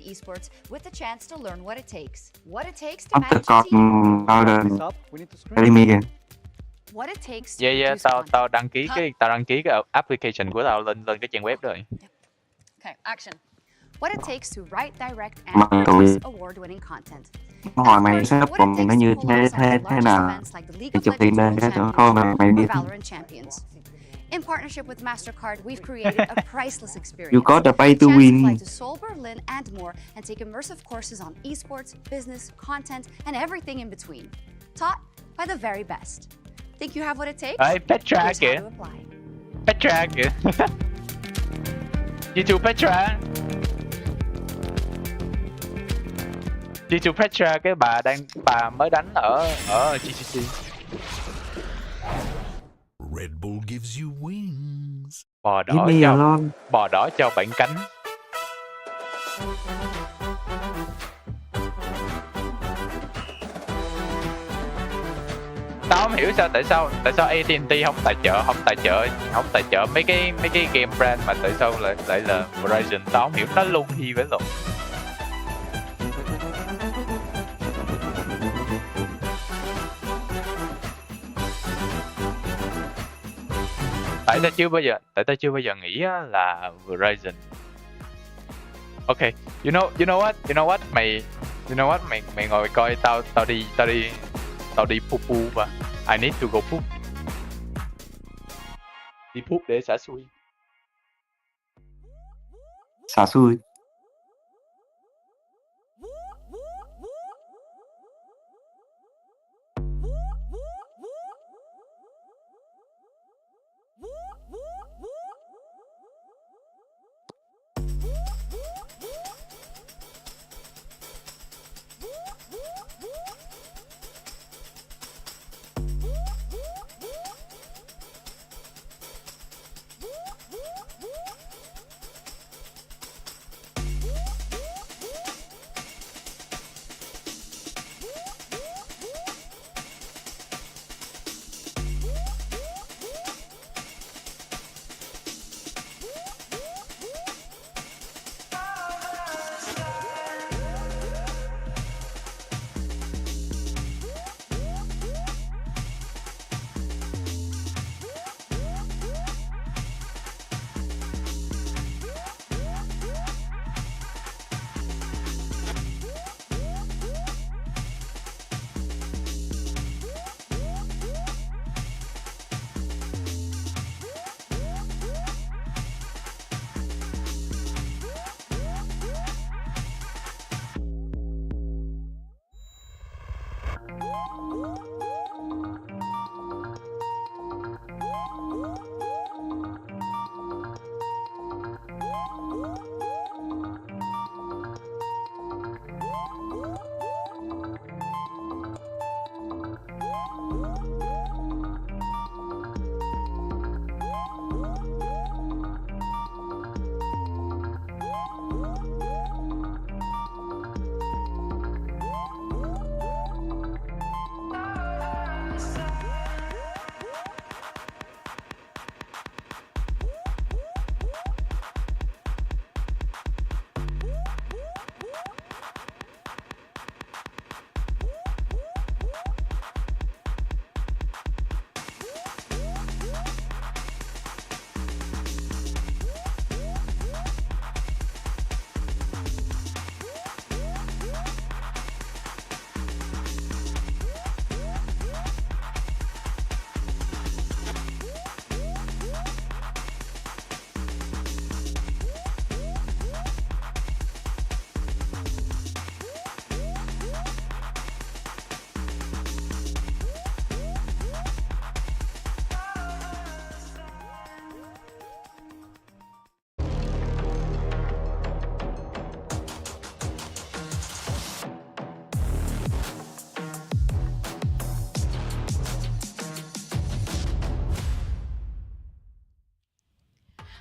esports with the chance to learn what it takes. What it takes to Không tự manage a con team. tao lên We need to screen. Enemy kìa. What it takes to Yeah, produce tao content. đăng ký cái application của tao lên cái trang web rồi. Okay, action. What it takes to write, direct, and Mà produce award-winning content. Nó hỏi mày setup của mày nó như thế nào thì chụp hình lên cái cho coi mày biết. Valorant champions. In partnership with MasterCard, we've created a priceless experience. You got to pay to A chance win. fly to Seoul, Berlin, and more, and take immersive courses on esports, business, content, and everything in between. Taught by the very best. Think you have what it takes? Ê, Petra Here's kìa. how to apply. Petra kìa. YouTube Petra. YouTube Petra, cái bà mới đánh ở GCC. Red Bull gives you wings. Bò đỏ cho bạn cánh. Tao không hiểu tại sao AT&T không tài trợ mấy cái game brand mà tại sao lại là Verizon. Tao không hiểu, nó luôn hi với luôn. Tại tao chưa bao giờ nghĩ là Verizon. Okay, you know what mày ngồi coi tao đi poop và I need to go poop. Đi poop để xả xui. Xả xui.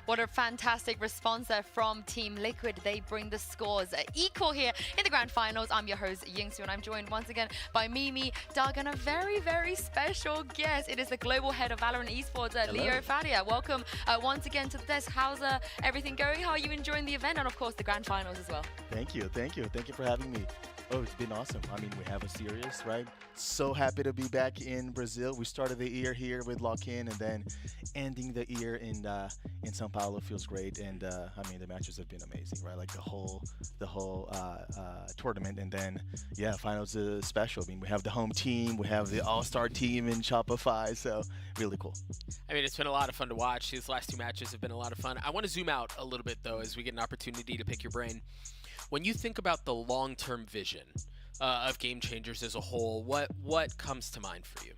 What a fantastic response there from Team Liquid. They bring the scores equal here in the grand finals. I'm your host, Yingsu, and I'm joined once again by Mimi, Doug, and a very, very special guest. It is the Global Head of Valorant Esports, Leo Fadia. Welcome once again to the desk. How's everything going? How are you enjoying the event? And of course, the grand finals as well. Thank you. Thank you for having me. Oh, it's been awesome. I mean, we have a series, right? So happy to be back in Brazil. We started the year here with lock-in, and then ending the year in São Paulo feels great. And I mean, the matches have been amazing, right? Like the whole tournament, and then yeah, finals is special. I mean, we have the home team, we have the all-star team in Shopify, so really cool. I mean, it's been a lot of fun to watch. These last two matches have been a lot of fun. I want to zoom out a little bit though, as we get an opportunity to pick your brain. When you think about the long-term vision of Game Changers as a whole, what comes to mind for you?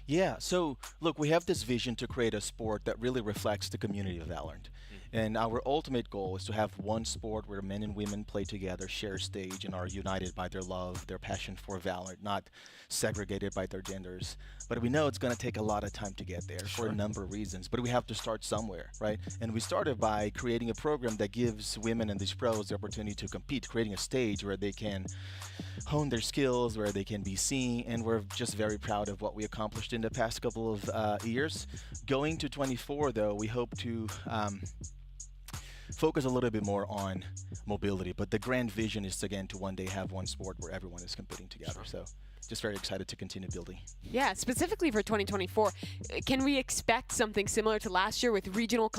Yeah, so look, we have this vision to create a sport that really reflects the community of Valorant. And our ultimate goal is to have one sport where men and women play together, share a stage, and are united by their love, their passion for Valorant, not segregated by their genders. But we know it's going to take a lot of time to get there for a number of reasons. But we have to start somewhere, right? And we started by creating a program that gives women and these pros the opportunity to compete, creating a stage where they can hone their skills, where they can be seen, and we're just very proud of what we accomplished in the past couple of years. Going to 24, though, we hope to focus a little bit more on mobility, but the grand vision is again to one day have one sport where everyone is competing together. So just very excited to continue building. Yeah, specifically for 2024, can we expect something similar to last year with regional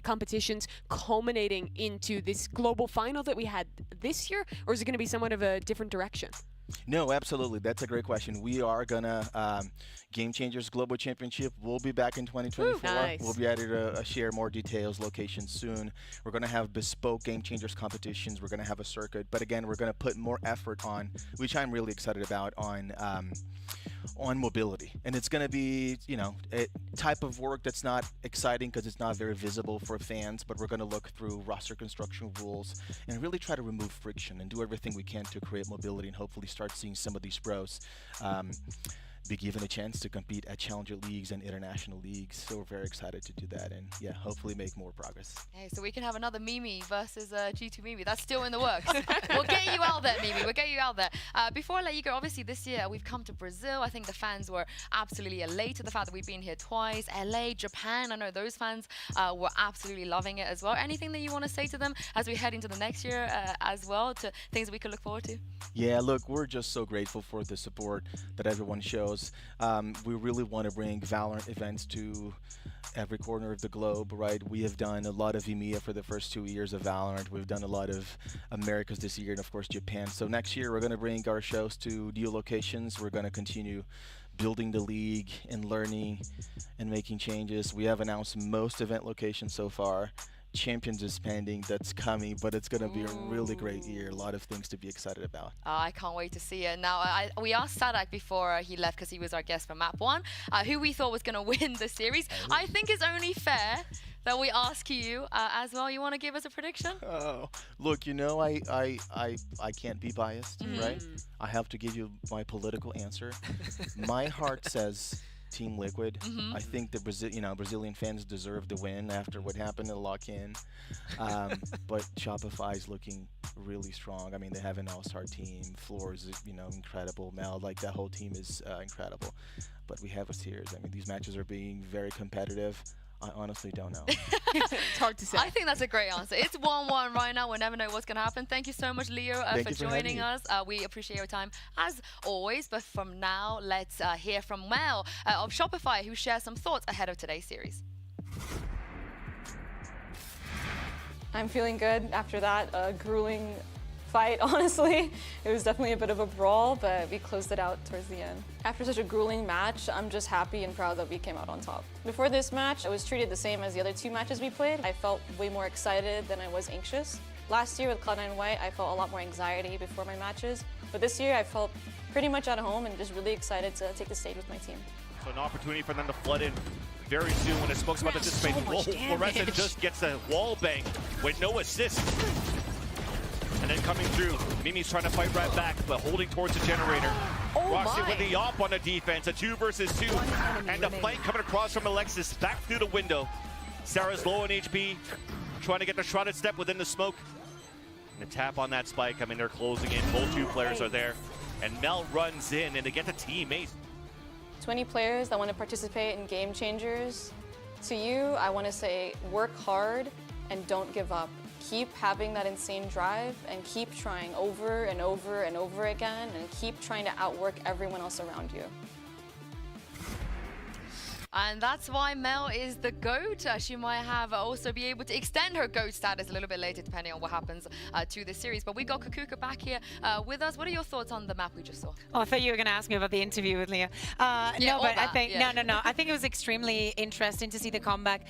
competitions culminating into this global final that we had this year, or is it going to be somewhat of a different direction? No, absolutely. That's a great question. We are gonna Game Changers Global Championship. We'll be back in 2024. Ooh, nice. We'll be ready to share more details, locations soon. We're gonna have bespoke Game Changers competitions. We're gonna have a circuit, but again, we're gonna put more effort on, which I'm really excited about, on mobility. And it's gonna be, you know, a type of work that's not exciting because it's not very visible for fans. But we're gonna look through roster construction rules and really try to remove friction and do everything we can to create mobility and hopefully start seeing some of these pros be given a chance to compete at challenger leagues and international leagues. So we're very excited to do that and yeah, hopefully make more progress. Hey, so we can have another Mimi versus G2 Mimi. That's still in the works. We'll get you out there, Mimi. We'll get you out there. Before I let you go, obviously this year we've come to Brazil. I think the fans were absolutely elated. The fact that we've been here twice. LA, Japan, I know those fans were absolutely loving it as well. Anything that you want to say to them as we head into the next year as well, to things we could look forward to? Yeah, look, we're just so grateful for the support that everyone shows. We really want to bring Valorant events to every corner of the globe, right? We have done a lot of EMEA for the first 2 years of Valorant. We've done a lot of Americas this year and of course Japan. So next year we're going to bring our shows to new locations. We're going to continue building the league and learning and making changes. We have announced most event locations so far. Champions is pending, that's coming, but it's going to be a really great year. A lot of things to be excited about. I can't wait to see it. Now, we asked Sadak before he left because he was our guest for Map 1, who we thought was going to win the series. I think it's only fair that we ask you as well. You want to give us a prediction? Oh, look, you know, I can't be biased, right? I have to give you my political answer. My heart says Team Liquid. I think the Brazilian fans deserve the win after what happened in lock-in. But Shopify is looking really strong. I mean, they have an all-star team. Floor is, you know, incredible. Mel, like that whole team is incredible. But we have a series. I mean, these matches are being very competitive. I honestly don't know. It's hard to say. I think that's a great answer. It's 1-1 right now. We'll never know what's going to happen. Thank you so much, Leo, for joining us. We appreciate your time as always. But from now, let's hear from Mel of Shopify, who shares some thoughts ahead of today's series. I'm feeling good after that grueling fight, honestly. It was definitely a bit of a brawl, but we closed it out towards the end. After such a grueling match, I'm just happy and proud that we came out on top. Before this match, I was treated the same as the other two matches we played. I felt way more excited than I was anxious. Last year with Cloud9 White, I felt a lot more anxiety before my matches, but this year I felt pretty much at home and just really excited to take the stage with my team. So an opportunity for them to flood in very soon when it's about to dissipate. Floresa just gets a wall bang with no assist. And then coming through, Mimi's trying to fight right back, but holding towards the generator. Roxy with the op on the defense, a 2 versus 2. And the flank coming across from Alexis back through the window. Sarah's low on HP, trying to get the shrouded step within the smoke. And a tap on that spike. I mean, they're closing in. Both two players are there. And Mel runs in, and they get the team ace. 20 players that want to participate in Game Changers. To you, I want to say work hard and don't give up. Keep having that insane drive and keep trying over and over and over again and keep trying to outwork everyone else around you. And that's why Mel is the GOAT. She might have also be able to extend her GOAT status a little bit later, depending on what happens to this series. But we got Kakuka back here with us. What are your thoughts on the map we just saw? Oh, I thought you were going to ask me about the interview with Leah. No, but I think no. I think it was extremely interesting to see the comeback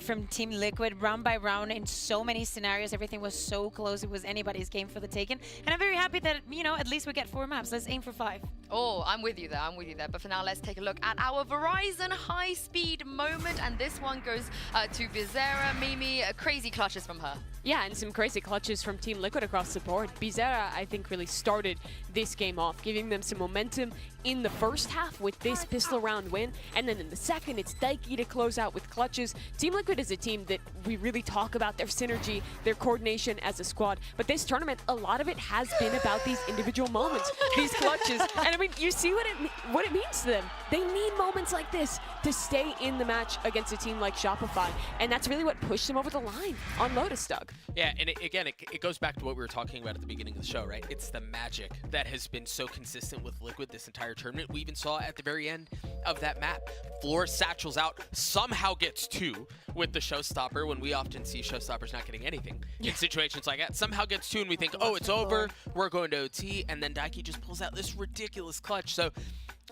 from Team Liquid, round by round, in so many scenarios. Everything was so close. It was anybody's game for the taking. And I'm very happy that, you know, at least we get 4 maps. Let's aim for 5. Oh, I'm with you there. I'm with you there. But for now, let's take a look at our Verizon high-speed moment. And this one goes to Bizarra. Mimi, crazy clutches from her. Yeah, and some crazy clutches from Team Liquid across the board. Bizarra, I think, really started this game off, giving them some momentum in the first half with this pistol round win. And then in the second, it's Daiki to close out with clutches. Team Liquid is a team that we really talk about their synergy, their coordination as a squad. But this tournament, a lot of it has been about these individual moments, these clutches. And I mean, you see what it means to them. They need moments like this to stay in the match against a team like Shopify. And that's really what pushed them over the line on Lotus, Doug. Yeah, and it goes back to what we were talking about at the beginning of the show, right? It's the magic that has been so consistent with Liquid this entire tournament. We even saw at the very end of that map, Floor satchels out, somehow gets 2 with the showstopper, when we often see showstoppers not getting anything in situations like that. Somehow gets 2 and we think, oh, it's over, we're going to OT, and then Daiki just pulls out this ridiculous clutch. So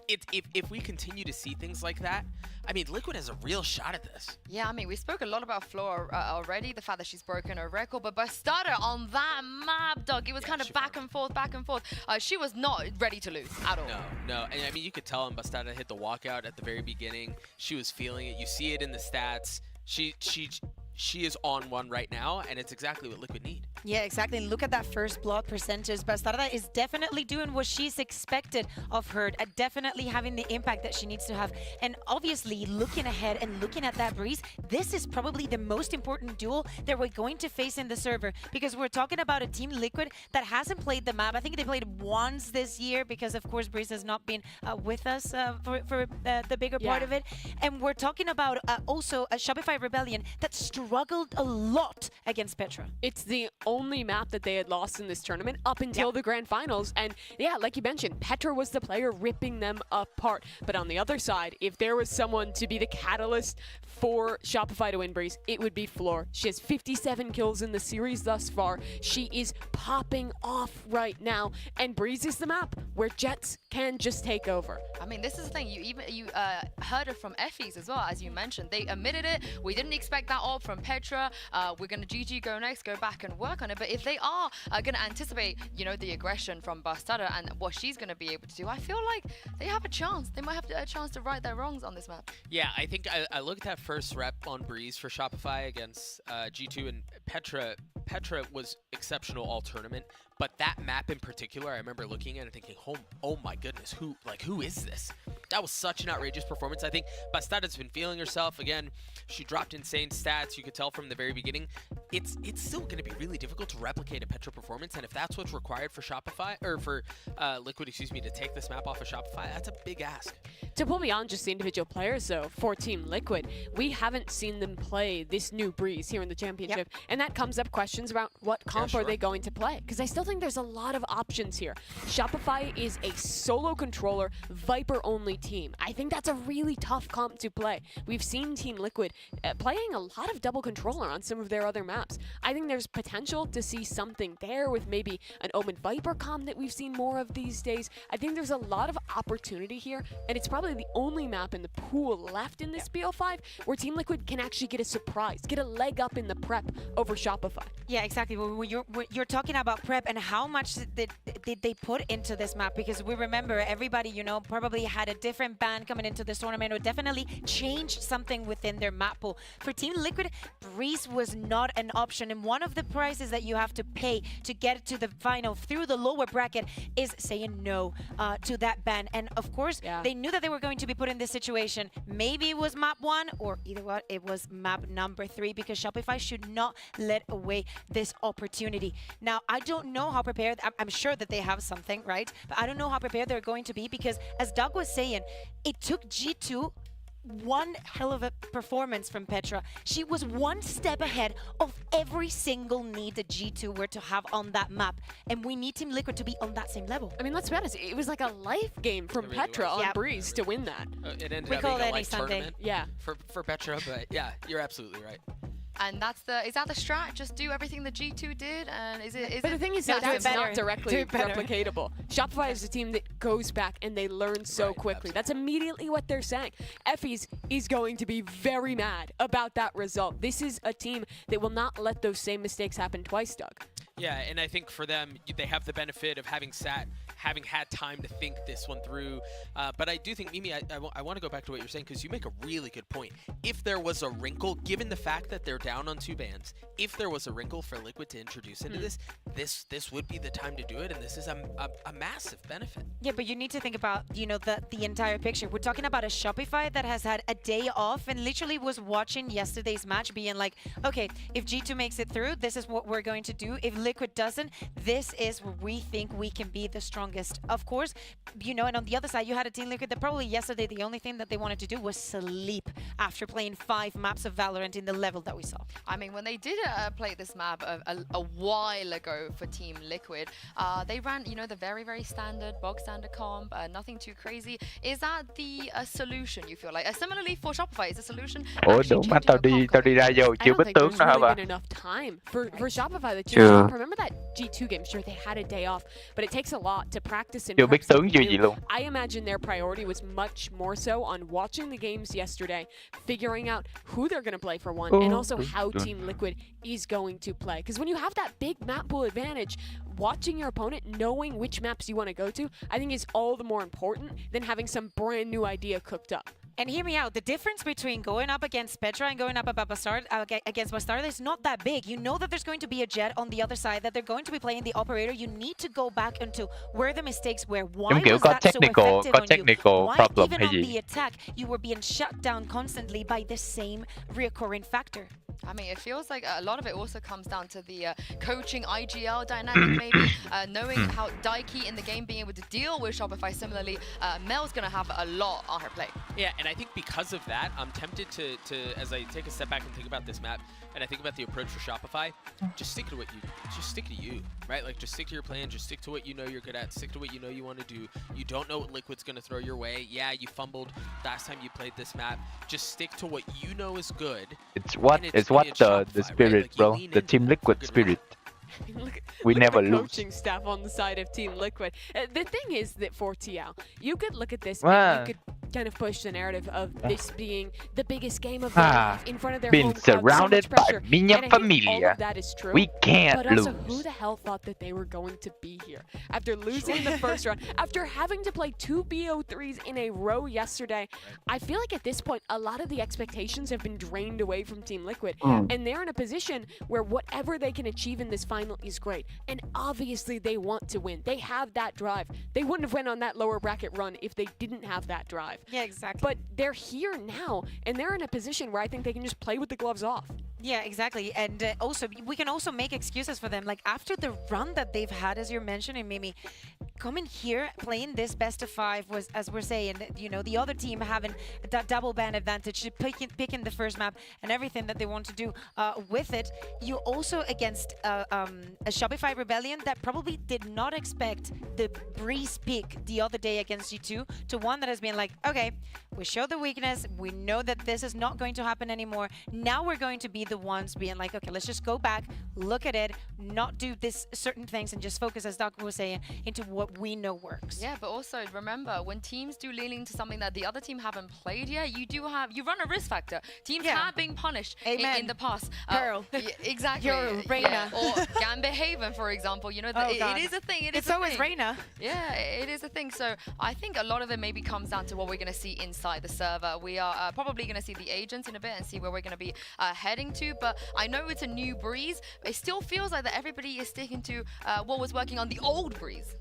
if we continue to see things like that, I mean, Liquid has a real shot at this. Yeah, I mean, we spoke a lot about Floor already, the fact that she's broken her record, but Bastarda on that map, Doug, it was kind of back and forth, back and forth. She was not ready to lose at all. No, and I mean, you could tell when Bastarda hit the walkout at the very beginning, she was feeling it. You see it in the stats. She is on one right now, and it's exactly what Liquid need. Yeah, exactly. And look at that first blood percentage. Bastarda is definitely doing what she's expected of her, definitely having the impact that she needs to have. And obviously, looking ahead and looking at that Breeze, this is probably the most important duel that we're going to face in the server, because we're talking about a Team Liquid that hasn't played the map. I think they played once this year because, of course, Breeze has not been with us for the bigger part of it. And we're talking about also a Shopify Rebellion that struggled a lot against Petra. It's the only map that they had lost in this tournament up until the grand finals. And yeah, like you mentioned, Petra was the player ripping them apart. But on the other side, if there was someone to be the catalyst for Shopify to win Breeze, it would be Floor. She has 57 kills in the series thus far. She is popping off right now. And Breeze is the map where Jets can just take over. I mean, this is the thing. You heard it from Effie's as well, as you mentioned. They admitted it. We didn't expect that all from Petra. We're going to GG go next, go back and work on it. But if they are going to anticipate, you know, the aggression from Bastarda and what she's going to be able to do, I feel like they have a chance. They might have a chance to right their wrongs on this map. Yeah, I think I look at that first rep on Breeze for Shopify against G2, and Petra was exceptional all tournament. But that map in particular, I remember looking at it and thinking, oh my goodness, who is this? That was such an outrageous performance. I think Bastarda's been feeling herself. Again, she dropped insane stats. You could tell from the very beginning. It's still going to be really difficult to replicate a Petra performance, and if that's what's required for Shopify, or for Liquid, excuse me, to take this map off of Shopify, that's a big ask. To pull beyond just the individual players, though, for Team Liquid, we haven't seen them play this new Breeze here in the championship, and that comes up questions about what comp are they going to play, because I still think there's a lot of options here. Shopify is a solo controller, Viper-only team. I think that's a really tough comp to play. We've seen Team Liquid playing a lot of double controller on some of their other maps. I think there's potential to see something there with maybe an Omen Viper comp that we've seen more of these days. I think there's a lot of opportunity here, and it's probably the only map in the pool left in this BO5 where Team Liquid can actually get a surprise, get a leg up in the prep over Shopify. Yeah, exactly. When you're talking about prep and how much did they put into this map, because we remember everybody, you know, probably had a different ban coming into this tournament or definitely changed something within their map pool. For Team Liquid, Breeze was not an option, and one of the prices that you have to pay to get to the final through the lower bracket is saying no to that ban. And of course, they knew that they were going to be put in this situation. Maybe it was map 1 or either what, it was map number 3, because Shopify should not let away this opportunity. Now, I don't know how prepared, I'm sure that they have something, right? But I don't know how prepared they're going to be, because as Doug was saying, it took G2 one hell of a performance from Petra. She was one step ahead of every single need that G2 were to have on that map. And we need Team Liquid to be on that same level. I mean, let's be honest, it was like a life game from Petra on Breeze to win that. It ended We up call being it a any life Sunday. tournament Yeah. for Petra, but yeah, you're absolutely right. And is that the strat? Just do everything the G2 did, and is it? But the thing is No, that do it that's better. not directly Do it better. replicatable. Shopify is a team that goes back and they learn so Right, quickly. absolutely. That's immediately what they're saying. Effie's is going to be very mad about that result. This is a team that will not let those same mistakes happen twice, Doug. Yeah, and I think for them, they have the benefit of having had time to think this one through. But I do think, Mimi, I want to go back to what you're saying, because you make a really good point. If there was a wrinkle, given the fact that they're down on 2 bans, if there was a wrinkle for Liquid to introduce into this would be the time to do it, and this is a massive benefit. Yeah, but you need to think about, you know, the entire picture. We're talking about a Shopify that has had a day off and literally was watching yesterday's match being like, okay, if G2 makes it through, this is what we're going to do. If Liquid doesn't, this is where we think we can be the strongest. Of course, you know, and on the other side, you had a Team Liquid that probably yesterday the only thing that they wanted to do was sleep after playing 5 maps of Valorant in the level that we saw. I mean, when they did play this map a while ago for Team Liquid, they ran, you know, the very, very standard, bog standard comp, nothing too crazy. Is that the solution, you feel like? Similarly for Shopify, is the solution Ủa actually đúng mà changing tao the đi ra vô I chưa don't biết think tướng there's nữa hả really bà? been enough time for Shopify. The Sure. remember that G2 game? Sure, they had a day off, but it takes a lot to practice and Chưa biết prep tướng something chưa gì new. luôn. I imagine their priority was much more so on watching the games yesterday, figuring out who they're going to play for one, and also how Team Liquid is going to play. Because when you have that big map pool advantage, watching your opponent, knowing which maps you want to go to, I think is all the more important than having some brand new idea cooked up. And hear me out, the difference between going up against Petra and going up against Bastarda is not that big. You know that there's going to be a Jet on the other side, that they're going to be playing the operator. You need to go back into where the mistakes were. Why Giống kiểu was có that so technical- effective có on you? technical Why problem even hay on gì? the attack you were being shut down constantly by the same reoccurring factor? I mean, it feels like a lot of it also comes down to the coaching IGL dynamic, maybe knowing how Daiki in the game being able to deal with Shopify. Similarly, Mel's going to have a lot on her plate. Yeah, and I think because of that, I'm tempted to as I take a step back and think about this map, and I think about the approach for Shopify, just stick to you, right? Like, just stick to your plan, just stick to what you know you're good at, stick to what you know you want to do. You don't know what Liquid's going to throw your way. Yeah, you fumbled last time you played this map. Just stick to what you know is good. It's what And it's really what it's the Shopify, spirit, right? Like, you bro. lean The into Team that Liquid for good spirit. Look, We look never at the lose. coaching staff on the side of Team Liquid. The thing is that for TL, you could look at this Wow. and you could kind of push the narrative of this being the biggest game of their life in front of their Been home crowd, so much surrounded by pressure. minha And I think all família. of that is true. We can't But also, lose. who the hell thought that they were going to be here? After losing the first round, after having to play 2 BO3s in a row yesterday, I feel like at this point, a lot of the expectations have been drained away from Team Liquid. And they're in a position where whatever they can achieve in this final is great. And obviously, they want to win. They have that drive. They wouldn't have went on that lower bracket run if they didn't have that drive. Yeah, exactly. But they're here now, and they're in a position where I think they can just play with the gloves off. Yeah, exactly. And also, we can also make excuses for them. Like, after the run that they've had, as you're mentioning, Mimi, coming here, playing this best of 5 was, as we're saying, you know, the other team having that double ban advantage, picking the first map and everything that they want to do with it. You also against a Shopify Rebellion that probably did not expect the Breeze pick the other day against G2 to one that has been like, okay, We showed the weakness. We know that this is not going to happen anymore. Now we're going to be the ones being like, okay, let's just go back, look at it, not do this certain things, and just focus, as Doc was saying, into what we know works. Yeah, but also remember, when teams do lean into something that the other team haven't played yet, you run a risk factor. Teams have been punished in the past. Pearl. Exactly. You're Reina. Or Gambit Haven, for example. You know, it is a thing. It's always Reina. Yeah, it is a thing. So I think a lot of it maybe comes down to what we're going to see inside the server. We are probably going to see the agents in a bit and see where we're going to be heading to. But I know it's a new breeze. It still feels like that everybody is sticking to what was working on the old breeze.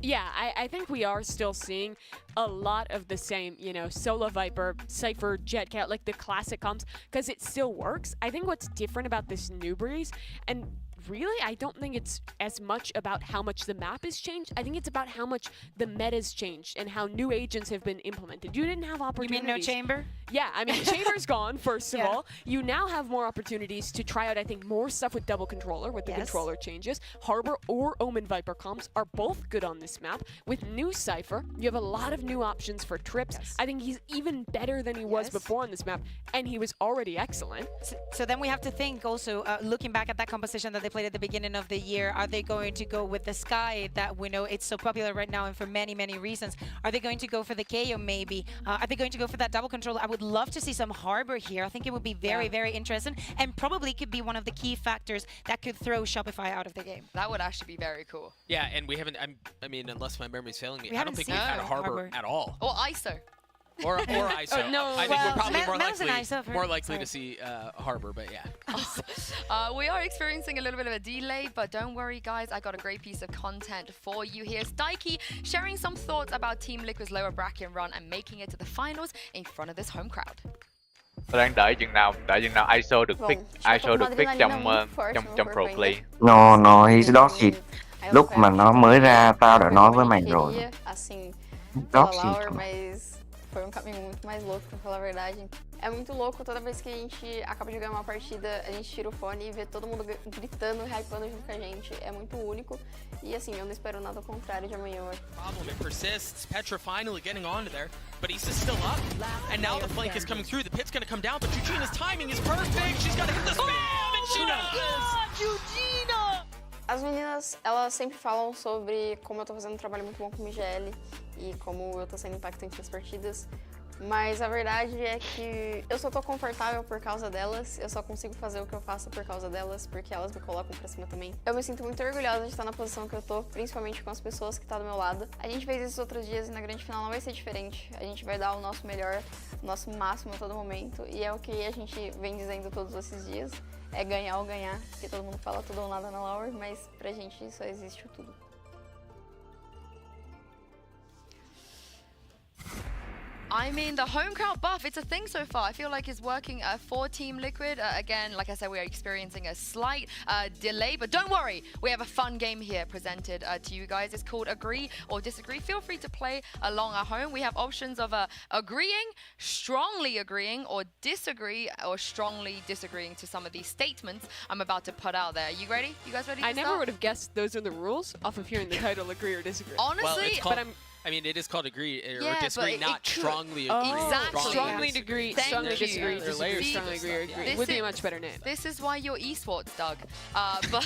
Yeah, I think we are still seeing a lot of the same, you know, Solo Viper, Cypher, Jetcat, like the classic comps, because it still works. I think what's different about this new breeze, and really, I don't think it's as much about how much the map has changed. I think it's about how much the meta's changed and how new agents have been implemented. You didn't have opportunities. You mean no chamber? Yeah, I mean, chamber's gone, first of all. You now have more opportunities to try out, I think, more stuff with double controller, with the controller changes. Harbor or Omen Viper comps are both good on this map. With new Cypher, you have a lot of new options for trips. I think he's even better than he was before on this map, and he was already excellent. So then we have to think also, looking back at that composition that they played at the beginning of the year, are they going to go with the Sky that we know it's so popular right now and for many, many reasons? Are they going to go for the KO maybe? Are they going to go for that double controller? I would love to see some Harbor here. I think it would be very, very interesting, and probably could be one of the key factors that could throw Shopify out of the game. That would actually be very cool. Yeah, and we haven't, I mean, unless my memory's failing me, We I don't haven't think we've seen had a Harbor at all. Or ISO. Or ISO. No, I think we're probably Mel's more likely to see Harbor, but yeah. We are experiencing a little bit of a delay, but don't worry, guys. I got a great piece of content for you. Here's Daiki sharing some thoughts about Team Liquid's lower bracket run and making it to the finals in front of this home crowd. Tôi đang đợi chừng nào ISO được pick, ISO được pick trong pro play. No, he's dodgy. Lúc mà nó mới ra, tao đã nói với mày rồi. Dodgy. Mas foi caminho muito mais louco, pra falar a verdade. É muito louco toda vez que a gente acaba de ganhar uma partida, a gente tira o fone e vê todo mundo gritando, hypando junto com a gente. É muito único. E assim, eu não espero nada ao contrário de amanhã. Problem, it persists. Petra finally getting onto there, but Issa's still up. And now the flank is coming through. The pit's gonna come down, but Eugenia's timing is perfect. She's gotta hit the spam, and she does! Eugenia! As meninas, elas sempre falam sobre como eu tô fazendo um trabalho muito bom com o MGL e como eu tô sendo impactante nas partidas. Mas a verdade é que eu só tô confortável por causa delas, eu só consigo fazer o que eu faço por causa delas, porque elas me colocam pra cima também. Eu me sinto muito orgulhosa de estar na posição que eu tô, principalmente com as pessoas que estão do meu lado. A gente fez isso outros dias e na grande final não vai ser diferente. A gente vai dar o nosso melhor, o nosso máximo a todo momento, e é o que a gente vem dizendo todos esses dias, é ganhar ou ganhar, porque todo mundo fala tudo ou nada na Lower, mas pra gente só existe o tudo. I mean, the home crowd buff, it's a thing so far. I feel like it's working for Team Liquid. Again, like I said, we are experiencing a slight delay, but don't worry. We have a fun game here presented to you guys. It's called Agree or Disagree. Feel free to play along at home. We have options of agreeing, strongly agreeing, or disagree, or strongly disagreeing to some of these statements I'm about to put out there. You ready? You guys ready to I never start? would have guessed those are the rules off of hearing the title Agree or Disagree. Honestly, well, it's called, but I mean, it is called agree or Yeah, disagree, but not it could- strongly agree. Oh, Exactly. strongly agree, Thank strongly you. disagree, There are disagree, layers to strongly this agree, stuff, agree. yeah. Would be a much better name. This is why you're esports, Doug. But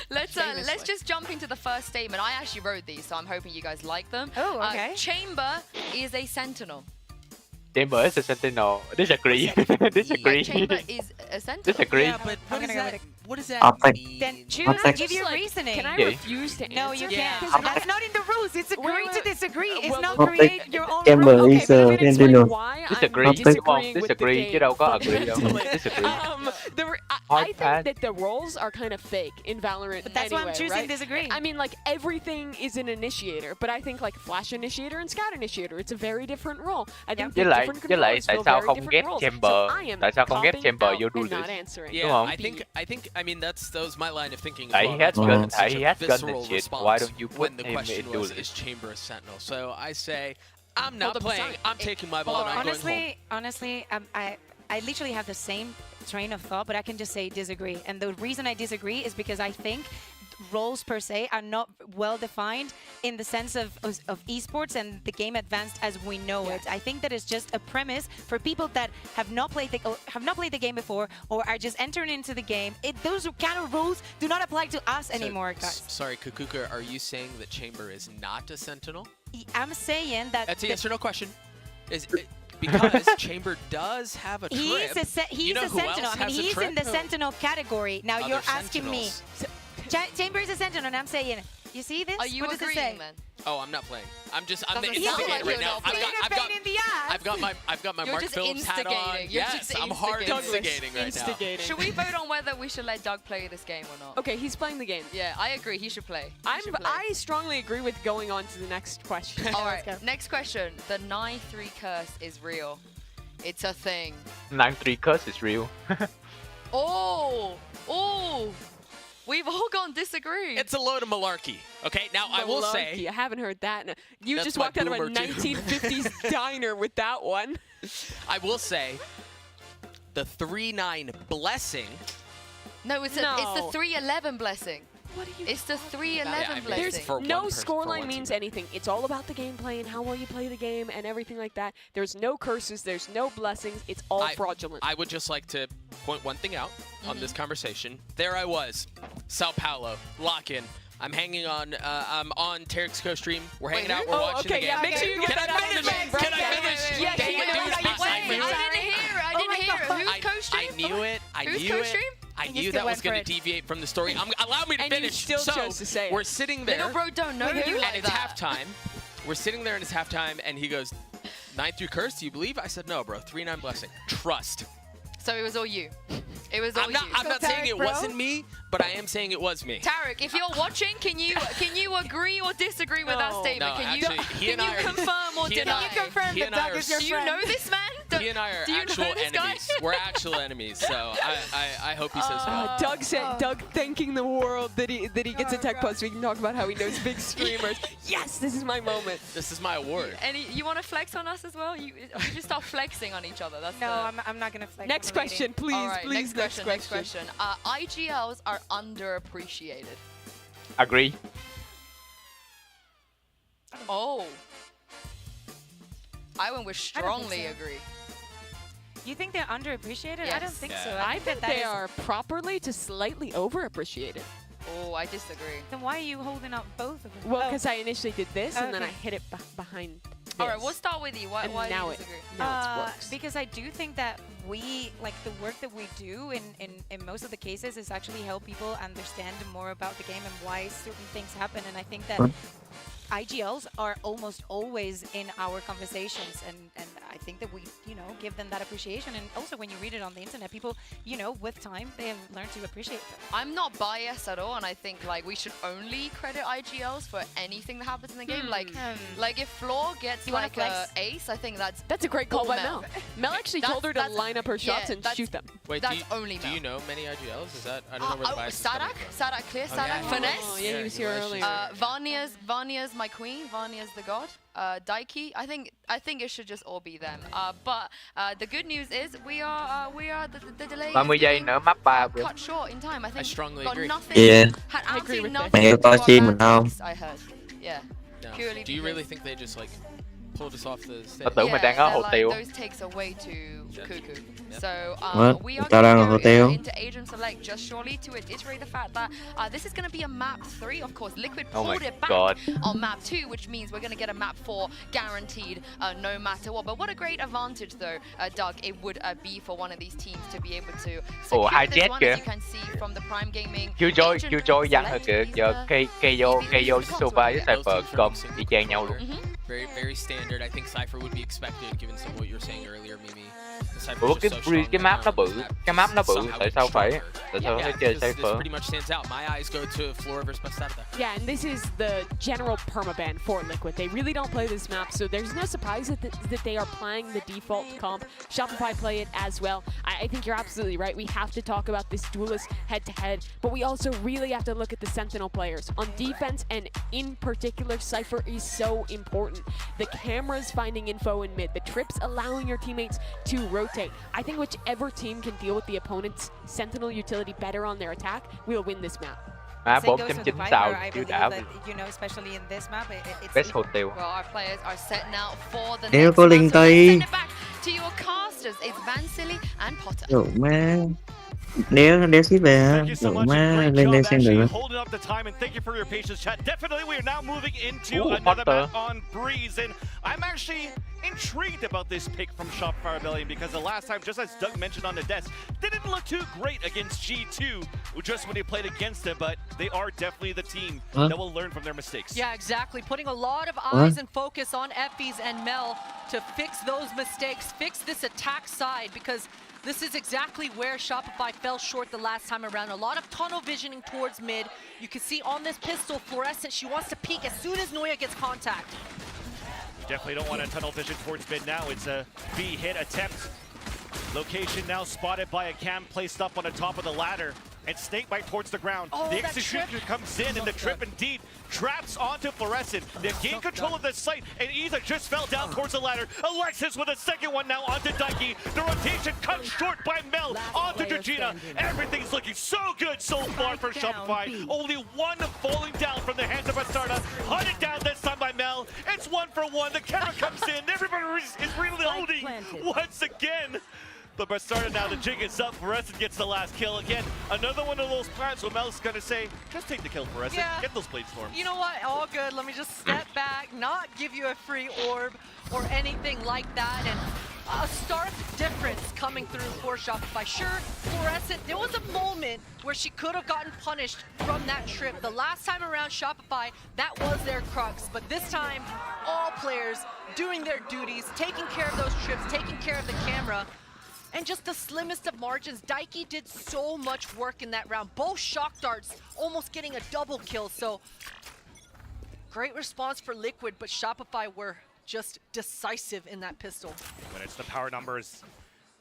let's Famously. just jump into the first statement. I actually wrote these, so I'm hoping you guys like them. Oh, okay. Chamber is a sentinel. Chamber is a sentinel. Disagree. Disagree. Chamber is a sentinel. Disagree. Yeah, but I'm gonna go with it. what does I'll that take- mean? Then choose, What's that? give your Like, reasoning. Can I Yeah. refuse to answer? No, you Yeah. can't. That's not in the rules. It's agreeing to Well, disagree. It's well, not well, create your own Chamber rules. is Okay, but I'm gonna explain sentinel. why Disagree I'm chứ đúng không? disagreeing with the Disagree chứ game đâu có agree đâu. fundamentally. Disagree. I Hard think pass. that the roles are kind of fake in Valorant. But that's why I'm anyway, choosing right? disagree. I mean, like everything is an initiator, but I think like Flash initiator and Scout initiator, it's a very different role. I think Với the lại different tại controllers fill sao very không different ghép roles. Chamber? So I am Tại sao không ghép copping Chamber out vô and not Duelist? answering. Yeah, Đúng không? I think, I mean, that was my line of thinking. As Tại well. he has That's why gun, it's tại such he a has gun and visceral shit. response Why don't you put when the him question in was, Duelist? is Chamber a sentinel? So I say, I'm not up, playing. sorry. I'm taking my ball and I'm going home. Honestly, I literally have the same train of thought, but I can just say disagree. And the reason I disagree is because I think roles per se are not well defined in the sense of esports and the game advanced as we know it. I think that is just a premise for people that have not played the game before or are just entering into the game. Those kind of rules do not apply to us anymore, guys. Sorry, Kukuka, are you saying that Chamber is not a Sentinel? I'm saying that... That's a yes or no question. Because Chamber does have a trip. He's a Sentinel. I mean, he's in the Sentinel category. Now you're asking me. Chamber is a Sentinel, and I'm saying, you see this? Are you what does it say? agreeing then? Oh, I'm not playing. I'm the sound instigator like right you're now. not playing. I've got my You're Mark just Phillips hat on. instigating. You're Yes, just I'm hard instigating. instigating right now. Should we vote on whether we should let Doug play this game or not? Okay, he's playing the game. Yeah, I agree. He should play. I strongly agree with going on to the next question. All right, next question. The 9-3 curse is real. It's a thing. 9-3 curse is real. Oh! We've all gone disagree. It's a load of malarkey. Okay, now I will say... I haven't heard that. You That's just my walked out of a boomer too. 1950s diner with that one. I will say the 3-9 blessing... No, it's the 3-11 blessing. What are you It's the 3-11 Yeah, blessing. for no one person, scoreline for means one anything. It's all about the gameplay and how well you play the game and everything like that. There's no curses. There's no blessings. It's all fraudulent. I would just like to point one thing out on this conversation. There I was, Sao Paulo, lock-in. I'm hanging on, I'm on Tarek's co-stream. We're hanging out, we're watching the game. Yeah, make sure you get that out of the game. Can I finish? Yeah, Dang it, dude, speak Wait, English. I didn't hear it. Who's co-stream? I knew it. Who's co-stream? I knew that was going to deviate from the story. Allow me to And you finish. still so chose to say it. we're sitting there. Little bro don't know you and like it's that. halftime. We're sitting there and it's halftime, and he goes, 9-3 curse, do you believe? I said, no, bro. 3-9 blessing. Trust. So it was all you. It was all I'm not saying it wasn't me, but I am saying it was me. Tarek, if you're watching, can you agree or disagree with that statement? No, Can actually, he and I are- confirm or he and deny? I- Can you confirm he that and I Doug are is your Do you friend? know this man? He and I are Do you know actual this guy? enemies. We're actual enemies, so I hope he says well. Doug said, Doug thanking the world that he gets a tech post so we can talk about how he knows big streamers. Yes, this is my moment. This is my award. And you want to flex on us as well? You just start flexing on each other. That's No, I'm not going to flex. Next on the rating. question, please, All right, please. next question. IGLs are underappreciated. Agree. Oh. I went with strongly agree. You think they're underappreciated? I Yes. don't think Yeah. so. I think that they is- are properly to slightly overappreciated. Oh, I disagree. Then why are you holding up both of them? Well, because I initially did this and then I Okay. hit it behind this. All right, we'll start with you. Why And do now you it- disagree? now it works. Because I do think that we, like the work that we do in most of the cases is actually help people understand more about the game and why certain things happen. And I think that IGLs are almost always in our conversations, and I think that we, give them that appreciation. And also when you read it on the internet, people, with time, they have learned to appreciate them. I'm not biased at all, and I think we should only credit IGLs for anything that happens in the game. Like if Floor gets You wanna a flex? ace, I think that's a great call all by Mel. Mel actually told her to that's- line up her shots yeah, and that's- shoot them. Wait, That's do only you Mel. know many IGLs? Is that I don't know where the bias is coming Sadak? from. Sadak clear, Oh, Sadak yeah. finesse. Oh, yeah, he was here earlier. Vanya's my queen. Vanya's the god. Daiki, I think it should just all be them. But the good news is we are the delay. 30 giây nữa map 3 bro. Cut short in time. I think strongly got agree. nothing. Yeah. Had I agree absolutely with nothing. this. Mày yêu to to our chim mình bad không? picks, I heard. Yeah. No. Purely Do you really because- think they just pulled us off the stage? Tao tưởng mày đang ở hồ tiêu. Those takes are way too cuckoo. Yep. So What? we are Tao đang ở hồ going to tiêu. go into Agent Select just shortly to iterate the fact that this is going to be a map 3. Of course, Liquid Oh my pulled it back God. on map 2, which means we're going to get a map 4 guaranteed no matter what. But what a great advantage, though, Doug, it would be for one of these teams to be able to secure hai this jet one, kìa. as you can see from the Prime Gaming. Killjoy văng rồi kìa. Select Giờ KO Sova với Cypher cầm y chang nhau luôn. Very standard. I think Cypher would be expected given some of what you were saying earlier, Mimi. Ủa cái map nó bự, tại sao phải chơi This Cypher? pretty much stands out. My eyes go to Flora versus Bastarda. Yeah, and this is the general permaban for Liquid. They really don't play this map, so there's no surprise that they are playing the default comp. Shopify play it as well. I think you're absolutely right. We have to talk about this duelist head-to-head, but we also really have to look at the Sentinel players. On defense, and in particular, Cypher is so important. The cameras finding info in mid, the trips allowing your teammates to rotate. I think whichever team can deal with the opponent's Sentinel utility better on their attack will win this map. Má Same goes with the 4.9 Viper. sao I chiếu believe đảo. that, you know, especially in this map, it's Best hotel. Well, our players are setting out for the Đéo next có round, linh so let's tây. send it back to your casters. It's Vansily and Potter. Rượu má. Đéo ship về hả? Thank you so Rượu much. má Great lên đây job xem actually được. holding up the time, and thank you for your patience, chat. Definitely, we are now moving into Ooh, another Potter. map on Breeze, and I'm actually intrigued about this pick from Shopify Rebellion because the last time, just as Doug mentioned on the desk, didn't look too great against G2 just when he played against them, but they are definitely the team that will learn from their mistakes. Yeah, exactly. Putting a lot of eyes and focus on Effys and Mel to fix those mistakes, fix this attack side, because this is exactly where Shopify fell short the last time around. A lot of tunnel visioning towards mid. You can see on this pistol, Fluorescent, she wants to peek as soon as Noya gets contact. Definitely don't want a tunnel vision towards mid now. It's a B hit attempt. Location now spotted by a cam placed up on the top of the ladder. And snakebite towards the ground. Oh, the that execution trip. comes in, and the trip indeed traps onto Fluorescent. They've gained control of the site, and Isa just fell down towards the ladder. Alexis with a second one now onto Daiki. The rotation cut short by Mel onto Georgina. Everything's looking so good so far for Shopify. Only one falling down from the hands of Astarta. Hunted down this time by Mel. It's 1-for-1. The camera comes in. Everybody is reloading once again. But Bastarda now, the jig is up. Fluorescent gets the last kill. Again, another one of those plans where Mel's gonna say, just take the kill, Fluorescent. Yeah. Get those blade storms. You know what? All good. Let me just step back, not give you a free orb or anything like that. And a stark difference coming through for Shopify. Sure, Fluorescent, there was a moment where she could have gotten punished from that trip. The last time around Shopify, that was their crux. But this time, all players doing their duties, taking care of those trips, taking care of the camera. And just the slimmest of margins. Daiki did so much work in that round. Both shock darts almost getting a double kill. So great response for Liquid, but Shopify were just decisive in that pistol. When it's the power numbers,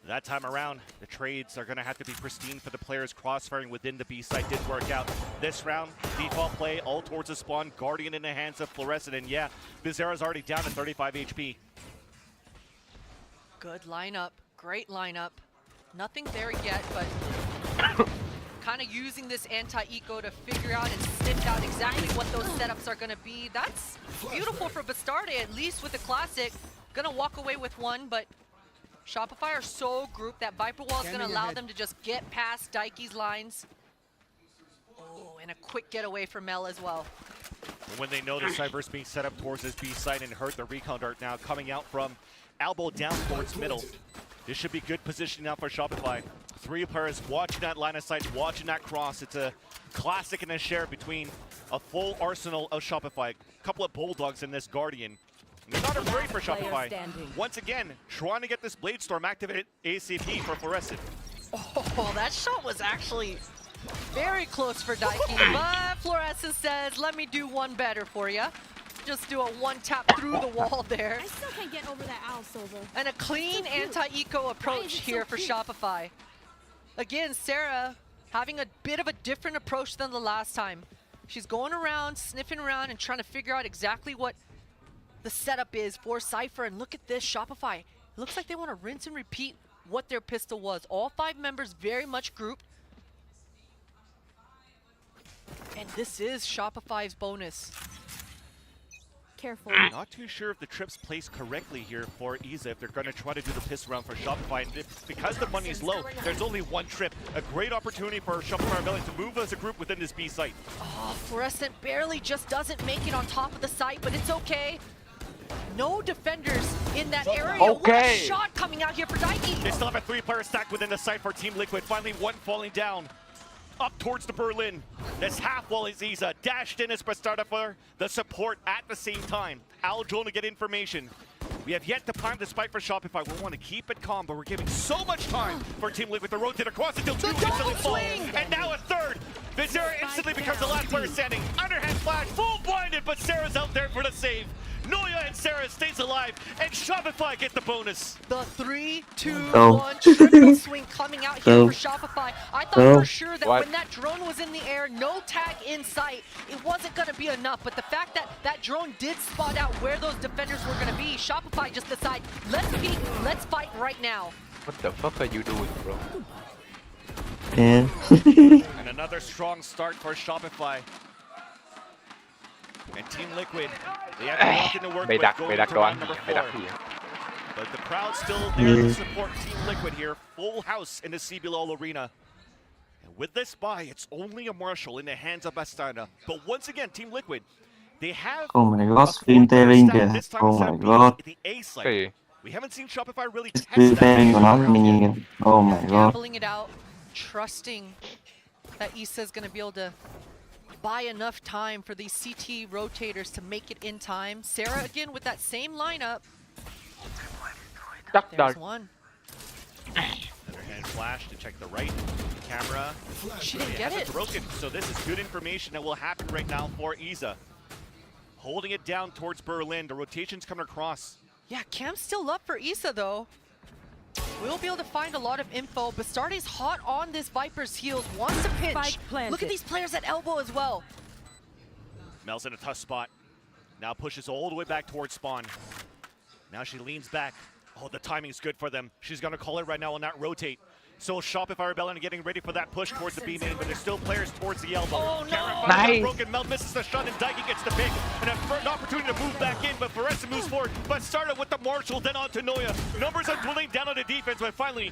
that time around, the trades are going to have to be pristine for the players. Crossfiring within the B site did work out. This round, default play all towards the spawn. Guardian in the hands of Fluorescent. And yeah, Bizarra's already down to 35 HP. Good lineup. Great lineup. Nothing there yet, but kind of using this anti-eco to figure out and sniff out exactly what those setups are going to be. That's beautiful for Bastarda, at least with the Classic. Gonna walk away with one, but Shopify are so grouped that Viper Wall is going to allow them to just get past Daiki's lines. Oh, and a quick getaway for Mel as well. When they know the Cyber's being set up towards this B site and hurt the recon dart now coming out from elbow down towards middle. This should be good position now for Shopify. Three players watching that line of sight, watching that cross. It's a classic and a share between a full arsenal of Shopify. A couple of Bulldogs in this Guardian. And they're not afraid for Shopify. Once again, trying to get this Blade Storm activated ACP for Fluorescent. Oh, that shot was actually very close for Daiki, but Fluorescent says, let me do one better for you. Just do a one tap through the wall there. I still can't get over that owl silver. And a clean anti-eco approach here for Shopify. Again, Sarah having a bit of a different approach than the last time. She's going around, sniffing around, and trying to figure out exactly what the setup is for Cypher. And look at this, Shopify. It looks like they want to rinse and repeat what their pistol was. All 5 members very much grouped. And this is Shopify's bonus. Careful. Not too sure if the trip's placed correctly here for Isa if they're going to try to do the piss round for Shopify. And because the money is low, there's only one trip. A great opportunity for Shopify Rebellion to move as a group within this B site. Oh, Fluorescent barely just doesn't make it on top of the site, but it's okay. No defenders in that area. Okay. What a shot coming out here for Daiki. They still have a 3-player stack within the site for Team Liquid. Finally, one falling down. Up towards the Berlin. This half wall is Isa. Dashed in as Bastarda for the support at the same time. Aljo to get information. We have yet to prime the spike for Shopify. We want to keep it calm, but we're giving so much time for Team Liquid to rotate across until 2 instantly fall. And now a third. Vizera instantly becomes the last player standing. Underhand flash, full blinded, but Sarah's out there for the save. Noya and Sarah stays alive, and Shopify get the bonus. The 3, 2, 1 triple swing coming out here for Shopify. I thought for sure that when that drone was in the air, no tag in sight, it wasn't going to be enough. But the fact that that drone did spot out where those defenders were going to be, Shopify just decided, let's peek, let's fight right now. What the fuck are you doing, bro? Yeah. And another strong start for Shopify. And Team Liquid, they have nothing to work with going to round number 4. But the crowd still there to support Team Liquid here. Full house in the CBLOL arena. And with this buy, it's only a Marshall in the hands of Astana. But once again, Team Liquid, they have Oh my god, stream tearing kìa. Oh my god. the A site. We haven't seen Shopify really Stream test tearing của that. nó mình nhìn kìa. Oh my god. Gambling it out, trusting that Issa is going to be able to buy enough time for these CT rotators to make it in time. Sarah again with that same lineup. There's one. Another hand flash to check the right camera. She didn't get it. Broken. So this is good information that will happen right now for Isa. Holding it down towards Berlin. The rotation's coming across. Yeah, Cam's still up for Issa though. We'll be able to find a lot of info. Bastardi's hot on this Viper's heels. Wants a pinch. Look at these players at elbow as well. Mel's in a tough spot. Now pushes all the way back towards spawn. Now she leans back. Oh, the timing's good for them. She's going to call it right now on that rotate. So Shopify Rebellion getting ready for that push towards the B main, but there's still players towards the elbow. Oh no! Nice. Broken. Mel misses the shot and Daiki gets the pick. And an opportunity to move back in, but Foresta moves forward. But started with the Marshall, then on to Noya. Numbers are dwindling down on the defense, but finally,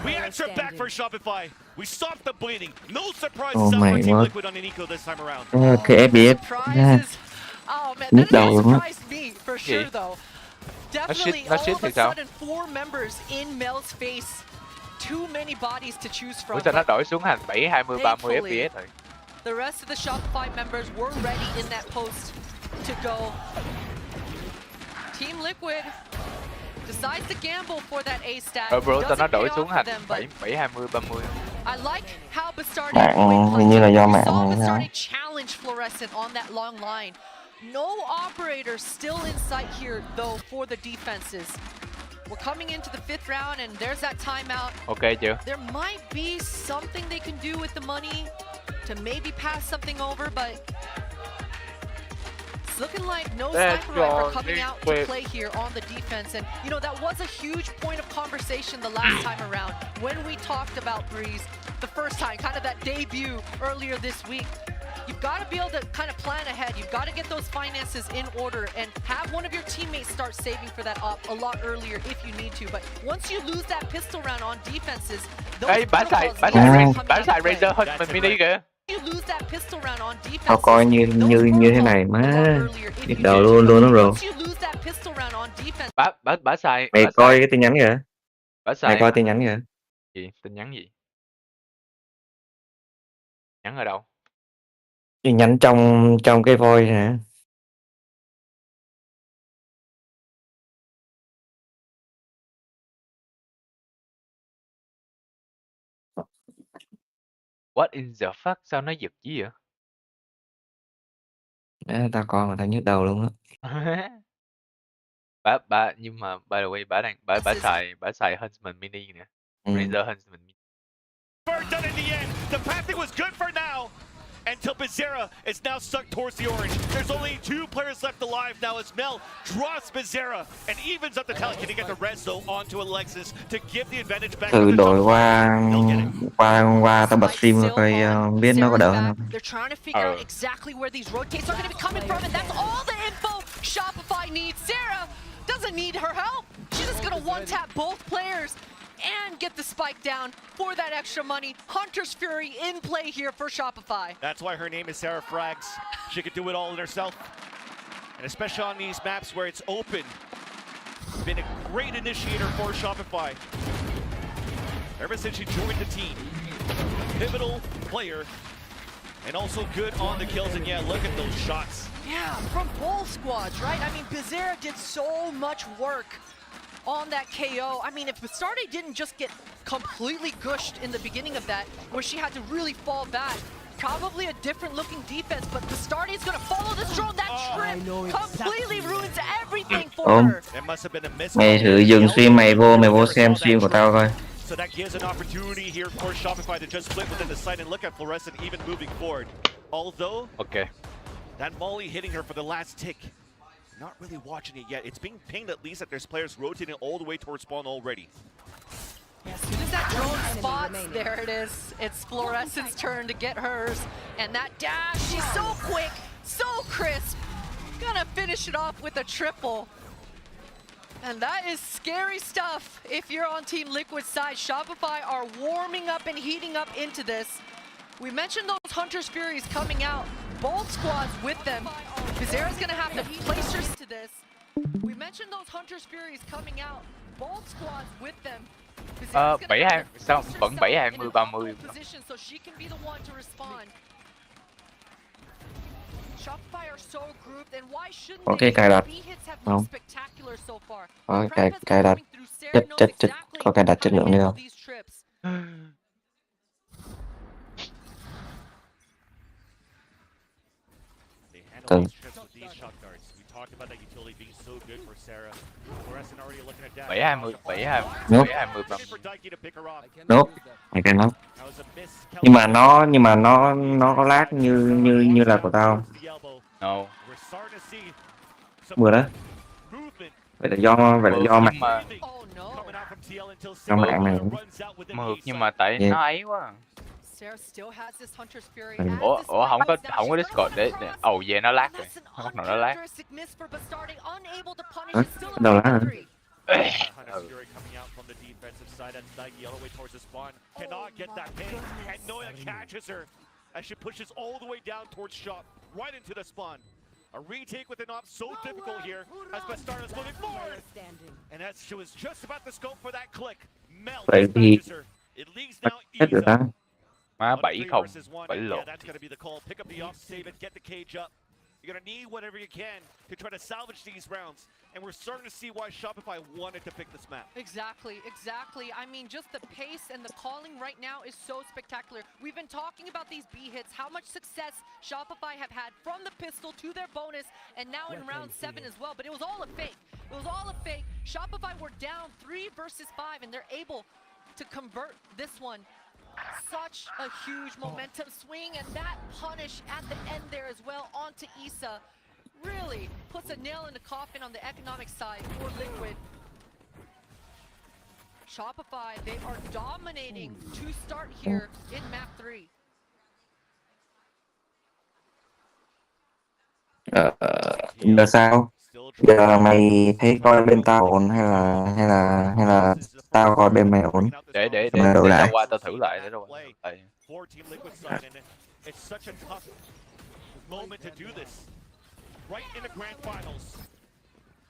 we answer back for Shopify. We stopped the bleeding. No surprises out for Team Liquid on Nico this time around. Okay, biết. Oh man, that surprised me for sure though. Definitely all of a sudden 4 members in Mel's face. Too many bodies to choose from. Nó đổi xuống thành 7, 20, 30 FPS rồi. The rest of the Shopify members were ready in that post to go. Team Liquid decides to gamble for that A stat. Bro, nó đổi xuống thành 7, 20, 30. I like how Bastardi Hình như là do mạng saw hay sao? Bastardi challenge Fluorescent on that long line. No operators still in sight here though for the defenses. We're coming into the 5th round and there's that timeout. Okay chưa? There might be something they can do with the money to maybe pass something over, but it's looking like no Sniper Rifle coming out to play here on the defense. And you know, that was a huge point of conversation the last time around when we talked about Breeze the first time, kind of that debut earlier this week. You've got to be able to kind of plan ahead. You've got to get those finances in order and have one of your teammates start saving for that op a lot earlier if you need to. But once you lose that pistol round on defenses, those bán xài Razer hơn mình mini kìa. You lose that pistol round on defenses. Tao coi như thế này má. Biết đầu luôn đó rồi. Bả xài. Mày coi cái tin nhắn kìa. Mày coi tin nhắn kìa. Gì? Tin nhắn gì? Nhắn ở đâu? Tin nhắn trong cái voice nè. What in the fuck? Sao nó giật gì vậy? Tao coi mà tao nhức đầu luôn á. bà nhưng mà by the way bà xài Huntsman mini nè. Razer Huntsman mini. Done in the end. The pathing was good for now. Until Bizarra is now stuck towards the orange. There's only 2 players left alive now as Mel drops Bizarra and evens up the tally. Can he get the res though onto Alexis to give the advantage back? Thử đổi qua tao bật stream rồi coi biết nó có đỡ không. They're trying to figure out exactly where these rotates are going to be coming from, and that's all the info Shopify needs. Sarah doesn't need her help. She's just going to one-tap both players and get the spike down for that extra money. Hunter's Fury in play here for Shopify. That's why her name is Sarah Frags. She could do it all in herself. And especially on these maps where it's open. Been a great initiator for Shopify. Ever since she joined the team. Pivotal player. And also good on the kills. And yeah, look at those shots. Yeah, from both squads, right? I mean, Bizarra did so much work on that KO. I mean, if Bastardi didn't just get completely gushed in the beginning of that, where she had to really fall back, probably a different looking defense, but Bastardi is going to follow this drone. That trip completely ruins everything for her. It must have been a miss. Mày thử dừng stream mày vô xem stream của tao coi. So that gives an opportunity here for Shopify to just split within the site and look at Fluorescent even moving forward. Although, that Molly hitting her for the last tick. Not really watching it yet. It's being pinged at least that there's players rotating all the way towards spawn already. Yeah, as soon as as that drone spots, there it is. It's Fluorescent's turn to get hers. And that dash, she's so quick, so crisp. Gonna finish it off with a triple. And that is scary stuff. If you're on Team Liquid's side, Shopify are warming up and heating up into this. We mentioned those Hunter's Furies coming out. Both squads with them. Vizera's gonna have to place her to this. We mentioned those Hunter's Furies coming out. Both squads with them. 7-2 sao vẫn 7-20-30 position so she can be the one to respond. Shopify are so grouped and why shouldn't Có cái cài đặt không? Có cái cài đặt chất có cài đặt chất lượng đi không? Từng Nope, mày cái lắm. Nhưng mà nó có lag như là của tao. No. Vừa đó. Vậy là do mạng. Do mạng này. Mượt nhưng mà tại nó ấy quá. Ủa không có Discord để về nó lag rồi. Bắt đầu nó lag. Đâu lag rồi? As she pushes all the way down towards shop, right into the spawn. A retake with an op so difficult here as Bastarda's moving forward. And as she was just about to scope for that click, Mel dispatches her. It leaves now Isa. Má 7-0, 7 lộ. Yeah, that's gonna be the call. Pick up the op, save it, get the cage up. You're gonna need whatever you can to try to salvage these rounds. And we're starting to see why Shopify wanted to pick this map. Exactly. I mean, just the pace and the calling right now is so spectacular. We've been talking about these B hits, how much success Shopify have had from the pistol to their bonus, and now in round 7 as well. But it was all a fake. Shopify were down 3 versus 5, and they're able to convert this one. Such a huge momentum swing, and that punish at the end there as well onto Isa really puts a nail in the coffin on the economic side for Liquid. Shopify, they are dominating to start here in map 3. Giờ sao? Giờ mày thấy coi bên tao ổn hay là tao coi bên mày ổn? Để qua tao thử lại để đâu. It's such a tough moment to do this. Right in the grand finals.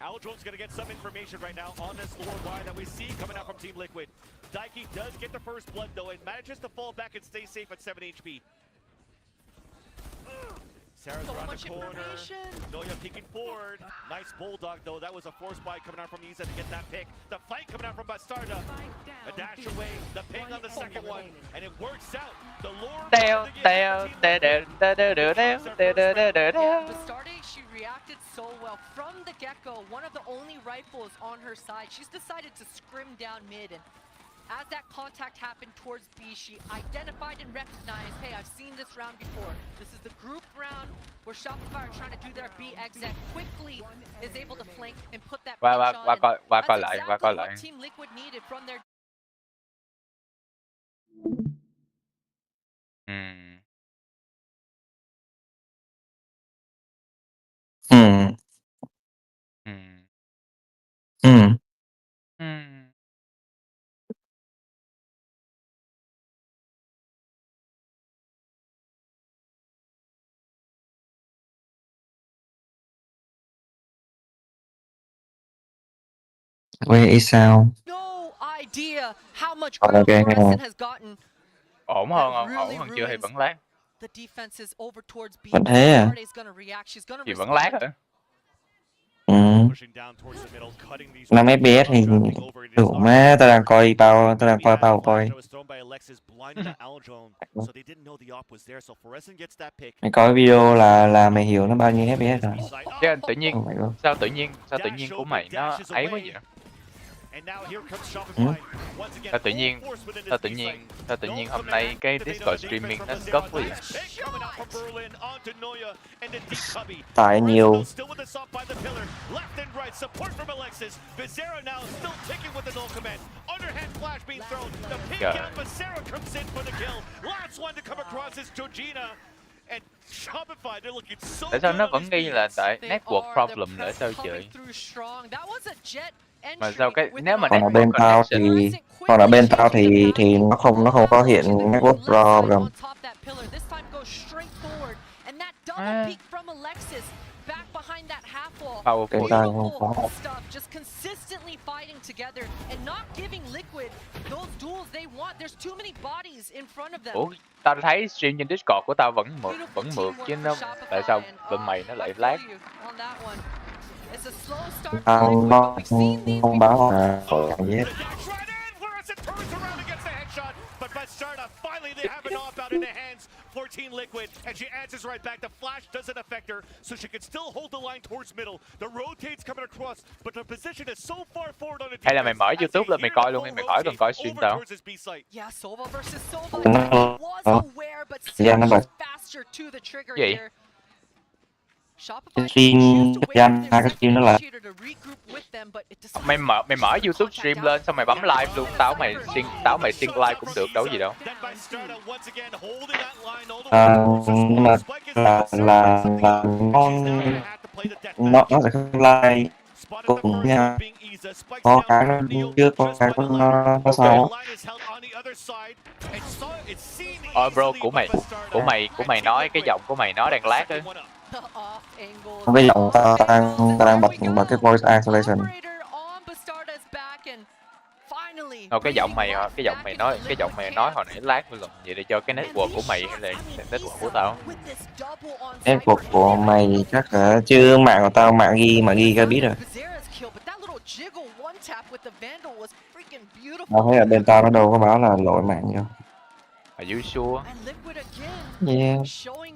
Aldron's gonna get some information right now on this lower Y that we see coming out from Team Liquid. Daiki does get the first blood though and manages to fall back and stay safe at 7 HP. Sarah's So around much the corner. Noya peeking forward. Nice bulldog though. That was a force buy coming out from Isa to get that pick. The fight coming out from Bastarda. A dash away. The ping on the second one. And it works out. The Lord. Bastarda, she reacted so well from the get-go. One of the only rifles on her side. She's decided to scrim down mid, and as that contact happened towards B, she identified and recognized, hey, I've seen this round before. This is the group round where Shopify are trying to do their B exec. Quickly is able to flank and put that pinch on. Qua coi lại. What Team Liquid needed from their Quê sao? no idea how much ground Fluorescent has gotten. Ổn hơn chưa thì vẫn lag. The defense is over towards B. Vẫn thế à? Bastarda is gonna react. She's gonna Thì vẫn lag hả? Năm FPS thì đủ má, tao đang coi bao coi. Mày coi video là mày hiểu nó bao nhiêu FPS rồi. Chứ tự nhiên sao tự nhiên của mày nó ấy quá vậy? Sao tự nhiên hôm nay cái Discord streaming nó cấp quá vậy? Tải nhiều. provides support from Alexis. Bizarro now still ticking with the null command. Underhand flash being thrown. The pink out, Bizarro comes in for the kill. Last one to come across is Georgina. And Shopify, they're looking so Tại sao good nó on vẫn these ghi là beats. tại network problem nữa sao trời? Mà sao cái nếu mà Còn ở network bên tao connection thì còn ở bên tao thì nó không có hiện network problem. Bên tao không có. Just consistently fighting together and not giving Liquid those duels they want. There's too many bodies in front of them. Ủa, tao thấy stream trên Discord của tao vẫn mượt chứ nó tại sao bên mày nó lại lag? Tao nó không báo là gì hết. But Bastarda, finally they have an off-out in the hands for Team Liquid, and she answers right back. The flash doesn't affect her, so she can still hold the line towards middle. The rotate's coming across, but the position is so far forward on the defense. Hay là mày mở YouTube lên mày coi luôn đi, mày khỏi cần coi stream tao. Yeah, Sova versus Sova. Was aware, but still faster to the trigger here. Stream cái stream nó là mày mở YouTube stream lên xong mày bấm live luôn, tao mày sync live cũng được đâu gì đâu. Nhưng mà là nó sẽ không live cùng nha, có cái nó trước có cái nó sau. Bro, của mày nói cái giọng của mày nó đang lag á. Cái giọng tao đang bật cái voice isolation. Cái giọng mày nói hồi nãy lag luôn. Vậy để cho cái network của mày hay là network của tao? Network của mày chắc là chứ mạng của tao mạng ghi ra biết rồi. Tao thấy ở bên tao nó đâu có báo là lỗi mạng gì đâu. Are you sure? Yeah. Sure.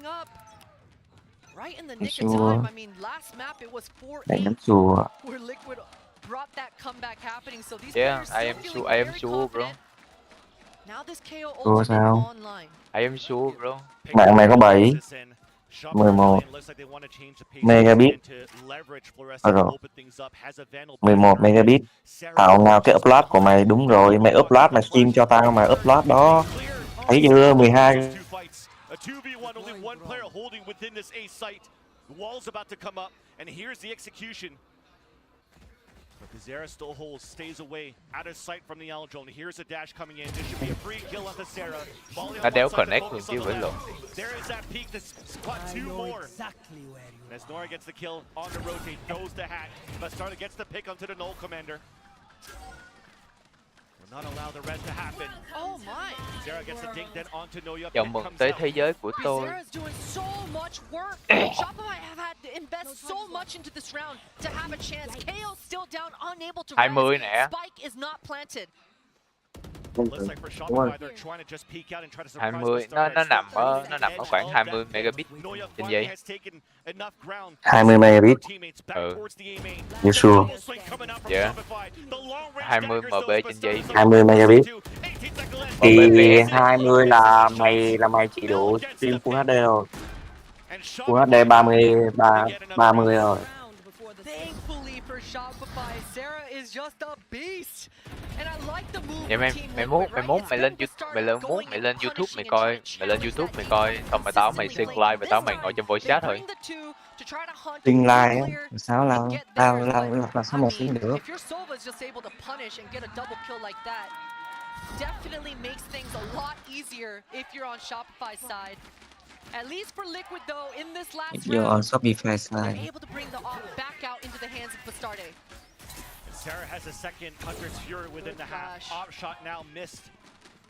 Đấy nó sure. Yeah, I am sure bro. Sure sao? I am sure bro. Mạng mày có 7 11 megabit. Rồi 11 megabit. Tạo nào cái upload của mày đúng rồi, mày upload mày stream cho tao mà upload đó. Thấy chưa 12. A 2v1, only one player holding within this A site. The wall's about to come up, and here's the execution. But Bizarra still holds, stays away, out of sight from the L drone. Here's a dash coming in. This should be a free kill on the Sarah. Nó đéo connect luôn chứ với lộn. There is that peak to spot two more. As Nora gets the kill on the rotate, throws the hat. Bastarda gets the pick onto the null commander. Not allow the rest to happen. Oh my! Zara gets the dink then onto Noya. Chào mừng tới thế giới của tôi. Shopify have had to invest so much into this round to have a chance. KO still down, unable to 20 nè. Spike is not planted. Looks like for Shopify they're trying to just peek out and try to surprise 20 nó nằm ở khoảng 20 megabit trên giây. 20 megabit. You sure? Yeah. 20 MB trên giây. 20 megabit. Thì 20 là mày chỉ đủ stream Full HD rồi. Full HD 30 rồi. Vậy mày lên YouTube mày coi xong mày tao mày sync live và tao mày ngồi trong voice chat thôi. Sync live á, sao là sao mà sync được? Definitely makes things a lot easier if you're on Shopify side. At least for Liquid though, in this last If you're on Shopify side, they're able to bring the back out into the hands of Bastarde. Sarah has a second Hunter's Fury within the half. Op shot now missed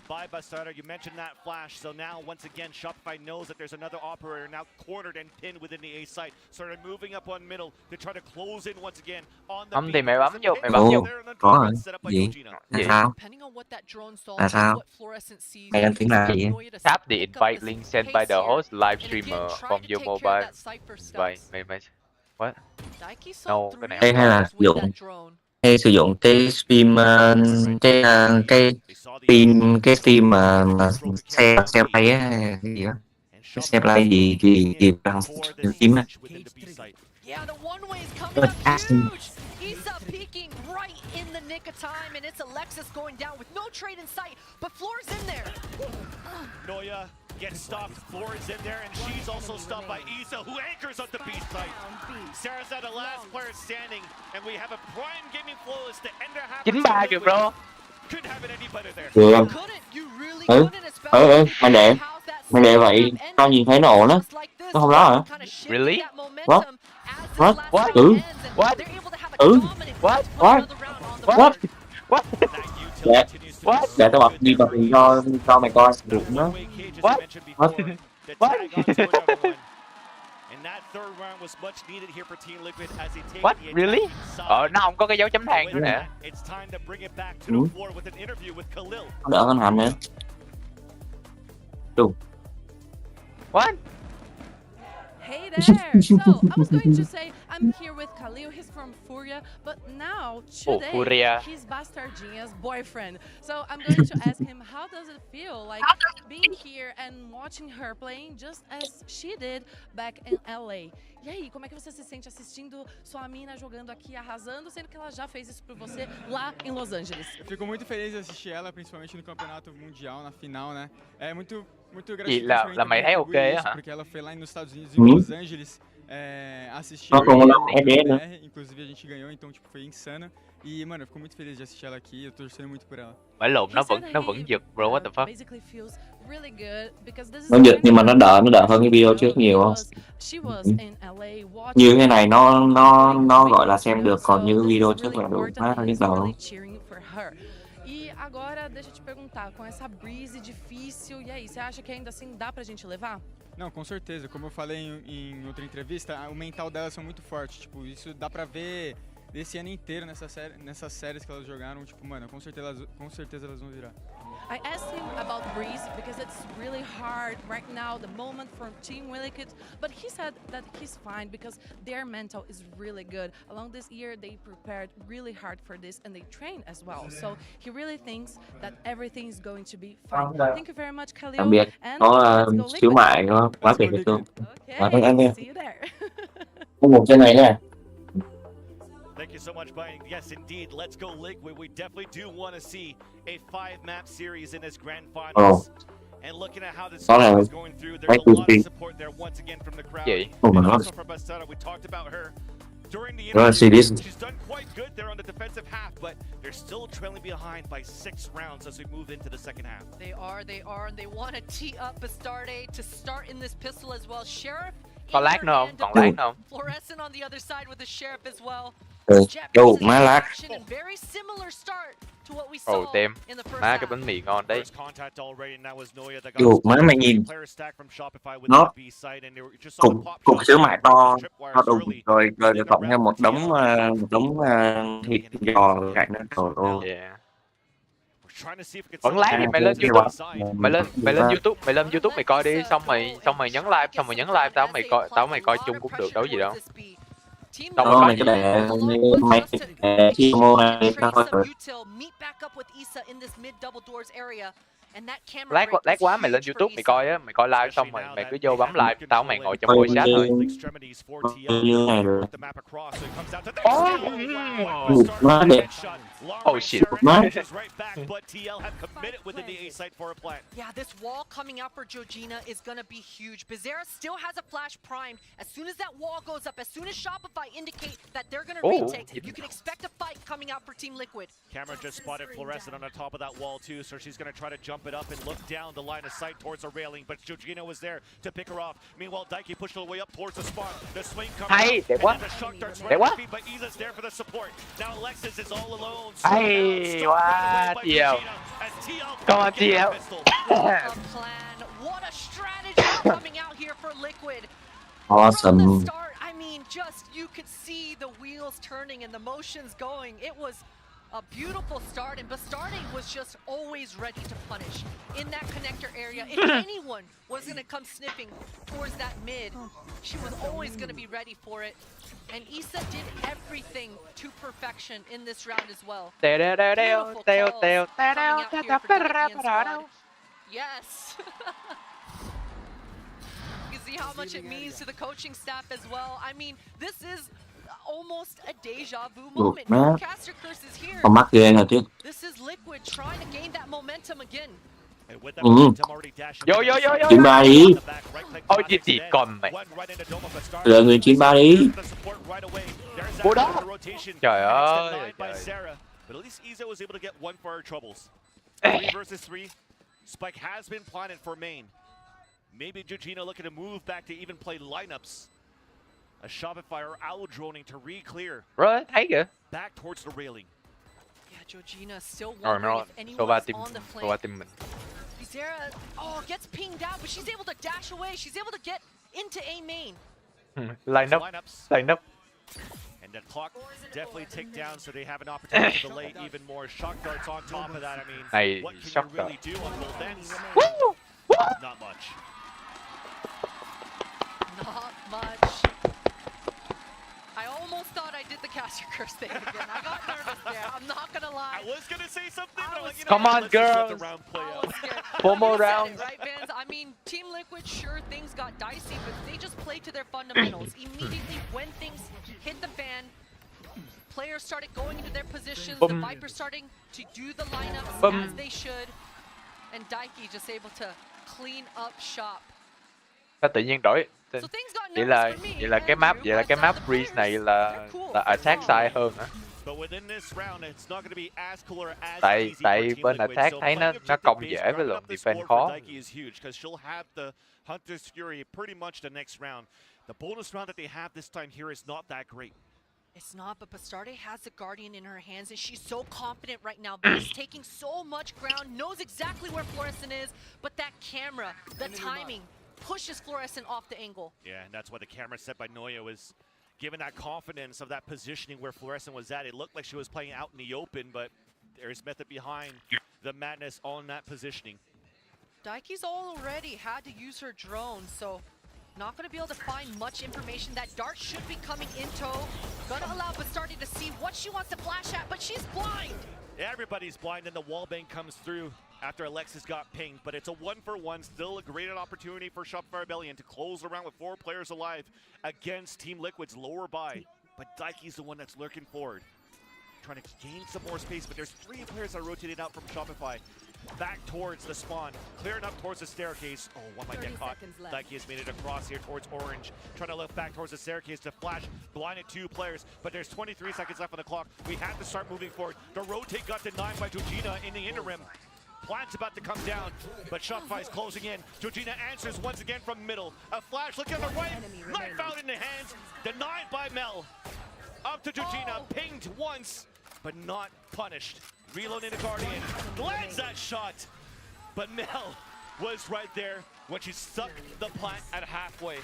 by Bastarda. You mentioned that flash, so now once again Shopify knows that there's another operator now cornered and pinned within the A site. So they're moving up one middle to try to close in once again on the. Thì mày bấm vô. Có rồi. Gì? Là sao? Là sao? Mày đang tính là gì? Tap the invite link sent by the host live streamer from your mobile. Vậy mày what? No, cái này. Hay là sử dụng cái stream cái stream mà xe play á cái gì đó, cái xe play gì bằng stream á. Issa peeking right in the nick of time, and it's Alexis going down with no trade in sight, but Floor's in there. Noya gets stopped, Floor is in there, and she's also stopped by Issa, who anchors up the B site. Sarah's at the last player standing, and we have a prime gaming flawless to end our half. 93 kìa bro. Couldn't have it any better there. Được không? Mày để vậy, tao nhìn thấy nó ổn á. Nó không đó hả? Really? What? What? What? Ừ. What? Ừ. What? What? What? What? Để, để tao bật đi bật cho mày coi được nó. What? What? What? What? Really? Nó không có cái dấu chấm than nữa nè. Ừ. Nó đỡ hơn Hạnh nữa. Đúng. What? Hey there! So, I was going to say, I'm here with Khalil, he's from Furia, but now, today, Furia. he's Bastardinha's boyfriend. So, I'm going to ask him, how does it feel like being here and watching her playing just as she did back in LA? E aí, como é que você se sente assistindo sua mina jogando aqui, arrasando, sendo que ela já fez isso por você lá em Los Angeles? Eu fico muito feliz de assistir ela, principalmente no campeonato mundial, na final, né? É muito Gì gratificante là mày thấy ok á hả? porque ela foi lá nos Estados Unidos, em Los Angeles, assistir Nó còn là mẹ đẻ nữa. inclusive a gente ganhou, então tipo foi insano. E mano, eu fico muito feliz de assistir ela aqui, eu tô torcendo muito por ela. Phải lộn, nó vẫn giật bro, what the fuck? Nó giật nhưng mà nó đỡ hơn cái video trước nhiều không? Như thế này nó gọi là xem được, còn như video trước là đủ má nhức đầu. E agora, deixa eu te perguntar, com essa breeze difícil, e aí, você acha que ainda assim dá pra gente levar? Não, com certeza. Como eu falei em outra entrevista, o mental delas são muito forte. Tipo, isso dá pra ver desse ano inteiro nessas séries que elas jogaram. Tipo, mano, com certeza elas vão virar. I asked him about Breeze because it's really hard right now, the moment from Team Willikit, but he said that he's fine because their mental is really good. Along this year, they prepared really hard for this and they train as well. So he really thinks that everything is going to be fine. Thank you very much, Khalil. Đặc biệt And có let's go xíu Liquid. mại nó quá tuyệt vời luôn. Okay, see you there. Có một trên này nè. Thank you so much, Brian. Yes, indeed. Let's go Liquid. We definitely do want to see a 5-map series in this grand finals. And looking at how this series is going through, there's a lot of support there once again from the crowd. And also from Bastada, we talked about her during the interview. She's done quite good there on the defensive half, but they're still trailing behind by 6 rounds as we move into the second half. They are, and they want to tee up Bastarde to start in this pistol as well. Sheriff. Còn lag nữa không? Còn lag nữa không? Fluorescent on the other side with the Sheriff as well. Đâu má lag. Damn. Má cái bánh mì ngon đấy. Dù má mày nhìn nó cục sữa mại to đùng rồi cộng thêm một đống thịt giò cạnh nó trời ơi. Vẫn lái thì mày lên YouTube, mày lên YouTube mày coi đi, xong mày nhấn like, tao mày coi chung cũng được, đâu gì đâu. Đâu mày cứ để khi mua này tao coi thử. Lát quá mày lên YouTube mày coi á, mày coi live xong mày cứ vô bấm like, tao mày ngồi trong ngôi chat thôi. Như này rồi. Má đẹp. Oh shit. Má. Yeah, this wall coming out for Georgina is gonna be huge. Bizarra still has a flash primed. As soon as that wall goes up, as soon as Shopify indicate that they're gonna retake, you can expect a fight coming out for Team Liquid. Cameron just spotted Fluorescent on the top of that wall too, so she's gonna try to jump it up and look down the line of sight towards the railing, but Georgina was there to pick her off. Meanwhile, Daiki pushed all the way up towards the spawn. The swing coming up, and the shock darts right at feet, but Iza's there for the support. Now Alexis is all alone. Hey, what? TL. Come on, TL. What a strategy coming out here for Liquid. Awesome. From the start, I mean, just you could see the wheels turning and the motions going. It was a beautiful start, and Bastarde was just always ready to punish in that connector area. If anyone was going to come sniffing towards that mid, she was always going to be ready for it. And Issa did everything to perfection in this round as well. Beautiful calls coming out here for Daiki and squad. Yes. You can see how much it means to the coaching staff as well. I mean, this is almost almost a deja vu Được moment. má. No caster curse is here. Con mắt ghê rồi chứ. This is Liquid trying to gain that momentum again. Vô vô vô vô. Chiến ba đi. Ôi gì còn mày. Lựa người chiến ba đi. Cú đó. Trời ơi. But at least Izo was able to get one for our troubles. 3 versus 3. Spike has been planted for main. Maybe Georgina looking to move back to even play lineups. A Shopify or owl droning to re-clear. Rồi, thấy kìa. Back towards the railing. Yeah, Georgina still Rồi wondering nó if anyone số 3 is team, on the số flank. 3 team mình. Bizarra, gets pinged out, but she's able to dash away. She's able to get into A main. Line up. Line up. And the clock definitely ticked down, so they have an opportunity to delay even more. Shock darts on top of that. I mean, Này, what can shock you really dart. do on both ends? Not much. Not much. I almost thought I did the caster curse thing again. I got nervous there. I'm not gonna lie. I was gonna say something, but like, Come on, let's just let the girls. round play I out. was scared. 4 more You said it, rounds. right, Vans? I mean, Team Liquid, sure, things got dicey, but they just played to their fundamentals. Immediately, when things hit the fan, players started going into their positions, the Vipers starting to do the lineups as they should, and Daiki just able to clean up shop. Sao tự nhiên đổi? Vậy là cái map Breeze này là attack side hơn hả? But within this round, it's not going to be as cool or as Tại easy for Team bên Liquid. attack So thấy playing nó công objective-based, dễ với rounding lượng up this defense score khó. for Daiki is huge because she'll have the Hunter's Fury pretty much the next round. The bonus round that they have this time here is not that great. It's not, but Bastarde has the Guardian in her hands, and she's so confident right now. She's taking so much ground, knows exactly where Fluorescent is, but that camera, the timing, pushes Fluorescent off the angle. Yeah, and that's why the camera set by Noya was given that confidence of that positioning where Fluorescent was at. It looked like she was playing out in the open, but there's method behind the madness on that positioning. Daiki's already had to use her drone, so not going to be able to find much information. That dart should be coming in tow. Gonna allow Bastarde to see what she wants to flash at, but she's blind. Everybody's blind, and the wallbang comes through after Alexis got pinged, but it's a 1-for-1, still a great opportunity for Shopify Rebellion to close the round with 4 players alive against Team Liquid's lower buy. But Daiki's the one that's lurking forward, trying to gain some more space, but there's 3 players that are rotated out from Shopify. Back towards the spawn, clearing up towards the staircase. Oh, one might get caught. Daiki has made it across here towards Orange, trying to look back towards the staircase to flash, blinded 2 players, but there's 23 seconds left on the clock. We have to start moving forward. The rotate got denied by Georgina in the interim. Plant's about to come down, but Shopify's closing in. Georgina answers once again from middle. A flash looking on the right, knife out in the hands, denied by Mel. Up to Georgina, pinged once, but not punished. Reloading the Guardian, lands that shot, but Mel was right there when she stuck the plant at halfway.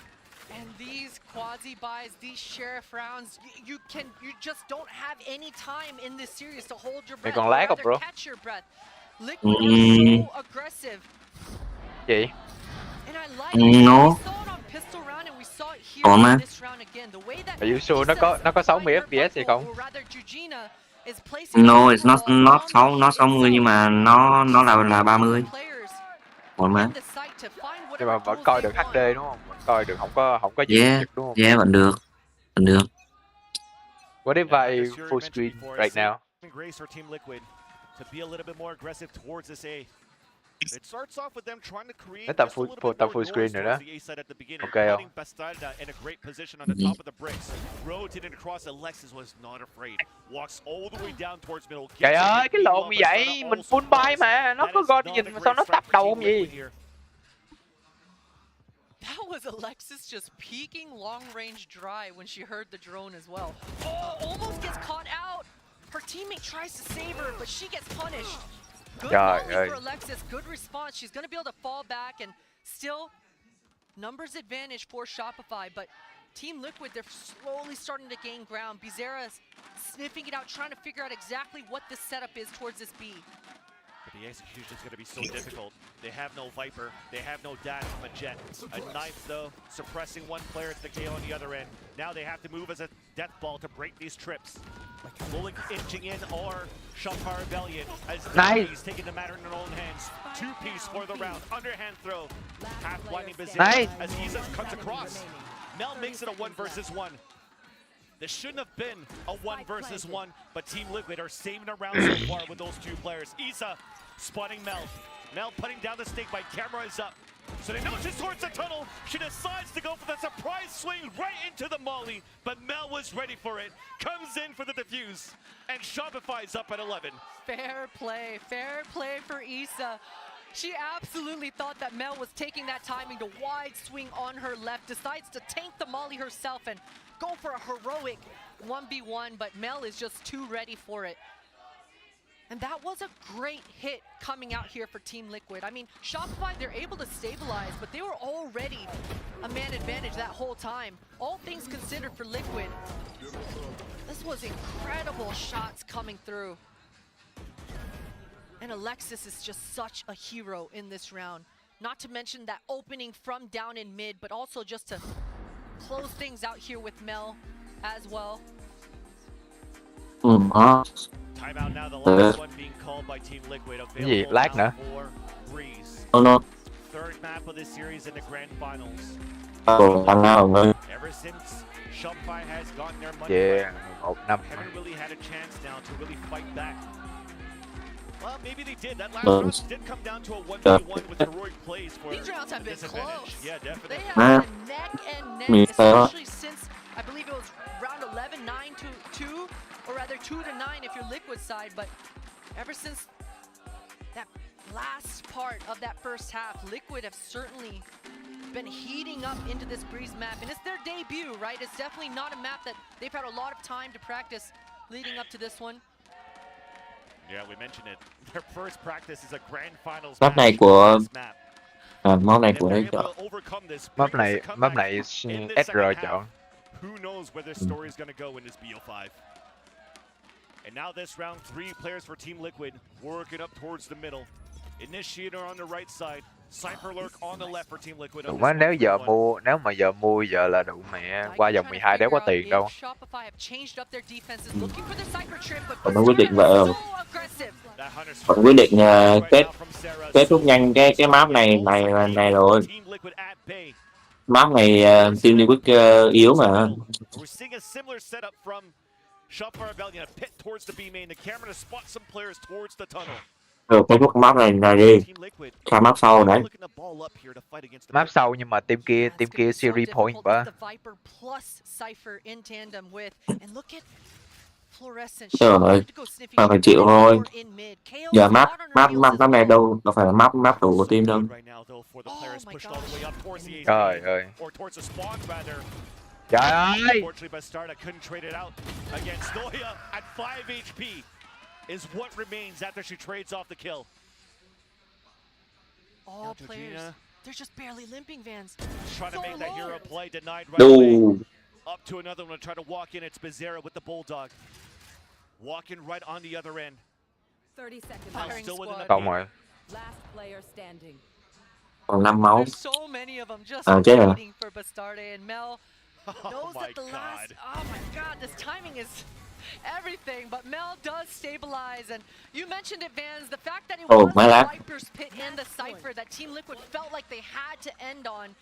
And these quasi buys, these sheriff rounds, you just don't have any time in this series to hold your breath. Còn lag không, bro? Catch your breath. Liquid is so aggressive. Gì? And I like it. We saw it on pistol round and we saw it here in this round again. The way that Yusu nó có 60 FPS gì không? or rather Georgina is placing No, it's not 60 nhưng mà nó là 30. Ổn mà. Nhưng mà vẫn coi được HD đúng không? Vẫn coi được không có gì đúng không? Yeah, vẫn được. What if I full screen right now? Grace or Team Liquid to be a little bit more aggressive towards this A. It starts off with them trying to create Nó just a little bit more full screen noise rồi đó. towards the A side at the beginning. Okay không? Putting Bastarda in a great position on the top of the bricks. Rotating across, Alexis was not afraid. Walks all the way down towards middle. Trời ơi, cái lộn như vậy, mình full buy mà, nó có Guardian mà sao nó tap đầu không gì? That was Alexis just peeking long range dry when she heard the drone as well. Oh, almost gets caught out. Her teammate tries to save her, but she gets punished. Good volley for Alexis, good response. She's going to be able to fall back and still numbers advantage for Shopify, but Team Liquid, they're slowly starting to gain ground. Bizarra's sniffing it out, trying to figure out exactly what this setup is towards this B. But the execution is going to be so difficult. They have no Viper. They have no dash from a Jet. A knife, though, suppressing one player at the KO on the other end. Now they have to move as a death ball to break these trips. Slowly inching in are Shopify Rebellion as he's taking the matter in their own hands. 2-piece for the round. Underhand throw. Half blinding position as Iza comes across. Mel makes it a 1 versus 1. This shouldn't have been a 1 versus 1, but Team Liquid are saving a round so far with those 2 players. Isa spotting Mel. Mel putting down the stake by camera is up. So they know she's towards the tunnel. She decides to go for the surprise swing right into the molly, but Mel was ready for it. Comes in for the defuse, and Shopify's up at 11. Fair play for Isa. She absolutely thought that Mel was taking that timing to wide swing on her left, decides to tank the molly herself and go for a heroic 1v1, but Mel is just too ready for it. And that was a great hit coming out here for Team Liquid. I mean, Shopify, they're able to stabilize, but they were already a man advantage that whole time. All things considered for Liquid, this was incredible shots coming through. And Alexis is just such a hero in this round. Not to mention that opening from down in mid, but also just to close things out here with Mel as well. Timeout now, the last one being called by Team Liquid. Available now for Breeze. Third map of this series in the grand finals. Ever since Shopify has gotten their money haven't really had a chance now to really fight back. Well, maybe they did. That last round did come down to a 1v1 with heroic plays for these rounds have been close. Yeah, definitely. They have been neck and neck, especially since I believe it was round 11, 9-2, or rather 2-9 if you're Liquid side. But ever since that last part of that first half, Liquid have certainly been heating up into this Breeze map, and it's their debut, right? It's definitely not a map that they've had a lot of time to practice leading up to this one. Yeah, we mentioned it. Their first practice is a grand finals map này của món này của đấy chọn. Map này SR chọn. Who knows where this story is going to go in this BO5. And now this round, 3 players for Team Liquid working up towards the middle. Initiator on the right side, Cypher Lurk on the left for Team Liquid. Đủ má nếu mà giờ mua giờ là đủ mẹ qua vòng 12 đéo có tiền đâu. Còn nó quyết định vậy còn quyết định kết thúc nhanh cái map này rồi. Map này Team Liquid yếu mà. Rồi kết thúc map này đi. Sang map sau đấy. Map sau nhưng mà team kia series point ba. Trời mà phải chịu thôi. Giờ map này đâu phải là map đủ của team đâu. Trời ơi. Trời ơi. Is what remains after she trades off the kill. All players, they're just barely limping, Vans. Trying to make that hero play, denied right away. Up to another one to try to walk in. It's Bizarra with the Bulldog. Walking right on the other end. 30 seconds. Không rồi. Last player standing. Còn 5 máu. There's so many of them just waiting for Bastarde, and Mel knows that the last. Oh my God, this timing is everything, but Mel does stabilize, and you mentioned it, Vans, the fact that it was the Viper's Pit and the Cypher that Team Liquid felt like they had to end on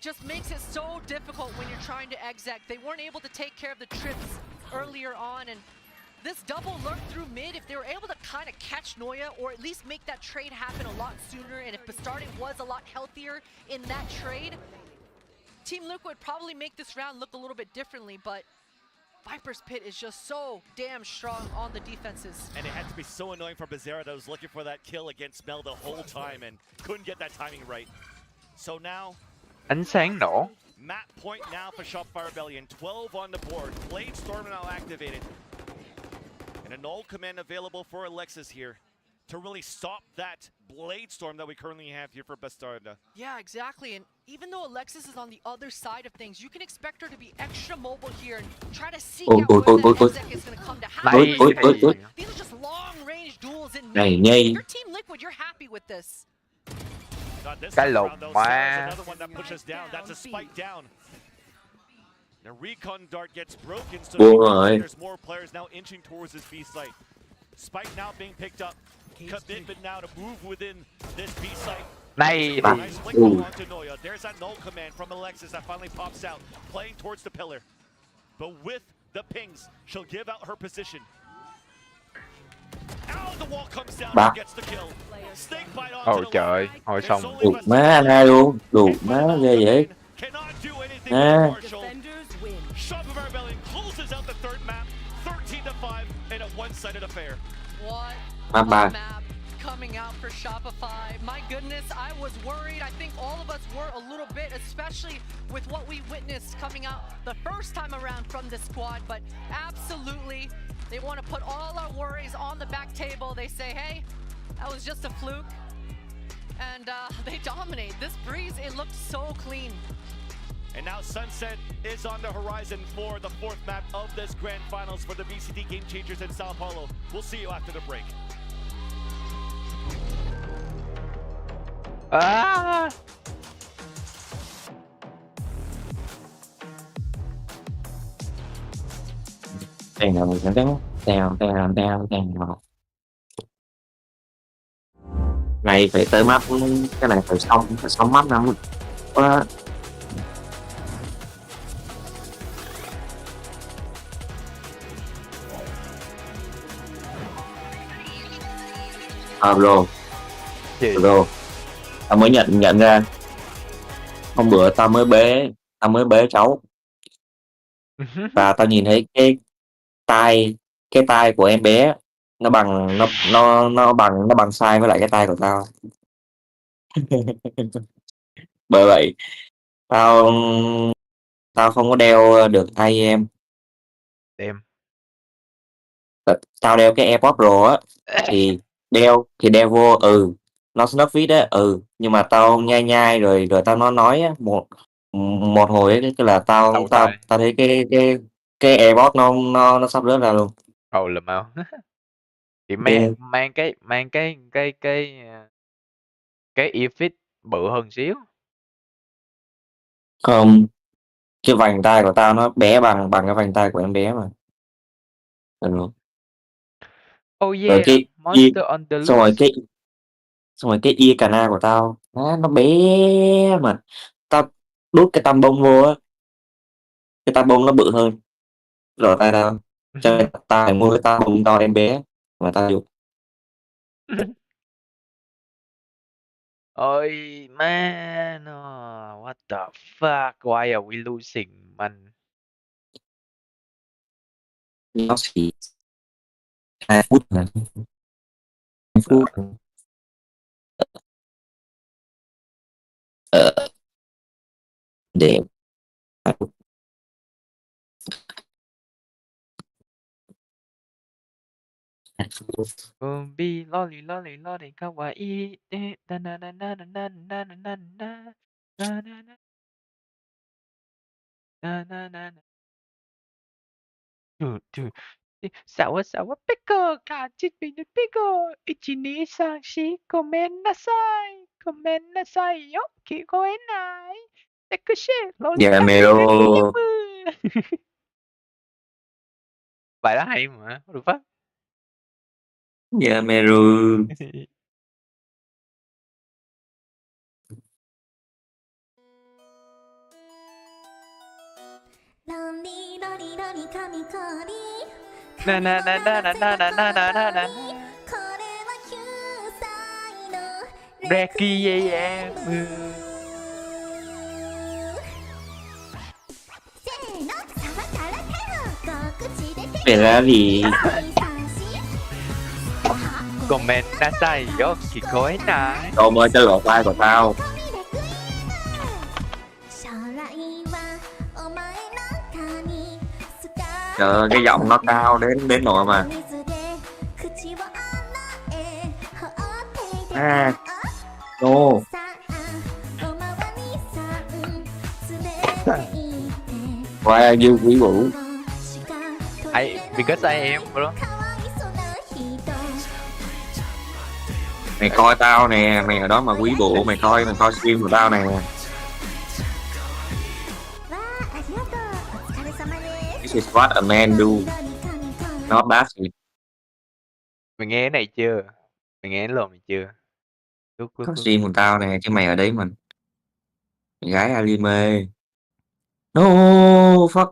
just makes it so difficult when you're trying to exec. They weren't able to take care of the trips earlier on, and this double lurk through mid, if they were able to kind of catch Noya or at least make that trade happen a lot sooner, and if Bastarde was a lot healthier in that trade, Team Liquid probably make this round look a little bit differently, but Viper's Pit is just so damn strong on the defenses. And it had to be so annoying for Bizarra that was looking for that kill against Mel the whole time and couldn't get that timing right. So now, ánh sáng nổ. Map point now for Shopify Rebellion. 12 on the board. Blade Storm now activated. And a null command available for Alexis here to really stop that Blade Storm that we currently have here for Bastarda. Yeah, exactly. And even though Alexis is on the other side of things, you can expect her to be extra mobile here and try to seek out where that exec is going to come to happen. These are just long-range duels in mid. If you're Team Liquid, you're happy with this. Cái lồng mà. Another one that pushes down. That's a spike down. The recon dart gets broken, so there's more players now inching towards this B site. Spike now being picked up. Commitment now to move within this B site. Này. Nice flick onto Noya. There's that null command from Alexis that finally pops out, playing towards the pillar. but with the pings, she'll give out her position. Out the wall comes down and gets the kill. Snake bite onto the Trời ơi, thôi xong. Đụt má anh hai luôn, đụt má ghê vậy. cannot do anything À. with Marshall. Shopify Rebellion closes out the third map, 13-5 in a one-sided affair. What Map a 3. map coming out for Shopify. My goodness, I was worried. I think all of us were a little bit, especially with what we witnessed coming out the first time around from this squad. But absolutely, they want to put all our worries on the back table. They say, hey, that was just a fluke. And they dominate. This Breeze, it looked so clean. And now Sunset is on the horizon for the fourth map of this grand finals for the VCT Game Changers in Sao Paulo. We'll see you after the break. À. Này phải tới map, cái này phải xong map năm quá. Bro, tao mới nhận ra hôm bữa tao mới bế cháu và tao nhìn thấy cái tai của em bé nó bằng nó bằng size với lại cái tai của tao. Bởi vậy tao không có đeo được IEM. Tao đeo cái AirPods Pro á thì đeo vô nó snuff fit á nhưng mà tao nhai rồi tao nói á, một hồi ấy, cái là tao thấy cái AirPods nó sắp rớt ra luôn. Là mau. Thì mang cái earpiece bự hơn xíu. Không, cái vành tai của tao nó bé bằng cái vành tai của em bé mà. Rồi Yeah, cái Monster on the xong loose. rồi cái ear canal của tao nó bé mà tao đút cái tăm bông vô á, cái tăm bông nó bự hơn rồi tai tao, cho nên tao phải mua cái tăm bông to em bé mà tao dùng. Ôi man, what the fuck? Why are we losing, man? Nó chỉ 2 phút là 2 phút. Để Be lolly kawaii. Na na na na na na na na na na na na na na na. Sawa pickleかちびのピコ123ごめんなさいよ聞こえないセクシーロリ Dạ カ mèo. Bài đó hay mà, what the fuck? Dạ mèo. Na na na na na na na na na na na. Requiem. Để ra thì Comment na sai yo kikoi nai. Tôm ơi, chơi lọt vai của tao. Trời ơi, cái giọng nó cao đến nỗi mà. No. Why are you quý vũ? Because I am, bro. Mày coi tao nè, mày ở đó mà quý bộ, mày coi stream của tao nè. This is what a man do, not that. Mày nghe cái này chưa? Mày nghe cái lồn này chưa? Có stream của tao nè, chứ mày ở đấy mà. Gái anime. No, fuck.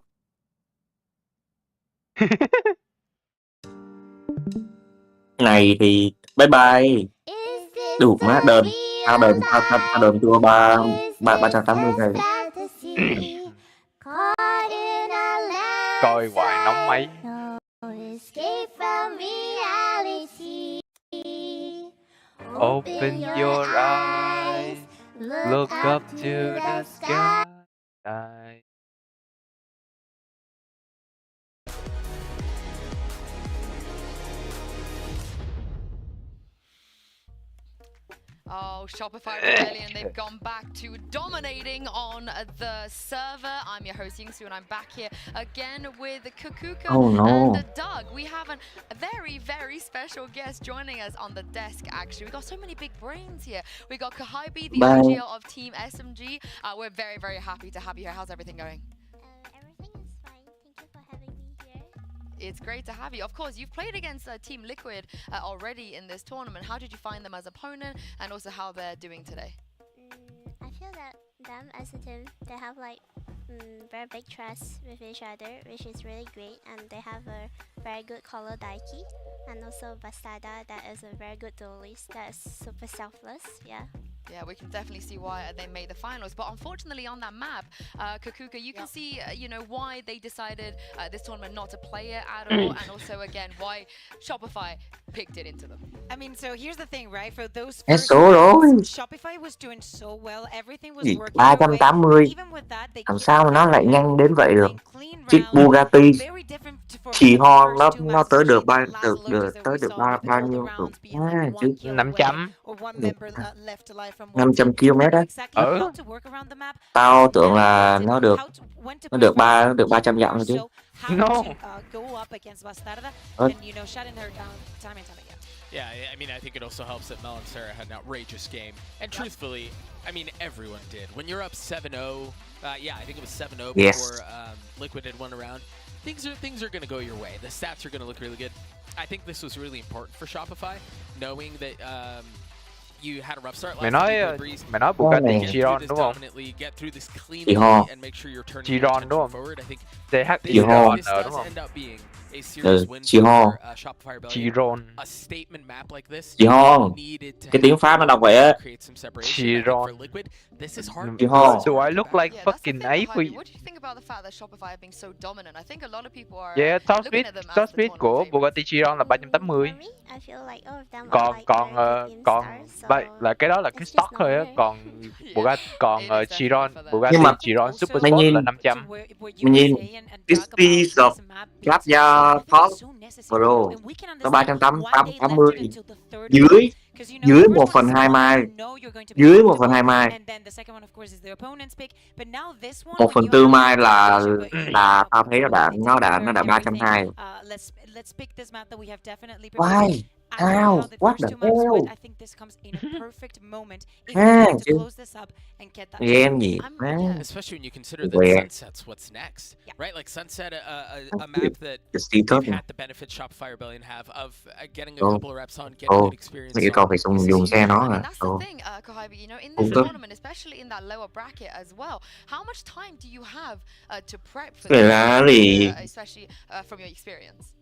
Này thì bye bye. Đủ má đờn. Tao đờn chua 380 rồi. Coi hoài nóng máy. Open your eyes, look up to the sky. Oh, Shopify Rebellion, they've gone back to dominating on the server. I'm your host, Yingsu, and I'm back here again with Kukuka and Doug. We have a very, very special guest joining us on the desk, actually. We've got so many big brains here. We got Kahaibi, the IGL of Team SMG. We're very, very happy to have you here. How's everything going? Everything is fine. Thank you for having me here. It's great to have you. Of course, you've played against Team Liquid already in this tournament. How did you find them as opponent, and also how they're doing today? I feel that them as a team, they have like very big trust with each other, which is really great, and they have a very good caller Daiki, and also Bastada, that is a very good duelist, that is super selfless. Yeah, we can definitely see why they made the finals. But unfortunately on that map, Kukuka, you can see, you know, why they decided this tournament not to play it at all. And also, again, why Shopify picked it into them. I mean, so here's the thing, right? For those Hết first số rồi. rounds, Shopify was doing so well. Everything was Gì? working their way. 380. Even with that, they Làm sao mà nó lại nhanh đến vậy được? Chiếc Bugatti very different for chỉ ho first two nó matches. tới được She bao didn't được last được long tới as được we bao saw bao with nhiêu all the đủ rounds being like chứ 500. or one member left alive from 500 km đấy. exactly how to work around the map. Tao tưởng là nó được 300 dặm thôi chứ. No. Go up against Bastarda and you know shutting her down time and time again. Yeah, I mean, I think it also helps that Mel and Sarah had an outrageous game. And truthfully, I mean, everyone did. When you're up 7-0, yeah, I think it was 7-0 before Liquid had won a round. Things are going to go your way. The stats are going to look really good. I think this was really important for Shopify, knowing that you had a rough start last time. Mày nói Bugatti Chiron đúng không? Chiron. Chiron đúng không? Chiron đúng không? Chiron. Chiron. Chiron. Cái tiếng Pháp nó đọc vậy á. Chiron. Chiron. Do I look like fucking Ape? What do you think about the fact that Shopify have been so dominant? I think a lot of people are Yeah, top speed của Bugatti Chiron là 380. Là cái đó là cái stock thôi á, còn Chiron Super Sport là 500. Mình nhìn Crispy Shop lắp ra top Pro có 380 dưới 1/2 mai, dưới 1/2 mai, 1/4 mai là tao thấy nó đã 320. Why? How? What the hell? Game gì? Especially when you consider that Sunset's what's next, right? Like Sunset, a map that you've had the benefits Shopify Rebellion have of getting a couple of reps on, getting good experience. Yêu cầu phải dùng xe nó à? That's the thing, Kahaibi, you know, in this tournament, especially in that lower bracket as well, how much time do you have to prep for this, especially from your experience?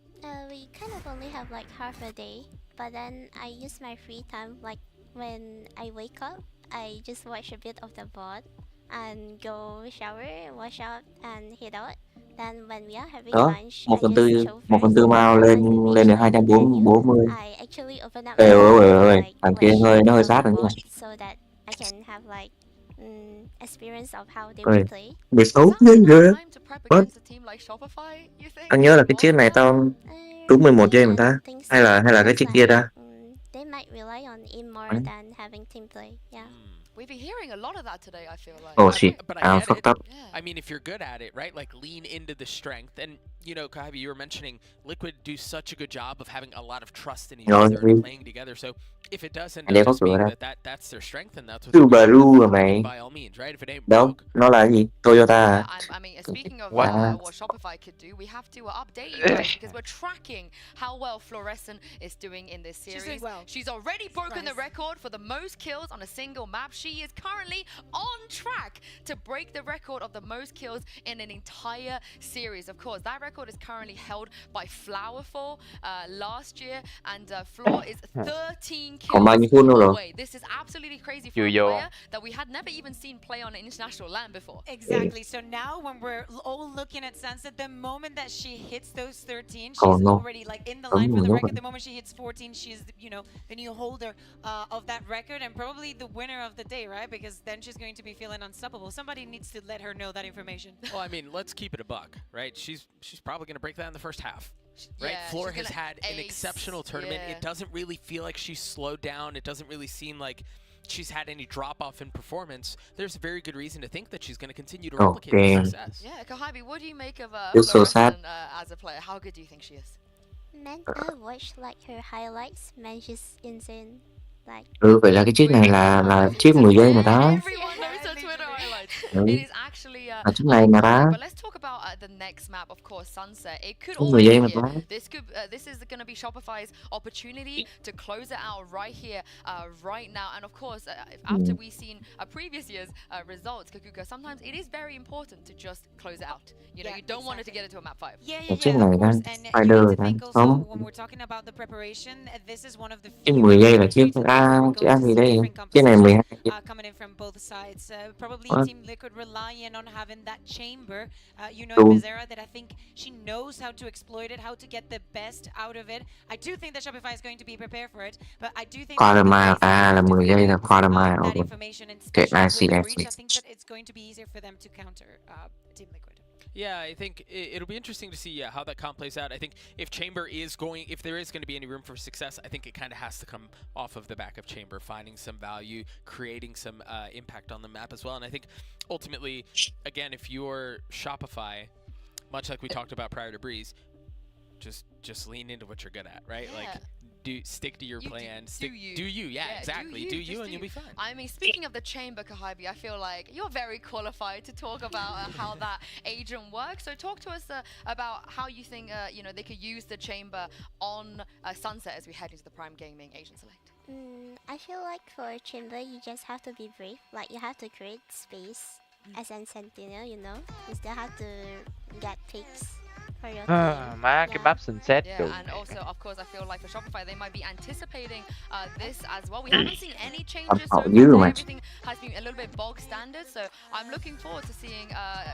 We kind of only have like half a day, but then I use my free time, like when I wake up, I just watch a bit of the VOD and go shower, wash up and head out. Then when we are having lunch, 1/4 mao lên được 240. I actually open up thằng kia nó hơi sát rồi nha. So that I can have like experience of how they would play. 16 nhanh ghê. Tao nhớ là cái chiếc này tao trúng 11 giây mà ta, hay là cái chiếc kia ta. They might rely on aim more than having team play. Yeah. We've been hearing a lot of that today, I feel like. Oh shit, I fucked up. I mean, if you're good at it, right? Like lean into the strength. And you know, Kahaibi, you were mentioning Liquid do such a good job of having a lot of trust in each other and playing together. So if it does end up just being that's their strength, and that's what Subaru mày. By all means, right? If it ain't đâu, nó là gì? Toyota. I mean, speaking of what Shopify could do, we have to update you guys because we're tracking how well Fluorescent is doing in this series. She's already broken the record for the most kills on a single map sheet. she is currently on track to break the record of the most kills in an entire series. Of course, that record is currently held by Flowerful last year, and Floor is 13 Còn bao nhiêu phút nữa kills rồi? away. This is absolutely crazy for a player that we had never even seen play on an international land before. Exactly. So now when we're all looking at Sunset, the moment that she hits those 13, she's Còn đâu? already like in the line for Đúng the rồi. record. The moment she hits 14, she's, you know, the new holder of that record and probably the winner of the day, right? Because then she's going to be feeling unstoppable. Somebody needs to let her know that information. Well, I mean, let's keep it a buck, right? She's probably going to break that in the first half. Right, Yeah, Floor she's has gonna had an ace, exceptional tournament. yeah. It doesn't really feel like she's slowed down. It doesn't really seem like she's had any drop-off in performance. There's a very good reason to think that she's going to continue to replicate damn. this success. Yeah, Kahabi, what do you make of It's so sad. Florescent as a player? How good do you think she is? Man, I watched like her highlights. Man, she's insane. Like. Vậy là cái chiếc này là chiếc 10 giây mà đó. Everyone knows her Twitter highlights. Ừ. It is actually Là chiếc này mà đó. But let's talk about the next map, of course, Sunset. It could Chiếc 10 always giây be mà đó. here. This is going to be Shopify's opportunity to close it out right here, right now. And of course, after we've seen previous year's results, Kakuka, sometimes it is very important to just close it out. You know, you don't want it to get into a map 5. Yeah, Chiếc of này course. đó. And Spider you rồi need to đó. think also Không. when we're talking about the preparation, this is one of the Chiếc few 10 giây là chiếc opportunities A, where we chiếc go A to gì see đây? different Chiếc này 12 compositions, coming in from both sides. Probably What? Team Liquid relying on having that chamber. You know, True. in Bizarra, that I think she knows how to exploit it, how to get the best out of it. I do think that Shopify is going to be prepared for it, but I do think Quarter that mile, là 10 giây là quarter mile that rồi. information, and Okay, especially I see, with I the breach, see. I think that it's going to be easier for them to counter Team Liquid. Yeah, I think it'll be interesting to see how that comp plays out. I think if Chamber is going, if there is going to be any room for success, I think it kind of has to come off of the back of Chamber, finding some value, creating some impact on the map as well. And I think ultimately, again, if you're Shopify, much like we talked about prior to Breeze, just lean into what you're good at, right? Yeah. Like, stick to your plan. Do you? Yeah, exactly. Do you, and you'll be fine. I mean, speaking of the chamber, Kahabi, I feel like you're very qualified to talk about how that agent works. So talk to us about how you think you know, they could use the chamber on Sunset as we head into the Prime Gaming Agent Select. I feel like for a chamber, you just have to be brave. Like, you have to create space as a sentinel, you know? You still have to get picks for your team. Má cái map Sunset Yeah, đủ. and also, of course, I feel like for Shopify, they might be anticipating this as well. We haven't seen any changes so far. Everything has been a little bit bog standard, so I'm looking forward to seeing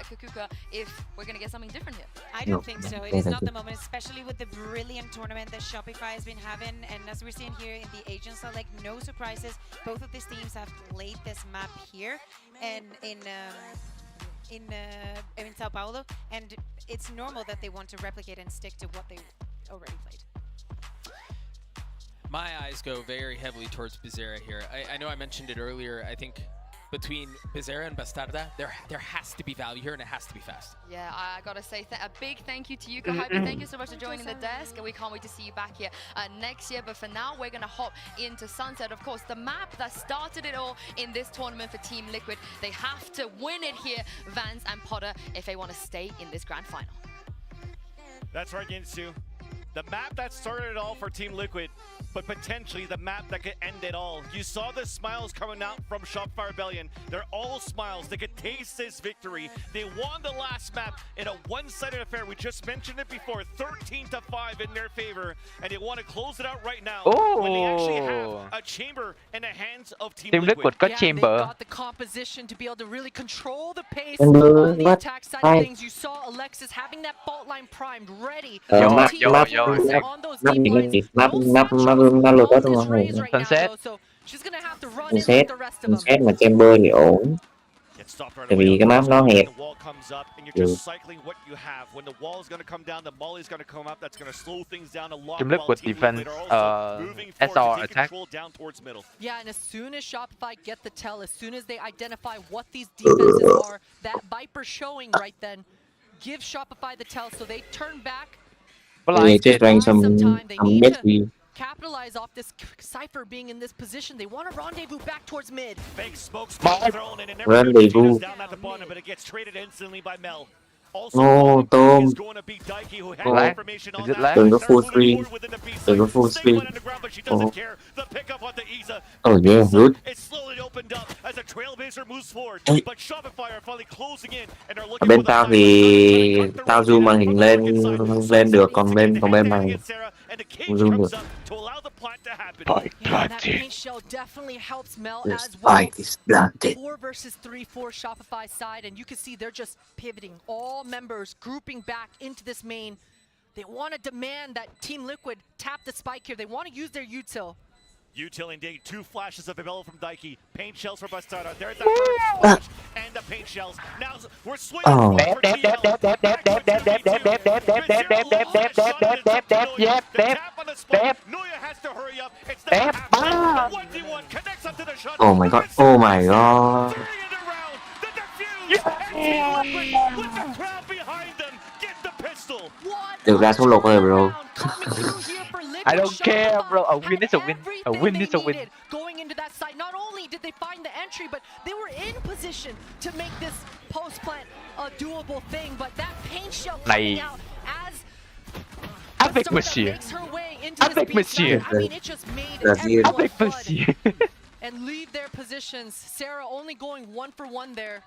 Kakuka if we're going to get something different here. I don't think so. It is not the moment, especially with the brilliant tournament that Shopify has been having. And as we're seeing here in the Agents, like, no surprises. Both of these teams have played this map here and in Sao Paulo, and it's normal that they want to replicate and stick to what they already played. My eyes go very heavily towards Bizarra here. I know I mentioned it earlier. I think between Bizarra and Bastarda, there has to be value here, and it has to be fast. Yeah, I gotta say a big thank you to you, Kahabi. Thank you so much for joining the desk, and we can't wait to see you back here next year. But for now, we're gonna hop into Sunset. Of course, the map that started it all in this tournament for Team Liquid. They have to win it here, Vance and Potter, if they want to stay in this grand final. That's right, Ginsu. The map that started it all for Team Liquid, but potentially the map that could end it all. You saw the smiles coming out from Shopify Rebellion. They're all smiles. They could taste this victory. They won the last map in a one-sided affair. We just mentioned it before, 13-5 in their favor, and they want to close it out right now when they actually have a chamber in the hands of Team Liquid. Có Yeah, chamber. they've got the composition to be able to really control the pace Chamber, on the what? attack side of things. You saw Alexis having that fault line primed, ready. Map On those deep lines. map lượt đó đúng không? Sunset. So she's gonna have to run in like the rest of them. Sunset mà chamber thì ổn. Tại vì cái map nó hẹp. The wall comes up and you're just cycling what you have. When the wall is going to come down, the molly's going to come up. That's going to slow things down a lot. Team Liquid defense, SR attack. Down towards middle. Yeah, and as soon as Shopify get the tell, as soon as they identify what these defenses are, that Viper showing right then, give Shopify the tell, so they turn back. They just rank some best view. Capitalize off this Cypher being in this position. They want to rendezvous back towards mid. Fake smokes Bye. thrown in and Rendezvous. down at the bottom, but it gets traded instantly by Mel. No, Tôm. Lag. Is it lag? Đừng có full screen. Đừng có full screen. Oh. Oh yeah, good. Ở bên tao thì tao zoom màn hình lên được, còn bên mày không zoom được. That paint shell definitely helps Mel The as well. spike is planted. 4 versus 3 for Shopify side, and you can see they're just pivoting. All members grouping back into this main. They want to demand that Team Liquid tap the spike here. They want to use their util. Util indeed, 2 flashes available from Daiki. Paint shells for Bastarda. There's that first flash and the paint shells. Now we're swinging for Nuya has to hurry up. It's not happening. 1v1 connects up to the shot. Oh my god, oh my god. The defuse. With the crowd behind them. Get the pistol. Được ra số lục rồi bro. I don't care, bro. A win is a win. A win is a win. Going into that site, not only did they find the entry, but they were in position to make this post plant a doable thing. But that paint shell coming out as Avec monsieur. Avec monsieur. Avec monsieur. And leave their positions. Sarah only going 1 for 1 there.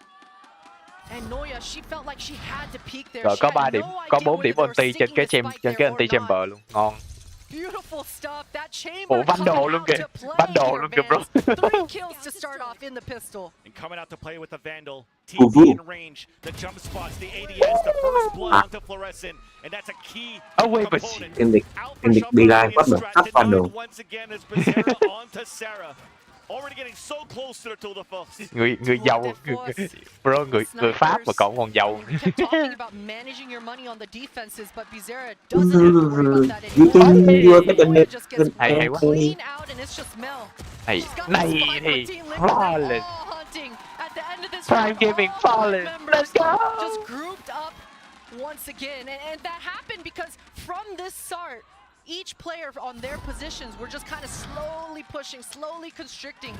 And Noya, she felt like she had to peek there. Rồi có 3 điểm, có 4 điểm ulti trên cái anti chamber luôn. Ngon. Beautiful stuff. That chamber. Ủa bắn đồ luôn kìa. Bắn đồ luôn kìa bro. 3 kills to start off in the pistol. And coming out to play with the Vandal. TV in range. The jump spots, the ADS, the first blood onto Fluorescent. And that's a key component. In the big eye, what the fuck Vandal? Once again is Becerra onto Sarah. Already getting so close to the first. Người giàu, bro, người Pháp mà cậu còn giàu. Talking about managing your money on the defenses, but Becerra doesn't have to worry about that You anymore. think you are the Just gets hay quá. clean out and it's just Mel. Này thì flawless. At the end of this Prime Gaming flawless. Let's go. Just grouped up once again, and that happened because from this start, each player on their positions were just kind of slowly pushing, slowly constricting.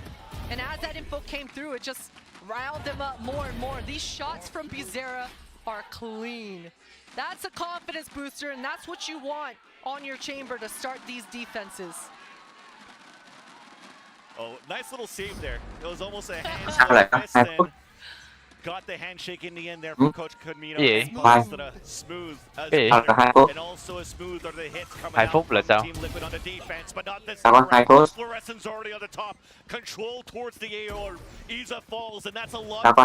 And as that info came through, it just riled them up more and more. These shots from Becerra are clean. That's a confidence booster, and that's what you want on your chamber to start these defenses. Oh, nice little save there. It was almost a handshake. Got the handshake in the end there from Coach Camino. Smooth as and also as smooth are the hits coming out from Team Liquid on the defense, but not this time. Fluorescent's already on the top. Control towards the A orb. Isa falls, and that's a lot of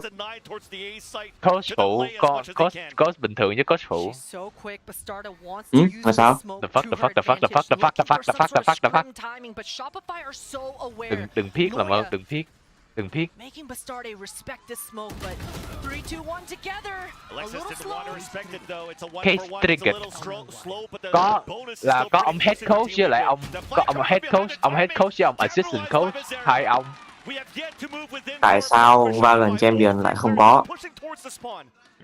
denied towards the A site. Coach phụ, coach bình thường với coach phụ. So quick, Bastarda wants to use the smoke to her advantage. Timing, but Shopify are so aware. Đừng thiết làm ơn, đừng thiết. Making Bastarda respect this smoke, but 3, 2, 1 together. Alexis didn't want to respect it though. It's a 1 Case for 1. trigger. It's a little slow, but the bonus is Có ông head coach với lại ông head coach với ông assistant coach, hai ông. Tại sao Valorant Champion lại không có?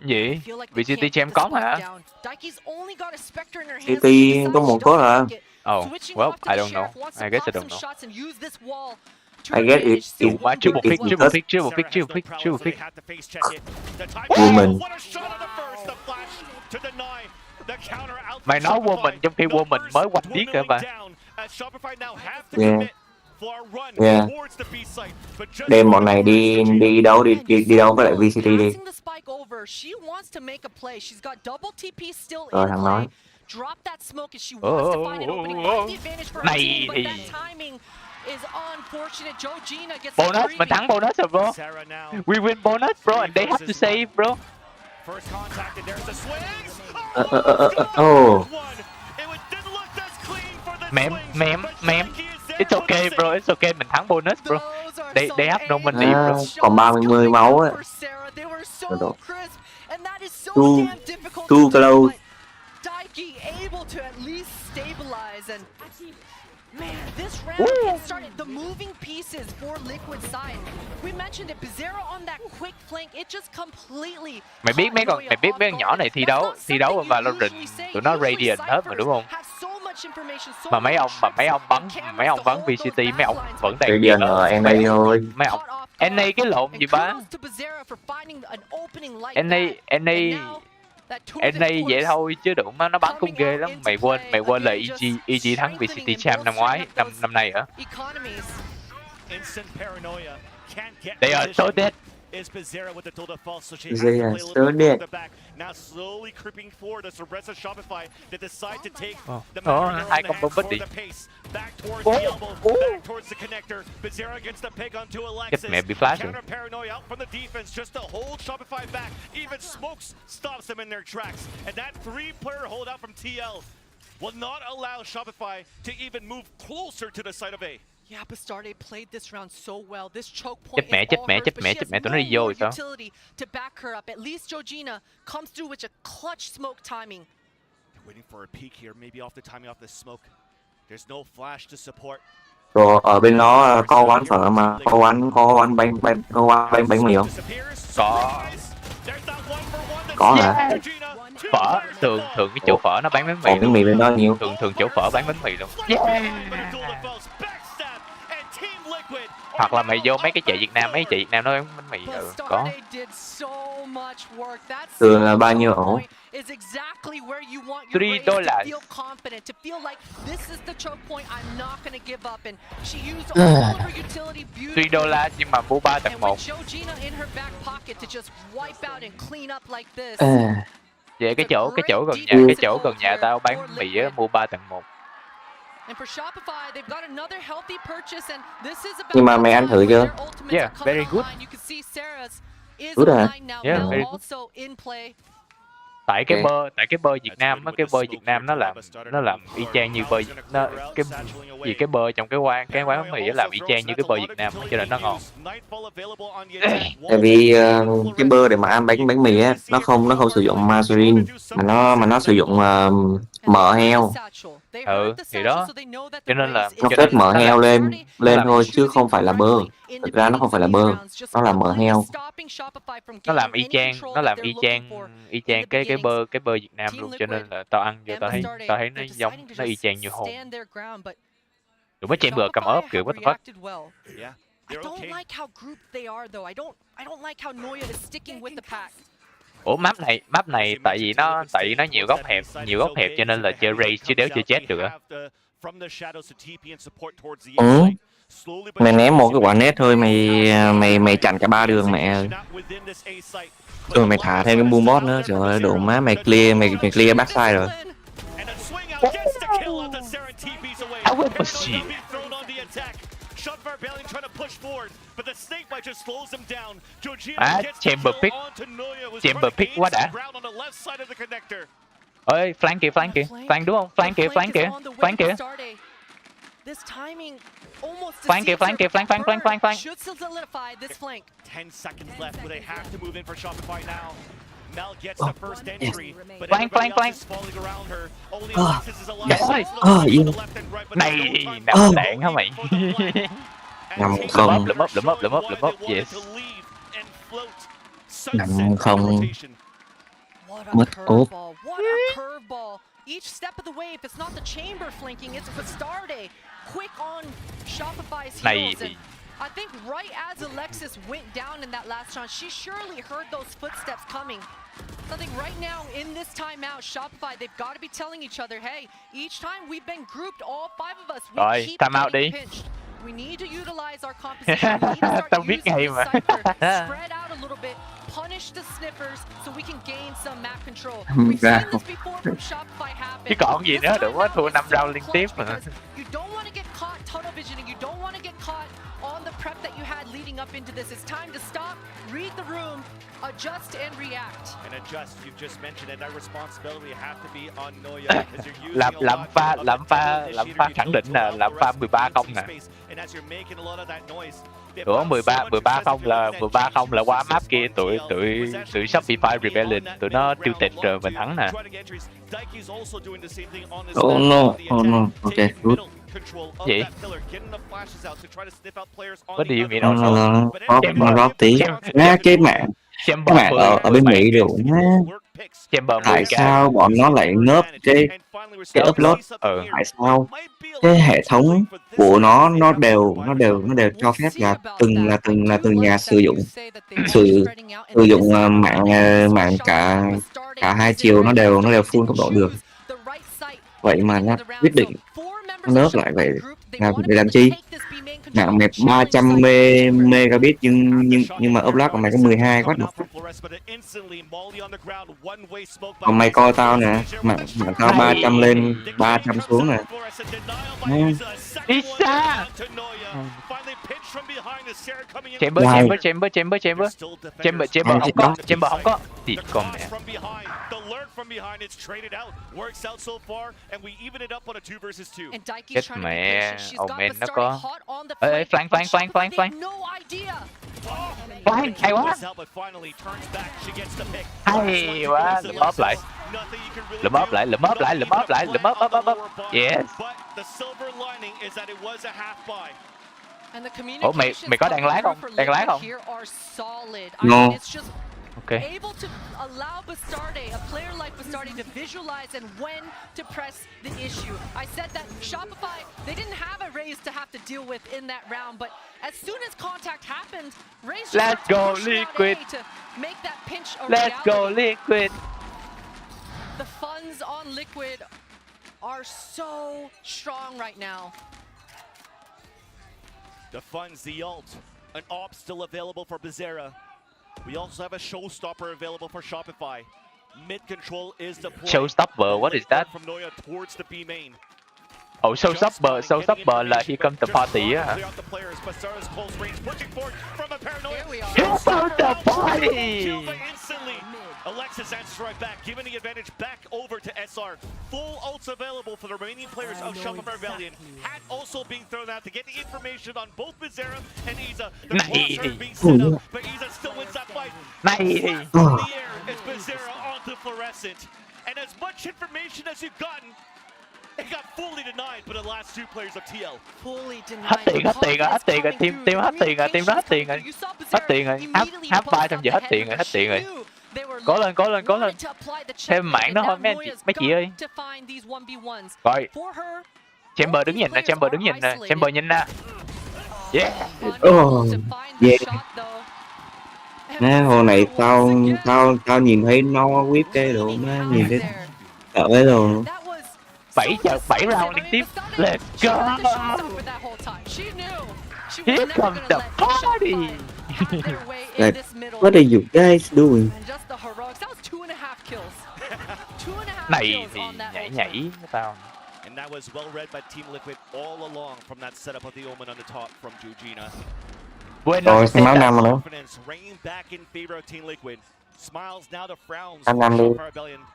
Gì? Vct Champ có mà. TT có một cốt hả? Oh, well, I don't know. I guess I don't know. I guess it triple pick. Woman. Mày nói woman trong khi woman mới quạch điếc rồi mà. Yeah. Đem bọn này đi đâu với lại VCT đi. Rồi thằng nói. Này thì bonus, mình thắng bonus rồi bro. We win bonus bro, and they have to save bro. Oh. Mềm. It's okay bro, it's okay, mình thắng bonus bro. They have no money bro. Còn 30 máu á. Too close. Able to at least stabilize and man, this round it started the moving pieces for Liquid side. We mentioned it, Becerra on that quick flank, it just completely. Mày biết mấy con nhỏ này thi đấu ở Valorant, tụi nó radiant hết mà đúng không? Mà mấy ông bắn VCT, mấy ông vẫn đang radiant ở NA thôi. Mấy NA cái lộn gì ba? NA vậy thôi chứ đụng nó bắn cũng ghê lắm. Mày quên là EG thắng Vct Champ năm ngoái, năm nay hả? They are so dead. Is Bizarra with the total false, so she has They to are play a so little bit dead. more the back. Now slowly creeping forward as the rest of Shopify that decide to take the matter in their own hands for the pace. Back towards the elbow, back towards the connector. Bizarra against the peg onto Alexis. Counter paranoia out from the defense just to hold Shopify back. Even Smokes stops them in their tracks. And that three-player holdout from TL will not allow Shopify to even move closer to the side of A. Yeah, Bastarde played this round so well. This choke point Chết mẹ, tụi nó đi vô rồi sao? utility to back her up. At least Georgina comes through with a clutch smoke timing. They're waiting for a peek here, maybe off the timing off the smoke. There's no flash to support. Rồi ở bên nó có quán phở mà có quán bánh mì không? Có hả? Phở thường cái chỗ phở nó bán bánh mì. Bánh mì bên đó nhiều. Thường chỗ phở bán bánh mì luôn. Hoặc là mày vô mấy cái chợ Việt Nam nó bán bánh mì có. Thường là bao nhiêu ổ? $3. $3 nhưng mà mua 3 tặng 1. Vậy cái chỗ gần nhà tao bán mì á, mua 3 tặng 1. Nhưng mà mày ăn thử chưa? Yeah, very good. Good à? Yeah, very good. Tại cái bơ Việt Nam á, cái bơ Việt Nam nó làm y chang như bơ cái bơ trong cái quán bánh mì á làm y chang như cái bơ Việt Nam cho nên nó ngon. Tại vì cái bơ để mà ăn bánh mì á nó không sử dụng margarine mà nó sử dụng mỡ heo. Thì đó. Cho nên là nó kết mỡ heo lên thôi chứ không phải là bơ. Thực ra nó không phải là bơ, nó là mỡ heo. Nó làm y chang cái bơ Việt Nam luôn, cho nên là tao ăn vô tao thấy nó giống nó y chang như hồn. Đừng có chamber cầm ốp kiểu what the fuck. I don't like how grouped they are though. I don't like how Noya is sticking with the pack. Ủa map này tại vì nó nhiều góc hẹp cho nên là chơi race chứ đéo chơi chết được á. Mày ném một cái quả nét thôi mày chặn cả 3 đường mẹ ơi. Rồi mày thả thêm cái boom bot nữa, trời ơi độ má mày clear backside rồi. Chamber pick quá đã. Ơi flank kìa, flank đúng không? Flank kìa. Flank kìa. Should solidify this flank. 10 seconds left where they have to move in for Shopify now. Mel gets the first entry, but everybody else is falling around her. Only Alexis is alive. Này nằm đạn hả mày? Nằm không. Lụm ốp, yes. Nằm không. Mất ốp. What a curveball. Each step of the way, if it's not the chamber flanking, it's Bastarde. Quick on Shopify's heels. And I think right as Alexis went down in that last round, she surely heard those footsteps coming. So I think right now in this timeout, Shopify, they've got to be telling each other, hey, each time we've been grouped, all 5 of us, we keep getting pinched. We need to utilize our composition. We need to start using the cipher, spread out a little bit, punish the sniffers so we can gain some map control. We've seen this before from Shopify happen. Chứ còn gì nữa, đừng có thua 5 round liên tiếp mà. You don't want to get caught tunnel visioning. You don't want to get caught on the prep that you had leading up into this. It's time to stop, read the room, adjust and react. And adjust, you've just mentioned it. That responsibility have to be on Noya because you're using làm pha khẳng định là làm pha 13-0 nè. And as you're making a lot of that noise, Ủa 13-0 là qua map kia tụi Shopify Rebellion tụi nó tiêu tịch rồi mình thắng nè. Oh no, okay, good. Gì? Có điều gì đâu. Nó rót tí. Cái mạng ở bên Mỹ rồi. Chamber Tại 10k. sao bọn nó lại ngớp cái upload? Tại sao cái hệ thống của nó đều cho phép là từng nhà sử dụng mạng cả hai chiều nó đều full tốc độ được. Vậy mà nó quyết định nó nớp lại vậy để làm chi? Mạng mệt 300 megabit nhưng mà upload của mày có 12 quá được. Còn mày coi tao nè, mạng tao 300 lên 300 xuống nè. Đi xa. Chamber không có. Thì còn mẹ. Chết mẹ, Omen nó có. Ê, flank. Flank, hay quá. Hay quá, lượm ốp lại. Yes. Ủa mày có đang lái không? No. Okay. Able to allow Bastarde, a player like Bastarde, to visualize and when to press the issue. I said that Shopify, they didn't have a Raze to have to deal with in that round, but as soon as contact happened, Raze just Let's go Liquid. to make that pinch a Let's reality. go Liquid. The funds on Liquid are so strong right now. The funds, the ult, an op still available for Bizarra. We also have a showstopper available for Shopify. Mid control is deployed. Showstopper, what is that? From Noya towards the B main. Oh, showstopper là Here Comes the Party á hả? Here Comes the Party! Alexis answers right back, giving the advantage back over to SR. Full ults available for the remaining players of Shopify Rebellion. Hat also being thrown out to get the information on both Bizarra and Iza. The close are being set up, but Iza still wins that fight. Flat in the air is Bizarra onto Fluorescent. And as much information as you've gotten, it got fully denied by the last two players of TL. Fully denied. Hết tiền rồi, team nó hết tiền rồi. Half 300 giờ hết tiền rồi. Cố lên. Thêm mạng nữa thôi mấy chị ơi. Rồi. Chamber đứng nhìn nè. Chamber nhìn nè. Yeah. Yeah. Nè, hồi này tao nhìn thấy nó whip cái đồ má, nhìn thấy sợ cái đồ. 7 round liên tiếp. Let's go. Here comes the party. Like, what are you guys doing? Này thì nhảy tao. And that was well read by Team Liquid all along from that setup of the Omen on the top from Jujina. Rồi, xem máu năm nữa. Anh năm đi.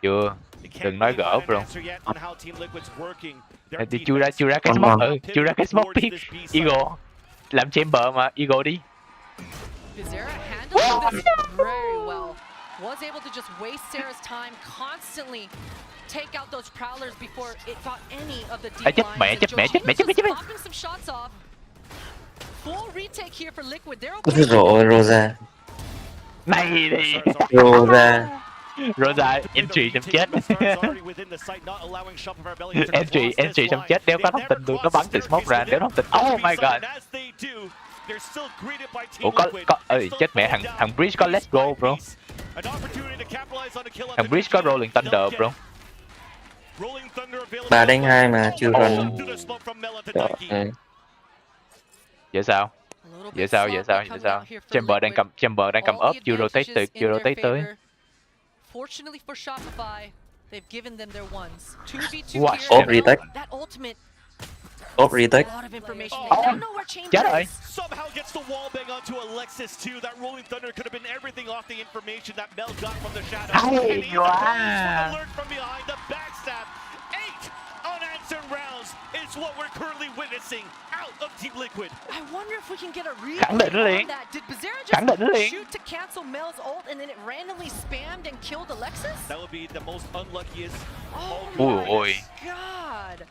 Chưa, đừng nói gỡ bro. Thì chưa ra cái smoke, chưa ra cái smoke biết. Eagle, làm chamber mà, Eagle đi. Was able to just waste Sarah's time constantly take out those prowlers before it got any of the deep lines. Popping some shots off. Full retake here for Liquid. They're okay. Rồi Rosa. Này đi. Rosa entry trong chết. Entry trong chết, đéo có thông tin luôn, nó bắn từ smoke ra, đéo thông tin. Oh my god. Ủa có chết mẹ, thằng Breach có let's go bro. Thằng Breach có Rolling Thunder bro. 3 đánh 2 mà chưa cần. Vậy sao? Chamber đang cầm ốp, chưa rotate tới. Fortunately for Shopify, they've given them their ones. 2v2 Watch here. retake. That ultimate. Ốp retake. A lot of information. They don't know where chain Chết rồi. Somehow gets the wall bang onto Alexis too. That Rolling Thunder could have been everything off the information that Mel got from the shadows. Hay quá. Alert from behind the backstab. 8 unanswered rounds is what we're currently witnessing out of Team Liquid. I wonder if we can get a read Khẳng định liền. on that. Did Bizarra just shoot to cancel Mel's ult and then it randomly spammed and killed Alexis? That would be the most unluckiest. Oh my god.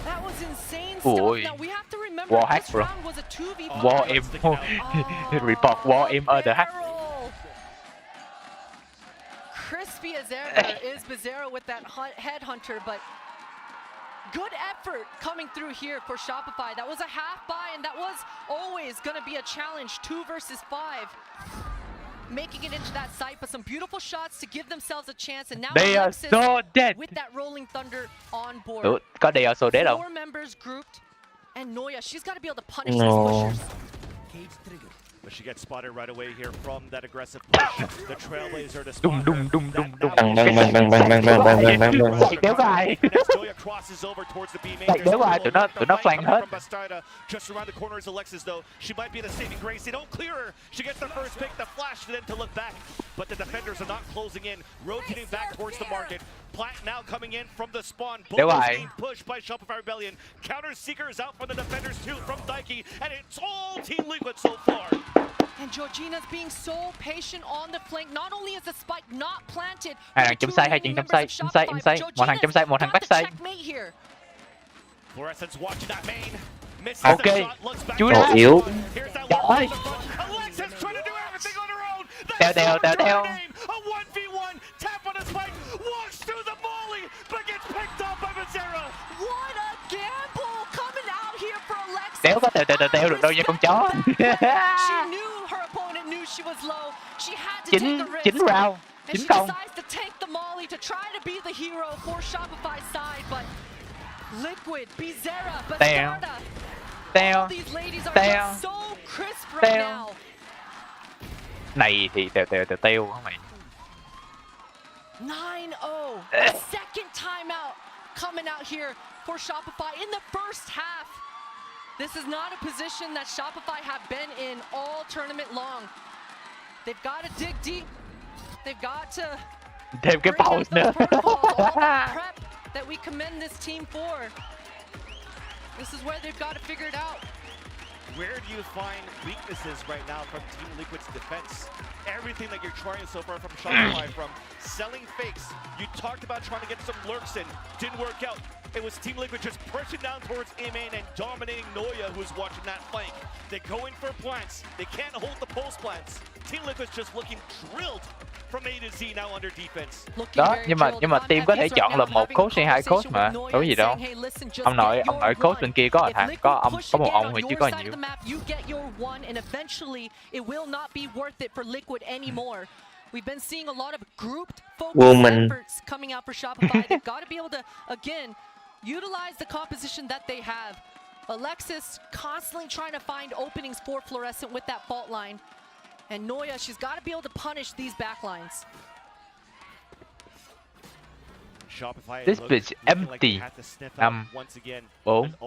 That was insane stuff. Now we have to remember this round was a 2v5. War aim. Report war aim ở the hack. Crispy as ever is Bizarro with that headhunter, but good effort coming through here for Shopify. That was a half buy, and that was always going to be a challenge, 2 versus 5. Making it into that site, but some beautiful shots to give themselves a chance, and now They are Alexis so dead. with that Rolling Thunder on board. Ủa, có they are so dead không? 4 members grouped, and Noya, she's got to be able to punish these No. pushers. But she gets spotted right away here from that aggressive push. The Trailblazer to spot her. Bang bang bang bang bang bang bang bang bang bang. Kéo dài. As Noya crosses over towards the B main. Chạy kéo dài, tụi nó flank hết. From Bastarda. Just around the corner is Alexis though. She might be the saving grace. They don't clear her. She gets the first pick, the flash for them to look back. But the defenders are not closing in. Rotating back towards the market. Plant now coming in from the spawn. Kéo Both dài. being pushed by Shopify Rebellion. Counter Seekers out from the defenders too from Daiki. And it's all Team Liquid so far. And Georgina's being so patient on the flank. Not only is the spike not planted, Hai thằng chấm sai, hai thằng chấm sai, chấm sai, chấm sai. Một thằng chấm sai, một thằng back sai. Fluorescence watching that main. Misses Ok. the shot, looks back. Chui Ồ, ra. yếu. Here's that Trời one. ơi. Alexis trying to do everything on her own. Teo, teo, teo, teo. A 1v1 tap on his spike. Walks through the volley, but gets picked up by Bizarro. What a gamble coming out here for Alexis. Teo có teo được đâu nha con chó. She knew her opponent knew she was low. She had to take the risk. 9 round, And 9 she không. decides to tank the molly to try to be the hero for Shopify's side, but Liquid, Bizarra, Bastarda, Teo. all these ladies are Teo. just so crisp right Teo. now. Này thì teo hả mày? 9-0, a second timeout coming out here for Shopify in the first half. This is not a position that Shopify have been in all tournament long. They've got to dig deep. They've got to Thêm cái bring pause out nữa. the protocols, all that prep that we commend this team for. This is where they've got to figure it out. Where do you find weaknesses right now from Team Liquid's defense? Everything that you're trying so far from Shopify, from selling fakes. You talked about trying to get some lurks in, didn't work out. It was Team Liquid just pushing down towards A-Main and dominating Noya, who's watching that flank. They go in for plants. They can't hold the post plants. Team Liquid's just looking drilled from A to Z now under defense. Đó, nhưng mà team có thể chọn là một coach hay hai coach mà, có gì đâu. Ông nội coach bên kia có thằng có một ông thì chứ có nhiều. You get your one, and eventually it will not be worth it for Liquid anymore. We've been seeing a lot of grouped focused efforts coming out for Shopify. They've got to be able to, again, utilize the composition that they have. Alexis constantly trying to find openings for Fluorescent with that fault line. And Noya, she's got to be able to punish these backlines. Shopify This bitch empty. 5, 4, 3,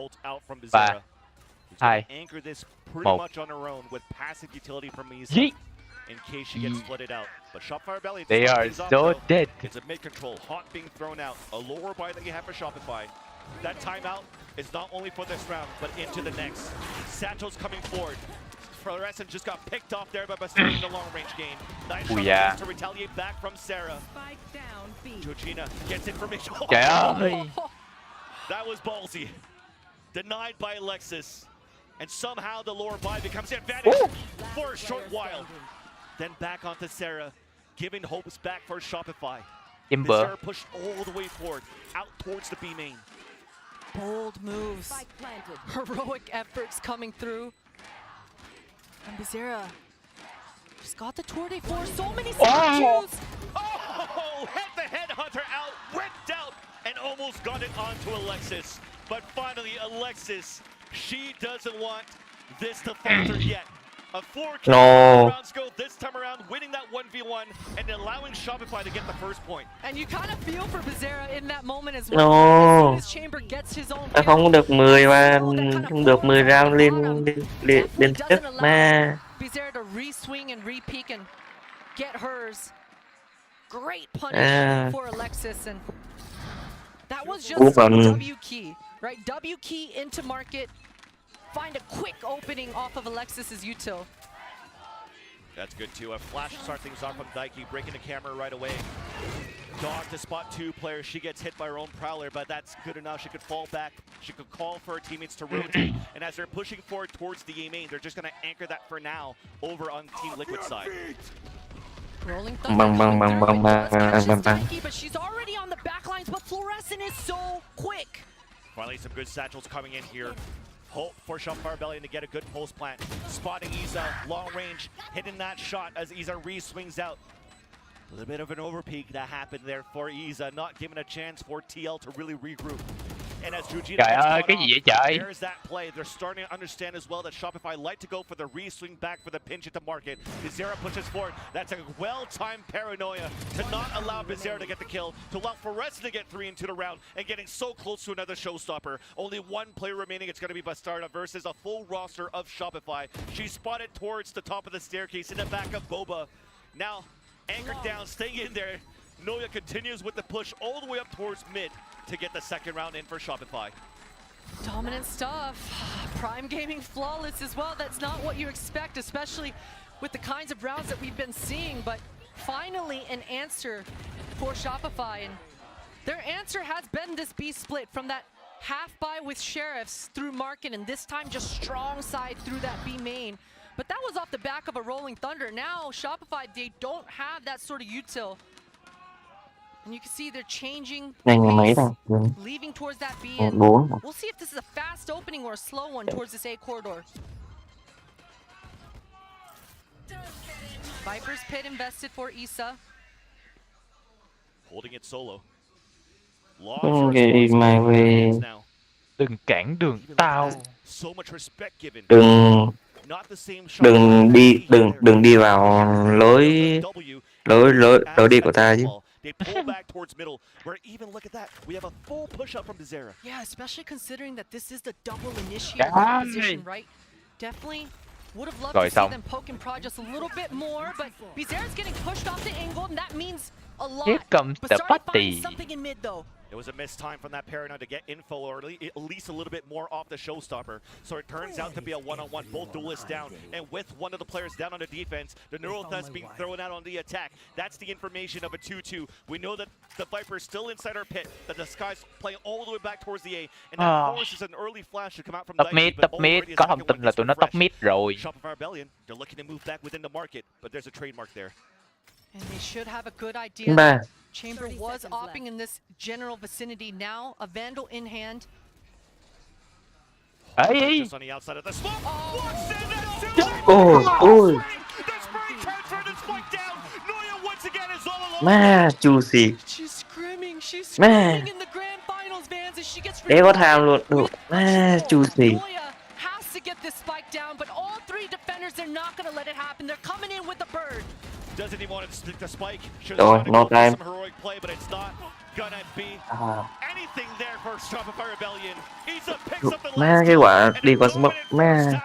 2, anchor this pretty 1. much on her own with passive utility from Misa in case she gets flooded out. But Shopify Rebellion, They are so dead. It's a mid control, hot being thrown out, a lower buy that you have for Shopify. That timeout is not only for this round, but into the next. Sato's coming forward. Fluorescent just got picked off there by Bastarda in the long range game. Nice shot to retaliate back from Sarah. Georgina gets information. Trời ơi. That was ballsy. Denied by Alexis. And somehow the lower buy becomes the advantage for a short while. Then back onto Sarah, giving hopes back for Shopify. Sarah pushed all the way forward, out towards the B main. Bold moves, heroic efforts coming through. And Bizarra just got the tour de force, so many statues. Oh, head the headhunter out, whipped out, and almost got it onto Alexis. But finally, Alexis, she doesn't want this to falter yet. A 4K rounds go this time around, winning that 1v1 and allowing Shopify to get the first point. And you kind of feel for Bizarra in that moment as well. No. As Chamber gets his own Ta không được 10 và không được 10 round liên tiếp mà. Bizarra to re-swing and re-peek and get hers. Great punish for Alexis, and that was just W key, right? W key into market. Find a quick opening off of Alexis's util. That's good too. A flash to start things off from Daiki, breaking the camera right away. Dog to spot 2 players. She gets hit by her own Prowler, but that's good enough. She could fall back. She could call for her teammates to rotate. And as they're pushing forward towards the A main, they're just going to anchor that for now over on Team Liquid side. Rolling Bang, Thunder bang, coming bang, through. bang, It does catch bang, his bang. Taiki, but she's already on the back lines, but Fluorescent is so quick. Finally, some good satchels coming in here. Hope for Shopify Rebellion to get a good post plant. Spotting Iza, long range, hitting that shot as Iza re-swings out. A little bit of an overpeak that happened there for Iza, not giving a chance for TL to really regroup. And as Vujita Trời gets ơi, caught cái off, gì vậy trời? there's that play. They're starting to understand as well that Shopify like to go for the re-swing back for the pinch at the market. Bizarra pushes forward. That's a well-timed paranoia to not allow Bizarra to get the kill, to allow Fluorescent to get 3 into the round, and getting so close to another showstopper. Only one player remaining. It's going to be Bastarda versus a full roster of Shopify. She's spotted towards the top of the staircase in the back of Boba. Now, anchored down, staying in there. Noya continues with the push all the way up towards mid to get the second round in for Shopify. Dominant stuff. Prime Gaming flawless as well. That's not what you expect, especially with the kinds of rounds that we've been seeing. But finally, an answer for Shopify. And their answer has been this B split from that half buy with Sheriffs through Market, and this time just strong side through that B main. But that was off the back of a Rolling Thunder. Now, Shopify, they don't have that sort of util. And you can see they're changing Mấy pace, đâu? leaving towards that B. And 4. we'll see if this is a fast opening or a slow one towards this A corridor. Viper's Pit invested for Issa. Holding it solo. Đi mai về. Đừng cản đường tao. So much respect given. Đừng đi vào lối đi của ta chứ. They pull back towards middle, where even look at that, we have a full push up from Bizarra. Yeah, especially considering that this is the double initiator position, right? Definitely would have loved to see them poke and prod just a little bit more, but Bizarra's getting pushed off the angle, and that means a lot. Here comes but the starting to party. find something in mid though. It was a missed time from that Paranoid to get info, or at least a little bit more off the showstopper. So it turns out to be a one-on-one, both duelists down. And with one of the players down on the defense, the Neural Threat's being thrown out on the attack. That's the information of a 2-2. We know that the Viper is still inside our pit, that the Sky's playing all the way back towards the A. And that forces an early flash to come out from Top mid, có thông tin là tụi nó top mid rồi. Shopify Rebellion, they're looking to move back within the market, but there's a trademark there. And they should have a good idea. Chamber was opping in this general vicinity. Now a Vandal in hand. Just on the outside of the smoke. Ôi. Má juicy. She's screaming in the grand finals, Vans, as she gets Đéo có tham luôn. Được. Má juicy. has to get this spike down, but all three defenders, they're not going to let it happen. They're coming in with the bird. Doesn't even want to stick the spike. Rồi, no time. Some heroic play, but it's not gonna be anything there for Shopify Rebellion. Isa picks up the Má cái quả đi qua smoke. Má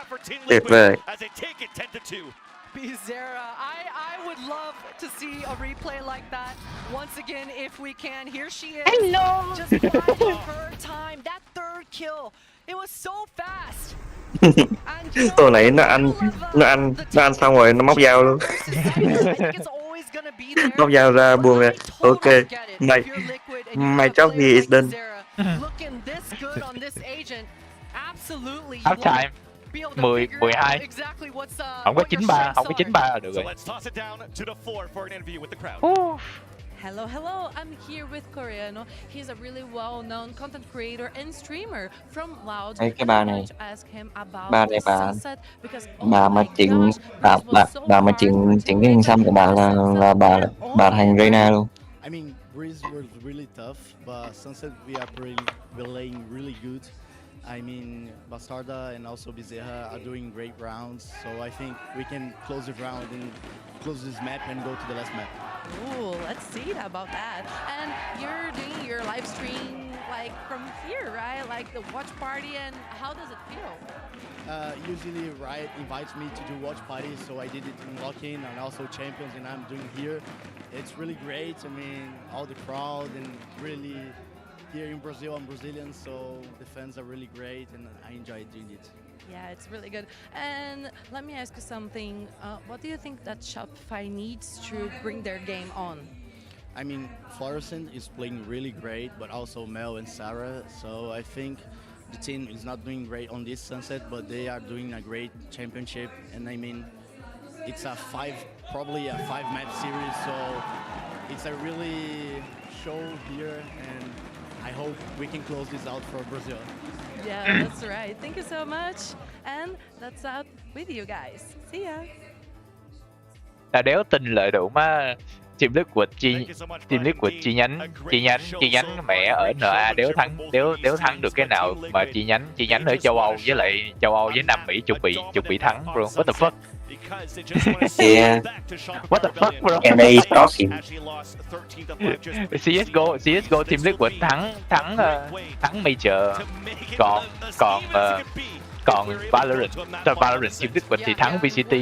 tuyệt vời. as they take it 10-2. Bizarra, I would love to see a replay like that once again if we can. Here she is. Hello. Just biding her time. That third kill. It was so fast. Tôi nãy nó ăn xong rồi nó móc dao luôn. Móc dao ra buông ra. Ok. My job here is done. Half time 10-12. Không có 9-3, không có 9-3 là được rồi. Hello, I'm here with Coreano. He's a really well-known content creator and streamer from Loud. Hey, cái bà này, Ask him about bà này bà mà chỉnh bà mà chỉnh cái hình xăm của bà là bà thành Reina luôn. I mean, Breeze was really tough, but Sunset we are playing really good. I mean, Bastarda and also Bezerra are doing great rounds, so I think we can close the round and close this map and go to the last map. Ooh, let's see about that. And you're doing your live stream like from here, right? Like the watch party, and how does it feel? Usually Riot invites me to do watch parties, so I did it in Lock-In and also Champions, and I'm doing here. It's really great. I mean, all the crowd and really here in Brazil, I'm Brazilian, so the fans are really great, and I enjoy doing it. Yeah, it's really good. And let me ask you something. What do you think that Shopify needs to bring their game on? I mean, Fluorescent is playing really great, but also Mel and Sarah. So I think the team is not doing great on this Sunset, but they are doing a great championship. And I mean, it's a probably a 5-match series. So it's a really show here, and I hope we can close this out for Brazil. Yeah, that's right. Thank you so much. And that's out with you guys. See ya. Là đéo tin lợi đủ mà Team Liquid chi nhánh mẹ ở NA đéo thắng được cái nào mà chi nhánh ở châu Âu với Nam Mỹ chuẩn bị thắng bro. What the fuck? Yeah. What the fuck bro? And they talking. CS:GO Team Liquid thắng Major, còn Valorant Team Liquid thì thắng VCT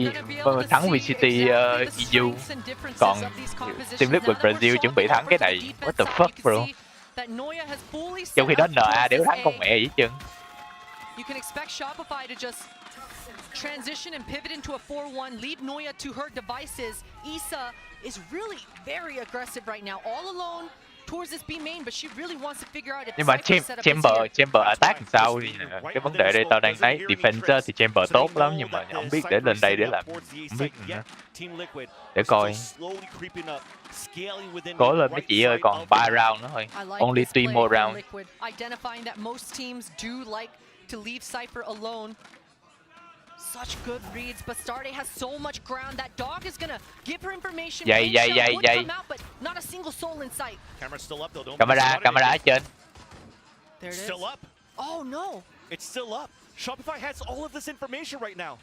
EU, còn Team Liquid Brazil chuẩn bị thắng cái này. What the fuck bro? Trong khi đó NA đéo thắng con mẹ gì chứ. You can expect Shopify to just transition and pivot into a 4-1, leave Noya to her devices. Issa is really very aggressive right now, all alone towards this B main, but she really wants to figure out if Nhưng mà Chamber attack làm sao? Cái vấn đề đây tao đang thấy defense thì Chamber tốt lắm, nhưng mà không biết để lên đây để làm, không biết nữa. Để coi. Cố lên mấy chị ơi, còn 3 round nữa thôi. Only 3 more round. Identifying that most teams do like to leave Cypher alone. Such good reads, but Starday has so much ground. That dog is gonna give her information. Dày. But not a single soul in sight. Camera's still up though. Camera ở trên. There it is. Still up. Oh no. It's still up. Shopify has all of this information right now.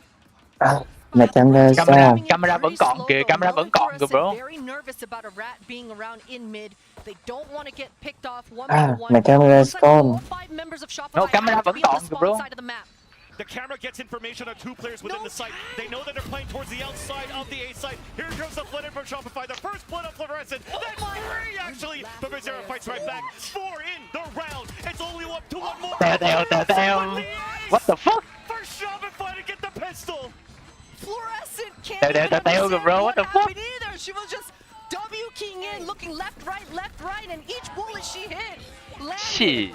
Mà camera vẫn còn kìa, bro. Very nervous about a rat being around in mid. They don't want to get picked off one by one. My camera is gone. No, camera vẫn còn kìa, bro. The camera gets information on 2 players within the site. They know that they're playing towards the outside of the A site. Here comes the flood in from Shopify. The first blood of Fluorescent. That's 3 actually. But Bezerra fights right back. 4 in the round. It's only up to 1 more. What the fuck? For Shopify to get the pistol. Fluorescent can't bro. What the fuck? Either. She was just W keying in, looking left, right, and each bullet she hit landed.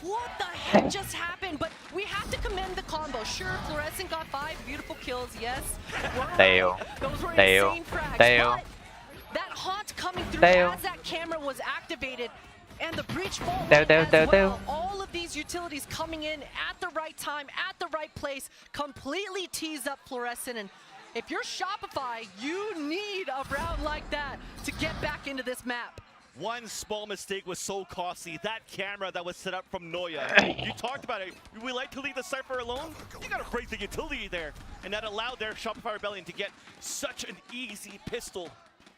What the heck just happened? But we have to commend the combo. Sure, Fluorescent got 5 beautiful kills, yes. Those were insane frags. But that haunt coming through as that camera was activated, and the breach vault as well. All of these utilities coming in at the right time, at the right place, completely tease up Fluorescent. And if you're Shopify, you need a round like that to get back into this map. One small mistake was so costly. That camera that was set up from Noya. You talked about it. We like to leave the Cypher alone. You gotta break the utility there. And that allowed their Shopify Rebellion to get such an easy pistol.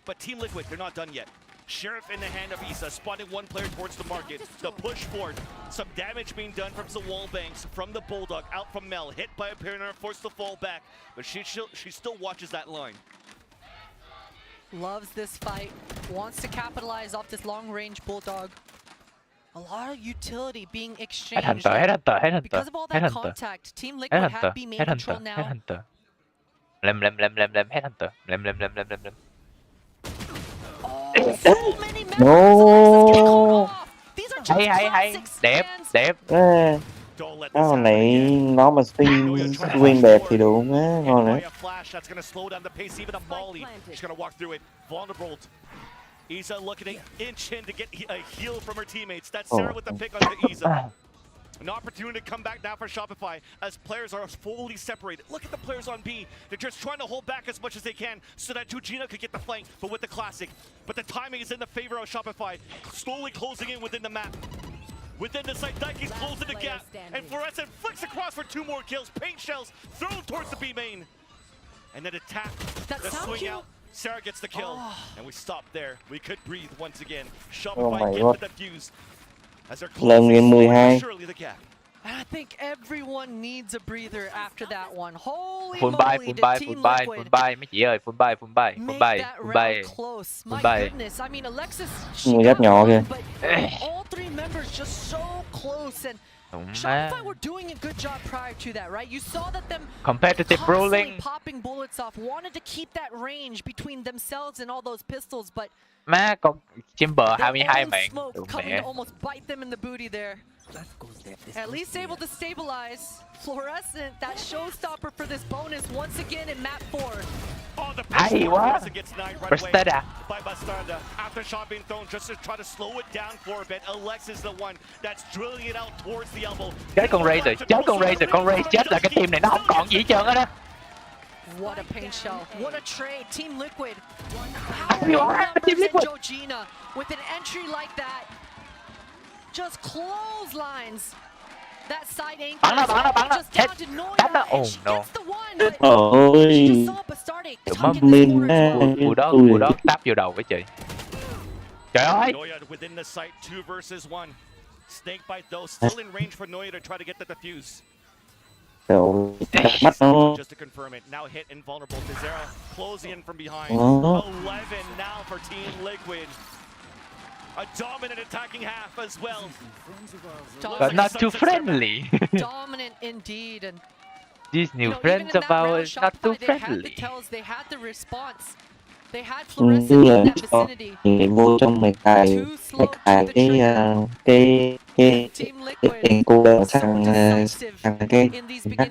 But Team Liquid, they're not done yet. Sheriff in the hand of Issa, spotting 1 player towards the market. The push forward. Some damage being done from the wall banks, from the Bulldog, out from Mel. Hit by a Pioneer, forced to fall back. But she still watches that line. Loves this fight, wants to capitalize off this long-range Bulldog. A lot of utility being exchanged. Because of all that contact, Team Liquid have B main control now. Lem. Oh, so many No. Hay. Đẹp. Con này nó mà swing đẹp thì đúng á, ngon đấy. That's gonna slow down the pace even of Molly. She's gonna walk through it. Vulnerable. Issa looking to inch in to get a heal from her teammates. That's Sarah with the pick on the Issa. An opportunity to come back now for Shopify as players are fully separated. Look at the players on B. They're just trying to hold back as much as they can so that Jujina could get the flank, but with the classic. But the timing is in the favor of Shopify, slowly closing in within the map. Within the site, Daiki's closing the gap, and Fluorescent flicks across for 2 more kills. Paint shells thrown towards the B main. And then attack, the swing out. Sarah gets the kill, and we stop there. We could breathe once again. Shopify get the defuse. As they're closing surely the gap. And I think everyone needs a breather after that one. Holy Full buy, mấy chị ơi, full buy. Close. My goodness, I mean Alexis, Người giáp nhỏ kìa. all 3 members just so close, and Shopify were doing a good job prior to that, right? You saw that them competitive rolling, popping bullets off, wanted to keep that range between themselves and all those pistols, but má con Chamber 22 mạng. Coming to almost bite them in the booty there. At least able to stabilize. Fluorescent, that showstopper for this bonus once again in map 4. Oh, the Hay quá. gets nine right away Bastarda. by Bastarda. After shot being thrown, just to try to slow it down for a bit. Alex is the one that's drilling it out towards the elbow. Chết con Ray rồi, chết con Ray rồi, con Ray chết là cái team này nó không còn gì hết trơn á. What a paint shell. What a trade. Team Liquid. You are Team Liquid. Georgina with an entry like that. Just clotheslines that side ankle. Bắn nó. Chết. Đánh nó. Oh no. Ôi. Mình Cú đó táp vô đầu với chị. Trời ơi. Noya within the site, 2 versus 1. Snake bite though, still in range for Noya to try to get the defuse. Bắt nó. Just to confirm it, now hit invulnerable. Tizera closing in from behind. 11 now for Team Liquid. A dominant attacking half as well. But not too friendly. Dominant indeed. And these new friends of ours not too friendly. They had the response. They had fluorescent in that vicinity. Vô trong mày cài cái tiền cô đỡ sang cái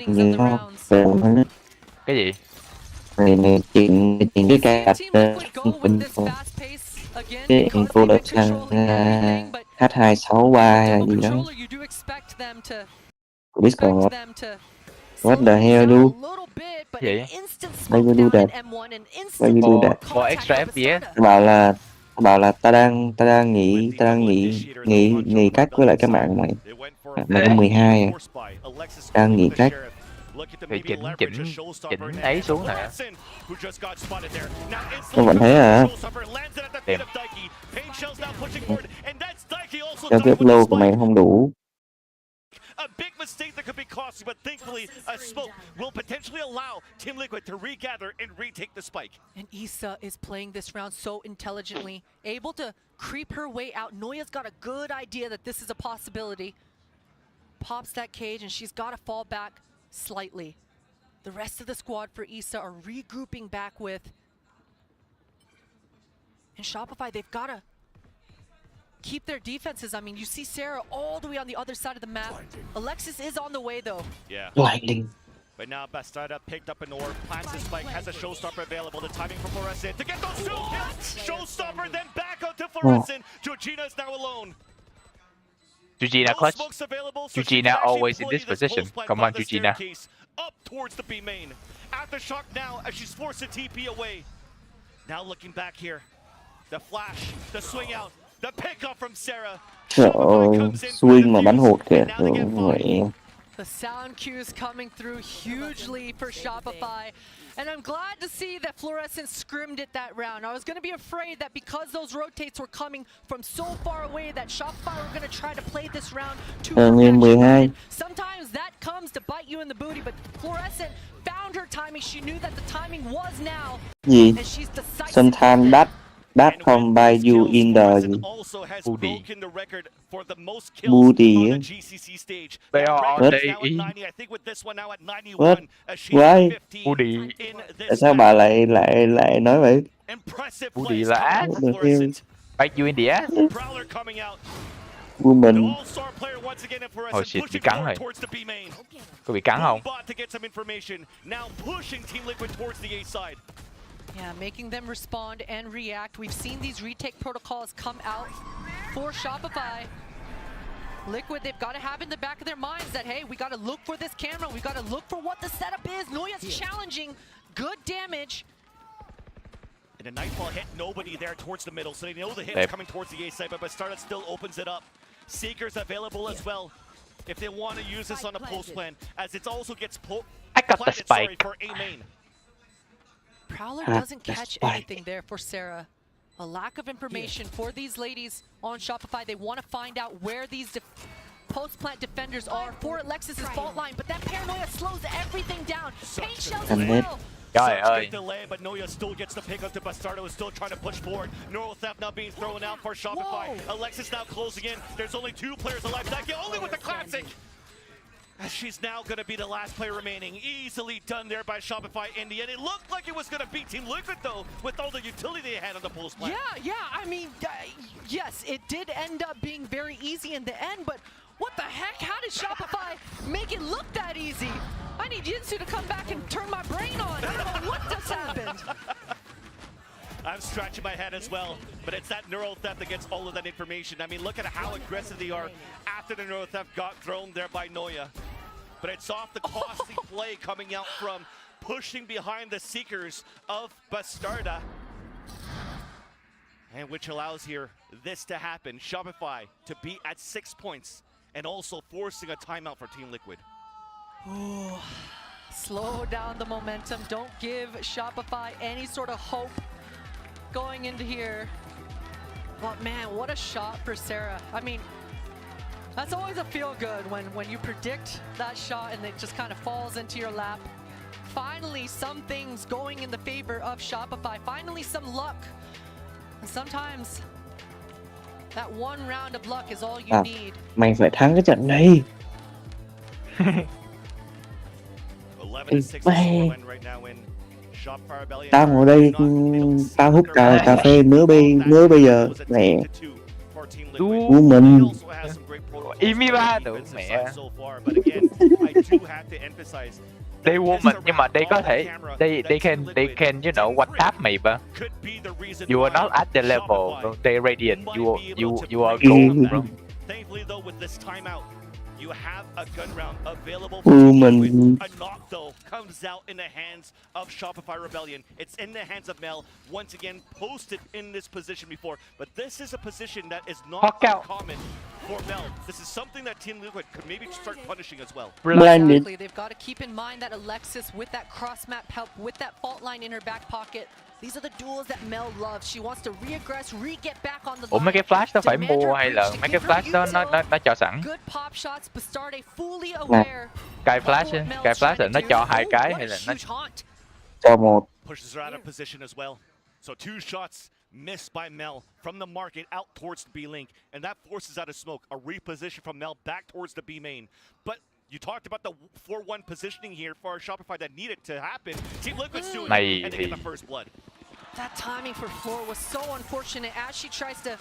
gì không? Cái gì? Này chuyện cái cài mình cái cô đỡ sang H263 hay gì đó. Discord. What the hell do? Gì? Why you do that? Why you do that? For extra FPS. Bảo là ta đang nghỉ cách với lại cái mạng mày. Mạng 12 à. Đang nghỉ cách. Thì chỉnh ấy xuống nè. Tôi vẫn thấy à. Tìm. Cho cái flow của mày không đủ. A big mistake that could be costly, but thankfully a smoke will potentially allow Team Liquid to regather and retake the spike. And Issa is playing this round so intelligently, able to creep her way out. Noya's got a good idea that this is a possibility. Pops that cage and she's got to fall back slightly. The rest of the squad for Issa are regrouping back with. And Shopify, they've got to keep their defenses. I mean, you see Sarah all the way on the other side of the map. Alexis is on the way, though. Yeah. Lightning. But now Bastarda picked up an orb, plants his spike, has a showstopper available. The timing for Fluorescent to get those 2 kills. Showstopper, then back out to Fluorescent. Georgina is now alone. Georgina clutch. Georgina always in this position. Come on, Georgina. Up towards the B main. Aftershock now as she's forced to TP away. Now looking back here. The flash, the swing out. The pickup from Sarah. Trời ơi, swing mà bắn hụt kìa. The sound cues coming through hugely for Shopify. And I'm glad to see that Fluorescent scrimmed it that round. I was going to be afraid that because those rotates were coming from so far away that Shopify were going to try to play this round too perfection. Sometimes that comes to bite you in the booty, but Fluorescent found her timing. She knew that the timing was now. Gì? And she's decisive. Sometimes that come by you in the booty. Booty. They are on the E. What? Why? Booty. Tại sao bà lại nói vậy? Booty là ass. Bite you in the ass. Woman. Oh shit, bị cắn rồi. Có bị cắn không? Yeah, making them respond and react. We've seen these retake protocols come out for Shopify. Liquid, they've got to have in the back of their minds that, hey, we got to look for this camera. We got to look for what the setup is. Noya's challenging. Good damage. And a nightfall hit nobody there towards the middle, so they know the hit is coming towards the A side, but Bastarda still opens it up. Seeker's available as well if they want to use this on a post plan, as it also gets I got the spike. For A main. Prowler doesn't catch anything there for Sarah. A lack of information for these ladies on Shopify. They want to find out where these post-plant defenders are for Alexis' fault line, but that paranoia slows everything down. Paint shells as well. Such delay, but Noya still gets the pick up to Bastardo, is still trying to push forward. Neural Theft now being thrown out for Shopify. Alexis now closing in. There's only 2 players alive. Daki only with the classic. She's now going to be the last player remaining. Easily done there by Shopify in the end. It looked like it was going to beat Team Liquid, though, with all the utility they had on the post plan. Yeah, I mean, yes, it did end up being very easy in the end, but What the heck? How did Shopify make it look that easy? I need Yinsu to come back and turn my brain on. I don't know what just happened. I'm scratching my head as well, but it's that neural theft that gets all of that information. I mean, look at how aggressive they are after the neural theft got thrown there by Noya. But it's off the costly play coming out from pushing behind the Seekers of Bastarda. And which allows here this to happen. Shopify to be at 6 points and also forcing a timeout for Team Liquid. Ooh, slow down the momentum. Don't give Shopify any sort of hope going into here. But man, what a shot for Sarah. I mean, that's always a feel good when you predict that shot and it just kind of falls into your lap. Finally, some things going in the favor of Shopify. Finally, some luck. And sometimes that one round of luck is all you need. Mày phải thắng cái trận này. 11-6 scoreline right now in Shopify Rebellion. Tao ngồi đây, tao hút cà phê nửa bây giờ. Mẹ. Của mình. Imiba đủ mẹ. They woman, nhưng mà they có thể they can you know what tap me, but you are not at the level. They radiant. You are gold, bro. Thankfully though, with this timeout, you have a gun round available for Liquid. A knock though comes out in the hands of Shopify Rebellion. It's in the hands of Mel, once again posted in this position before, but this is a position that is not common for Mel. This is something that Team Liquid could maybe start punishing as well. Exactly. They've got to keep in mind that Alexis with that cross-map help, with that fault line in her back pocket. These are the duels that Mel loves. She wants to re-aggress, re-get back on the line. Ủa mấy cái flash đó phải mua hay là mấy cái flash đó nó cho sẵn? Good pop shots, Bastarde fully aware. Cái flash là nó cho 2 cái hay là nó cho 1? Pushes her out of position as well. So 2 shots missed by Mel from the market out towards the B link, and that forces out of smoke. A reposition from Mel back towards the B main. But you talked about the 4-1 positioning here for Shopify that needed to happen. Team Liquid's doing it, and they get the first blood. That timing for Floor was so unfortunate as she tries to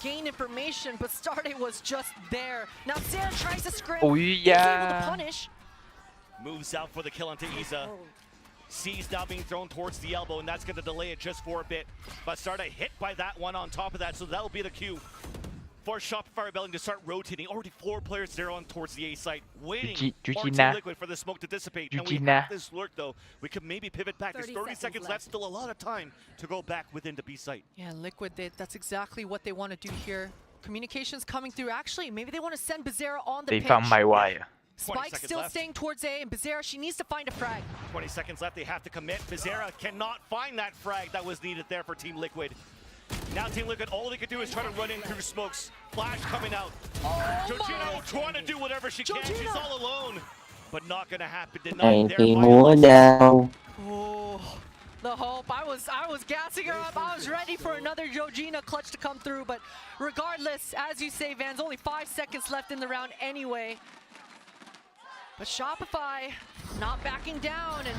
gain information, but Bastarde was just there. Now Sarah tries to scrim. Ui Is able to punish. Moves out for the kill onto Iza. C's now being thrown towards the elbow, and that's going to delay it just for a bit. Bastarde hit by that one on top of that, so that'll be the cue for Shopify Rebellion to start rotating. Already 4 players there on towards the A site, waiting for Team Liquid for the smoke to dissipate. And we have this lurk though. We could maybe pivot back. There's 30 seconds left. Still a lot of time to go back within the B site. Yeah, Liquid, that's exactly what they want to do here. Communications coming through. Actually, maybe they want to send Bazera on the pitch. They found my wire. Spike still staying towards A, and Bazera, she needs to find a frag. 20 seconds left. They have to commit. Bazera cannot find that frag that was needed there for Team Liquid. Now Team Liquid, all they can do is try to run in through smokes. Flash coming out. Georgina trying to do whatever she can. She's all alone. But not gonna happen. Này thì múa dao. Oh, the hope. I was gassing her up. I was ready for another Georgina clutch to come through. But regardless, as you say, Vans, only 5 seconds left in the round anyway. But Shopify not backing down and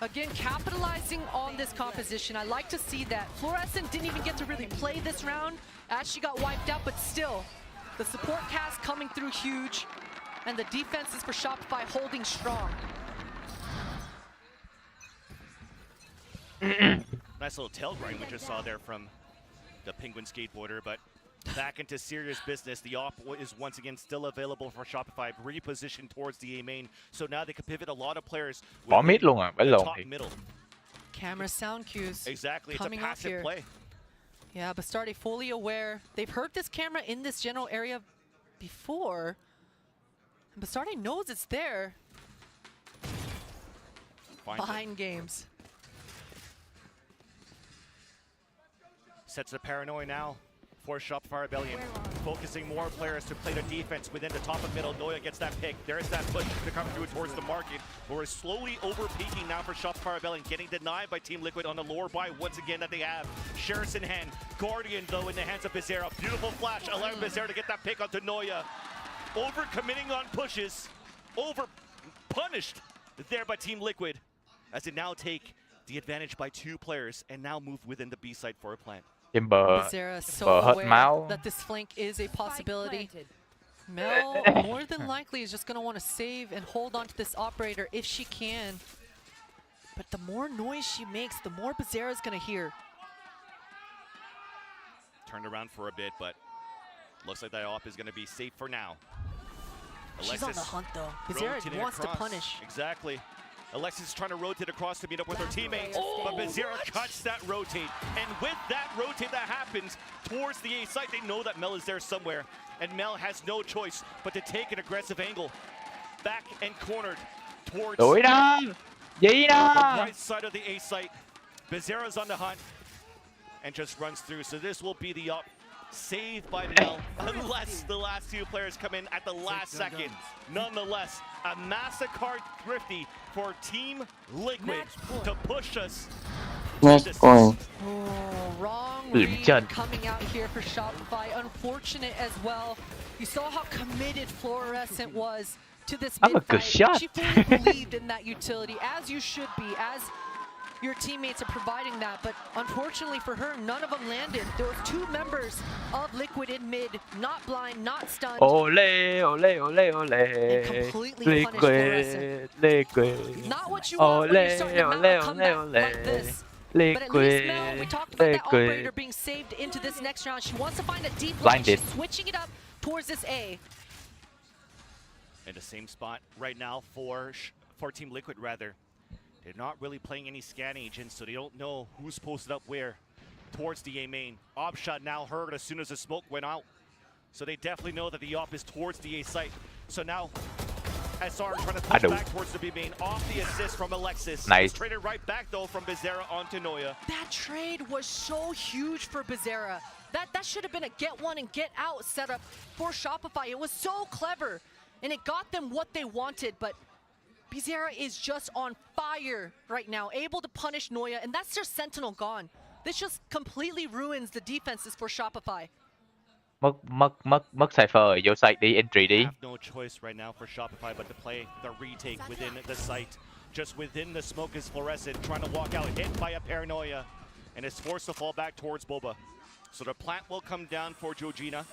again, capitalizing on this composition. I like to see that. Fluorescent didn't even get to really play this round as she got wiped out, but still, the support cast coming through huge, and the defenses for Shopify holding strong. Nice little tail grind we just saw there from the Penguin skateboarder, but back into serious business. The op is once again still available for Shopify, repositioned towards the A main. So now they can pivot a lot of players. Bỏ mid luôn à, phải lộn thì. Camera sound cues. Exactly, it's a passive play. Yeah, Bastarde fully aware. They've heard this camera in this general area before. And Bastarde knows it's there. Behind games. Sets the paranoia now for Shopify Rebellion, focusing more players to play the defense within the top of middle. Noya gets that pick. There's that push to come through towards the market. We're slowly over-peaking now for Shopify Rebellion, getting denied by Team Liquid on the lower buy once again that they have. Sheriff's in hand. Guardian, though, in the hands of Bazera. Beautiful flash, allowing Bazera to get that pick onto Noya. Over-committing on pushes. Over-punished there by Team Liquid, as they now take the advantage by 2 players and now move within the B site for a plant. Bazera so aware that this flank is a possibility. Mel, more than likely, is just going to want to save and hold on to this operator if she can. But the more noise she makes, the more Bizarra's going to hear. Turned around for a bit, but looks like that op is going to be safe for now. She's on the hunt, though. Bizarra wants to punish. Exactly. Alexis is trying to rotate across to meet up with her teammates, but Bizarra cuts that rotate. And with that rotate that happens towards the A site, they know that Mel is there somewhere. And Mel has no choice but to take an aggressive angle. Back and cornered towards the right side of the A site. Bizarra's on the hunt and just runs through. So this will be the up saved by Mel, unless the last two players come in at the last second. Nonetheless, a MasterCard thrifty for Team Liquid to push us. Next point. Wrong read coming out here for Shopify. Unfortunate as well. You saw how committed Fluorescent was to this mid-fight. She fully believed in that utility, as you should be, as your teammates are providing that, but unfortunately for her, none of them landed. There was two members of Liquid in mid, not blind, not stunned. Ole, ole, ole, ole. And completely punished Fluorescent. Liquid. Not what you want when you're starting to mount a comeback like this. But at least Mel, we talked about that operator being saved into this next round. She wants to find a deep lane. She's switching it up towards this A. In the same spot right now for Team Liquid, rather. They're not really playing any scan agents, so they don't know who's posted up where towards the A main. Op shot now heard as soon as the smoke went out. So they definitely know that the op is towards the A site. So now SR trying to push back towards the B main off the assist from Alexis. Nice. Traded right back though from Bizarra onto Noya. That trade was so huge for Bizarra. That should have been a get one and get out setup for Shopify. It was so clever and it got them what they wanted, but Bizarra is just on fire right now, able to punish Noya, and that's their Sentinel gone. This just completely ruins the defenses for Shopify. Mất Cypher vô site đi, entry đi. Have no choice right now for Shopify but to play the retake within the site. Just within the smoke is Fluorescent trying to walk out, hit by a Paranoia, and is forced to fall back towards Boba. So the plant will come down for Georgina.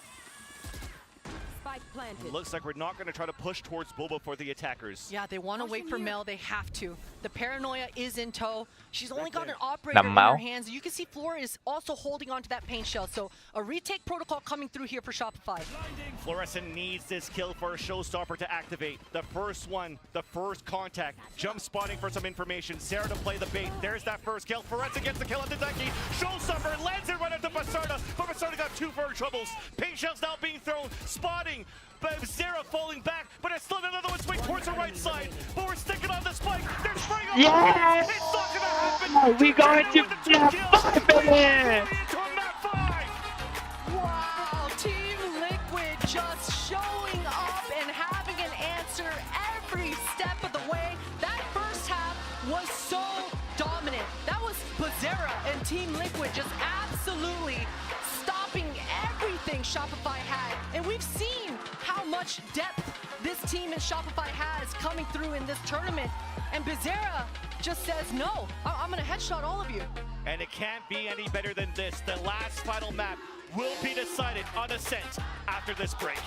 Looks like we're not going to try to push towards Boba for the attackers. Yeah, they want to wait for Mel. They have to. The Paranoia is in tow. She's only got an operator in her hands. You can see Flora is also holding on to that paint shell. So a retake protocol coming through here for Shopify. Fluorescent needs this kill for a showstopper to activate. The first one, the first contact. Jump spotting for some information. Sarah to play the bait. There's that first kill. Fluorescent gets the kill at the Deki. Showstopper lands it right into Basarda. But Basarda got two for her troubles. Paint shells now being thrown. Spotting. But Zera falling back, but it's still another one swing towards the right side. But we're sticking on the spike. They're spraying on Yes! the It's not gonna happen. We going to Map 5, baby! Wow, Team Liquid just showing up and having an answer every step of the way. That first half was so dominant. That was Bizarra and Team Liquid just absolutely stopping everything Shopify had. And we've seen how much depth this team in Shopify has coming through in this tournament. And Bizarra just says, no, I'm gonna headshot all of you. And it can't be any better than this. The last final map will be decided on Ascent after this break.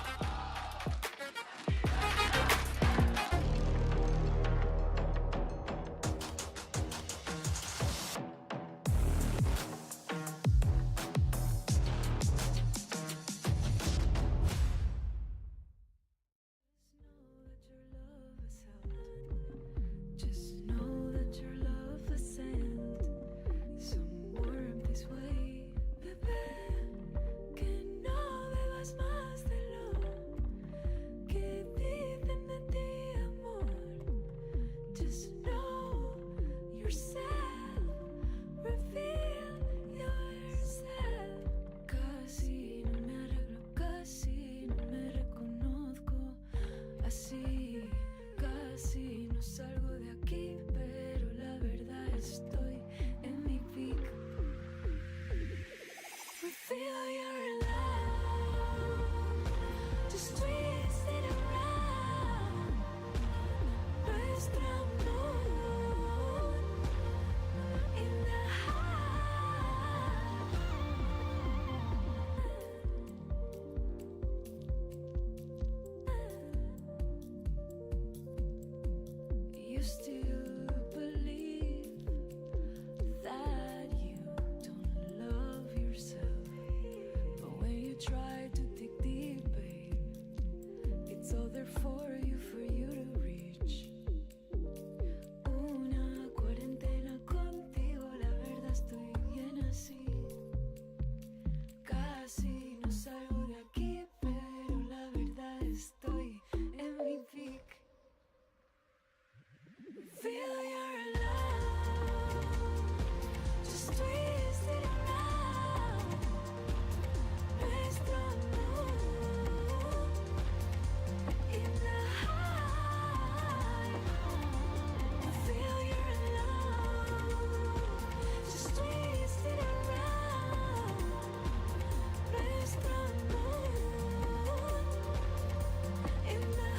still believe that you don't love yourself. But when you try to dig deep, babe, it's all there for you to reach. Una cuarentena contigo, la verdad estoy bien así. Casi no salgo de aquí, pero la verdad estoy en mi peak. Feel your love, just twist it around. Nuestro amor in the high. Feel your love, just twist it around. Nuestro amor in the high.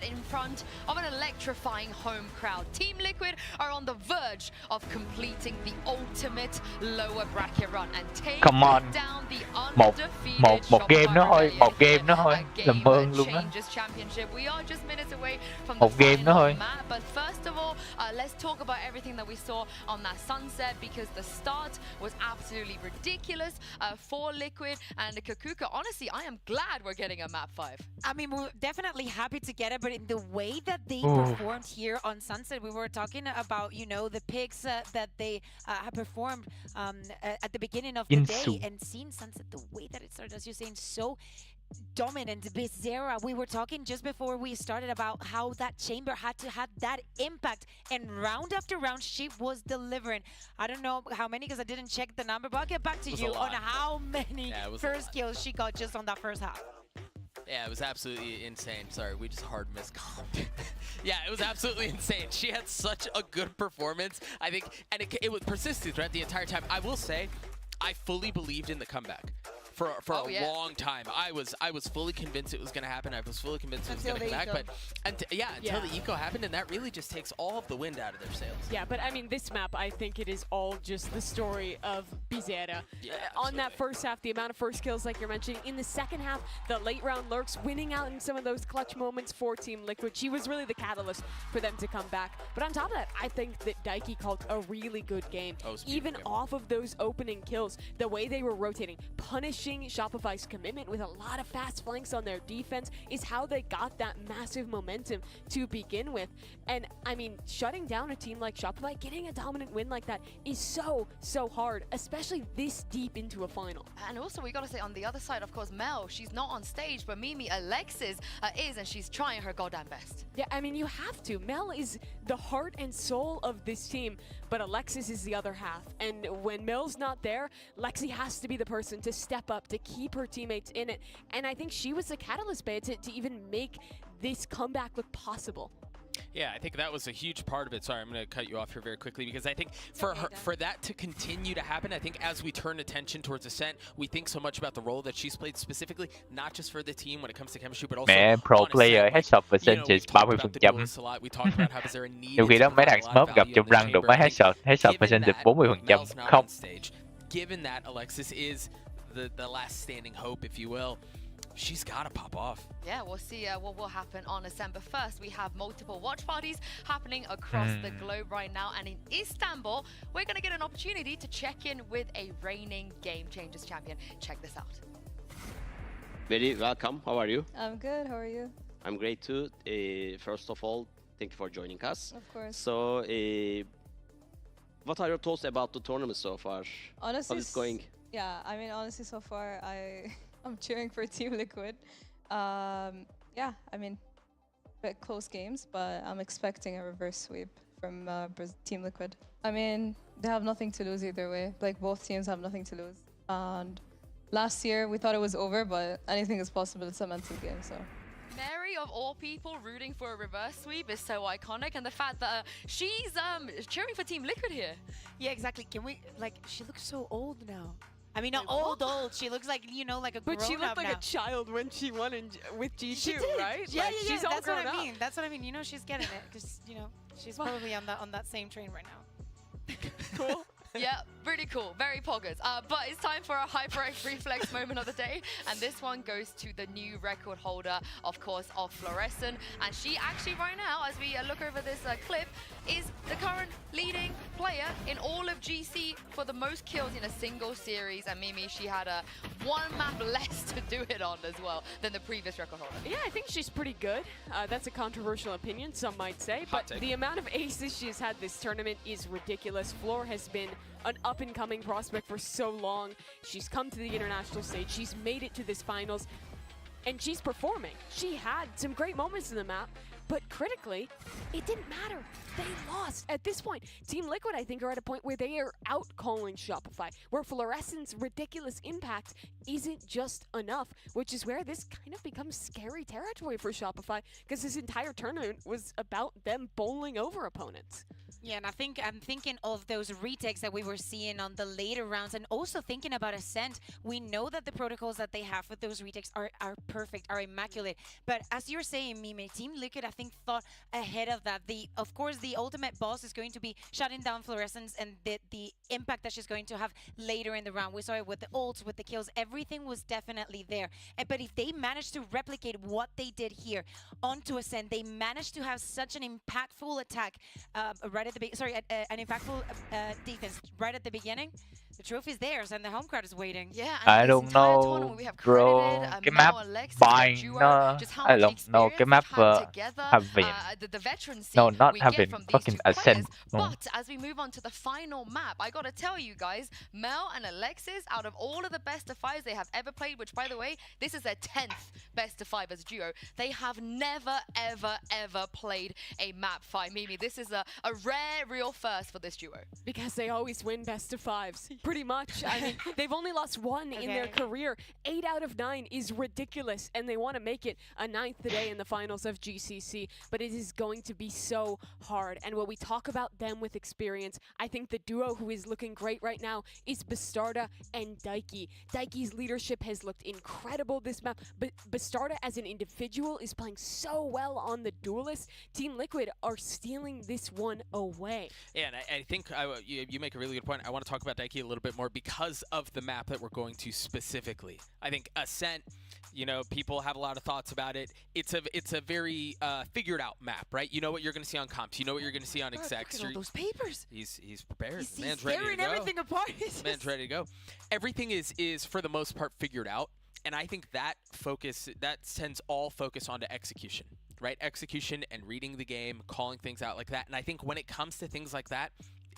In front of an electrifying home crowd. Team Liquid are on the verge of completing the ultimate lower bracket run and take Come on. down the Một undefeated game nữa thôi, một game nữa thôi, làm ơn luôn á. Changes Championship. We are just minutes away from the Một game nữa thôi. final map, but first of all, let's talk about everything that we saw on that sunset, because the start was absolutely ridiculous for Liquid and Kakuka. Honestly, I am glad we're getting a map 5. I mean, we're definitely happy to get it, but in the way that they performed here on Sunset, we were talking about, you know, the picks that they have performed at the beginning of the day, and seeing Sunset the way that it started, as you're saying, so dominant. Bizarra, we were talking just before we started about how that chamber had to have that impact, and round after round she was delivering. I don't know how many because I didn't check the number, but I'll get back to you on how many first kills she got just on that first half. Yeah, it was absolutely insane. Sorry, we just hard miscomped. Yeah, it was absolutely insane. She had such a good performance, I think, and it was persisted throughout the entire time. I will say, I fully believed in the comeback for a long time. I was fully convinced it was going to happen. I was fully convinced it was going to come back. But until the eco happened, and that really just takes all of the wind out of their sails. Yeah, but I mean, this map, I think it is all just the story of Bizarra. On that first half, the amount of first kills, like you're mentioning. In the second half, the late round lurks, winning out in some of those clutch moments for Team Liquid. She was really the catalyst for them to come back. But on top of that, I think that Daiki called a really good game. Even off of those opening kills, the way they were rotating, punishing Shopify's commitment with a lot of fast flanks on their defense is how they got that massive momentum to begin with. And I mean, shutting down a team like Shopify, getting a dominant win like that is so hard, especially this deep into a final. And also, we got to say on the other side, of course, Mel, she's not on stage, but Mimi, Alexis is, and she's trying her goddamn best. Yeah, I mean, you have to. Mel is the heart and soul of this team, but Alexis is the other half. And when Mel's not there, Lexi has to be the person to step up, to keep her teammates in it. And I think she was the catalyst, Bae, to even make this comeback look possible. Yeah, I think that was a huge part of it. Sorry, I'm going to cut you off here very quickly, because I think for that to continue to happen, I think as we turn attention towards Ascent, we think so much about the role that she's played specifically, not just for the team when it comes to chemistry, but also Mẹ, pro player headshot percentage 30%. Nhiều khi đó mấy thằng smoke gặp trong răng được mấy headshot percentage 40%. Không. Given that Alexis is the last standing hope, if you will, she's got to pop off. Yeah, we'll see what will happen on December 1st. We have multiple watch parties happening across the globe right now. And in Istanbul, we're going to get an opportunity to check in with a reigning Game Changers champion. Check this out. Very welcome. How are you? I'm good. How are you? I'm great too. First of all, thank you for joining us. Of course. So, what are your thoughts about the tournament so far? Honestly, How's it going? Yeah, I mean, honestly, so far, I'm cheering for Team Liquid. Yeah, I mean, bit close games, but I'm expecting a reverse sweep from Team Liquid. I mean, they have nothing to lose either way. Like, both teams have nothing to lose. And last year, we thought it was over, but anything is possible. It's a mental game, so. Mary, of all people, rooting for a reverse sweep is so iconic, and the fact that she's cheering for Team Liquid here. Yeah, exactly. Can we, like, she looks so old now. I mean, not old. She looks like, you know, like a But she looked like now. a child when she won with G2, She did. right? Yeah, like, yeah, she's all that's what grown I up. mean. That's what I mean. You know, she's getting it because, you know, she's probably on that same train right now. Cool. Yeah, really cool. Very poggers. But it's time for a HyperX Reflex moment of the day. And this one goes to the new record holder, of course, of Fluorescent. And she actually right now, as we look over this clip, is the current leading player in all of GC for the most kills in a single series. And Mimi, she had one map less to do it on as well than the previous record holder. Yeah, I think she's pretty good. That's a controversial opinion, some might say. But the amount of aces she's had this tournament is ridiculous. Floor has been an up-and-coming prospect for so long. She's come to the international stage. She's made it to this finals. And she's performing. She had some great moments in the map, but critically, it didn't matter. They lost. At this point, Team Liquid, I think, are at a point where they are out-calling Shopify, where Fluorescent's ridiculous impact isn't just enough, which is where this kind of becomes scary territory for Shopify, because this entire tournament was about them bowling over opponents. Yeah, and I'm thinking of those retakes that we were seeing on the later rounds, and also thinking about Ascent. We know that the protocols that they have with those retakes are perfect, are immaculate. But as you're saying, Mimi, Team Liquid, I think, thought ahead of that. Of course, the ultimate boss is going to be shutting down Fluorescence, and the impact that she's going to have later in the round. We saw it with the ults, with the kills. Everything was definitely there. But if they managed to replicate what they did here onto Ascent, they managed to have such an impactful attack right at the an impactful defense right at the beginning. The trophy's theirs, and the home crowd is waiting. Yeah, I don't know, bro. Cái map buying I don't know. Cái map having the veteran no, not we having get from these fucking two Ascent. players. No. But as we move on to the final map, I gotta tell you guys, Mel and Alexis, out of all of the best of fives they have ever played, which by the way, this is their 10th best of five as a duo, they have never, ever played a map fight. Mimi, this is a rare, real first for this duo. Because they always win best of fives. Pretty much. I mean, they've only lost one in their career. 8 out of 9 is ridiculous, and they want to make it a 9th today in the finals of GCC. But it is going to be so hard. And when we talk about them with experience, I think the duo who is looking great right now is Bastarda and Daiki. Daiki's leadership has looked incredible this map, but Bastarda as an individual is playing so well on the duelist. Team Liquid are stealing this one away. Yeah, and I think you make a really good point. I want to talk about Daiki a little bit more because of the map that we're going to specifically. I think Ascent, you know, people have a lot of thoughts about it. It's a very figured out map, right? You know what you're going to see on comps. You know what you're going to see on execs. Look at all those papers. He's prepared. He's Man's ready to tearing go. everything apart. Man's ready to go. Everything is for the most part figured out, and I think that sends all focus onto execution. Right? Execution and reading the game, calling things out like that. And I think when it comes to things like that,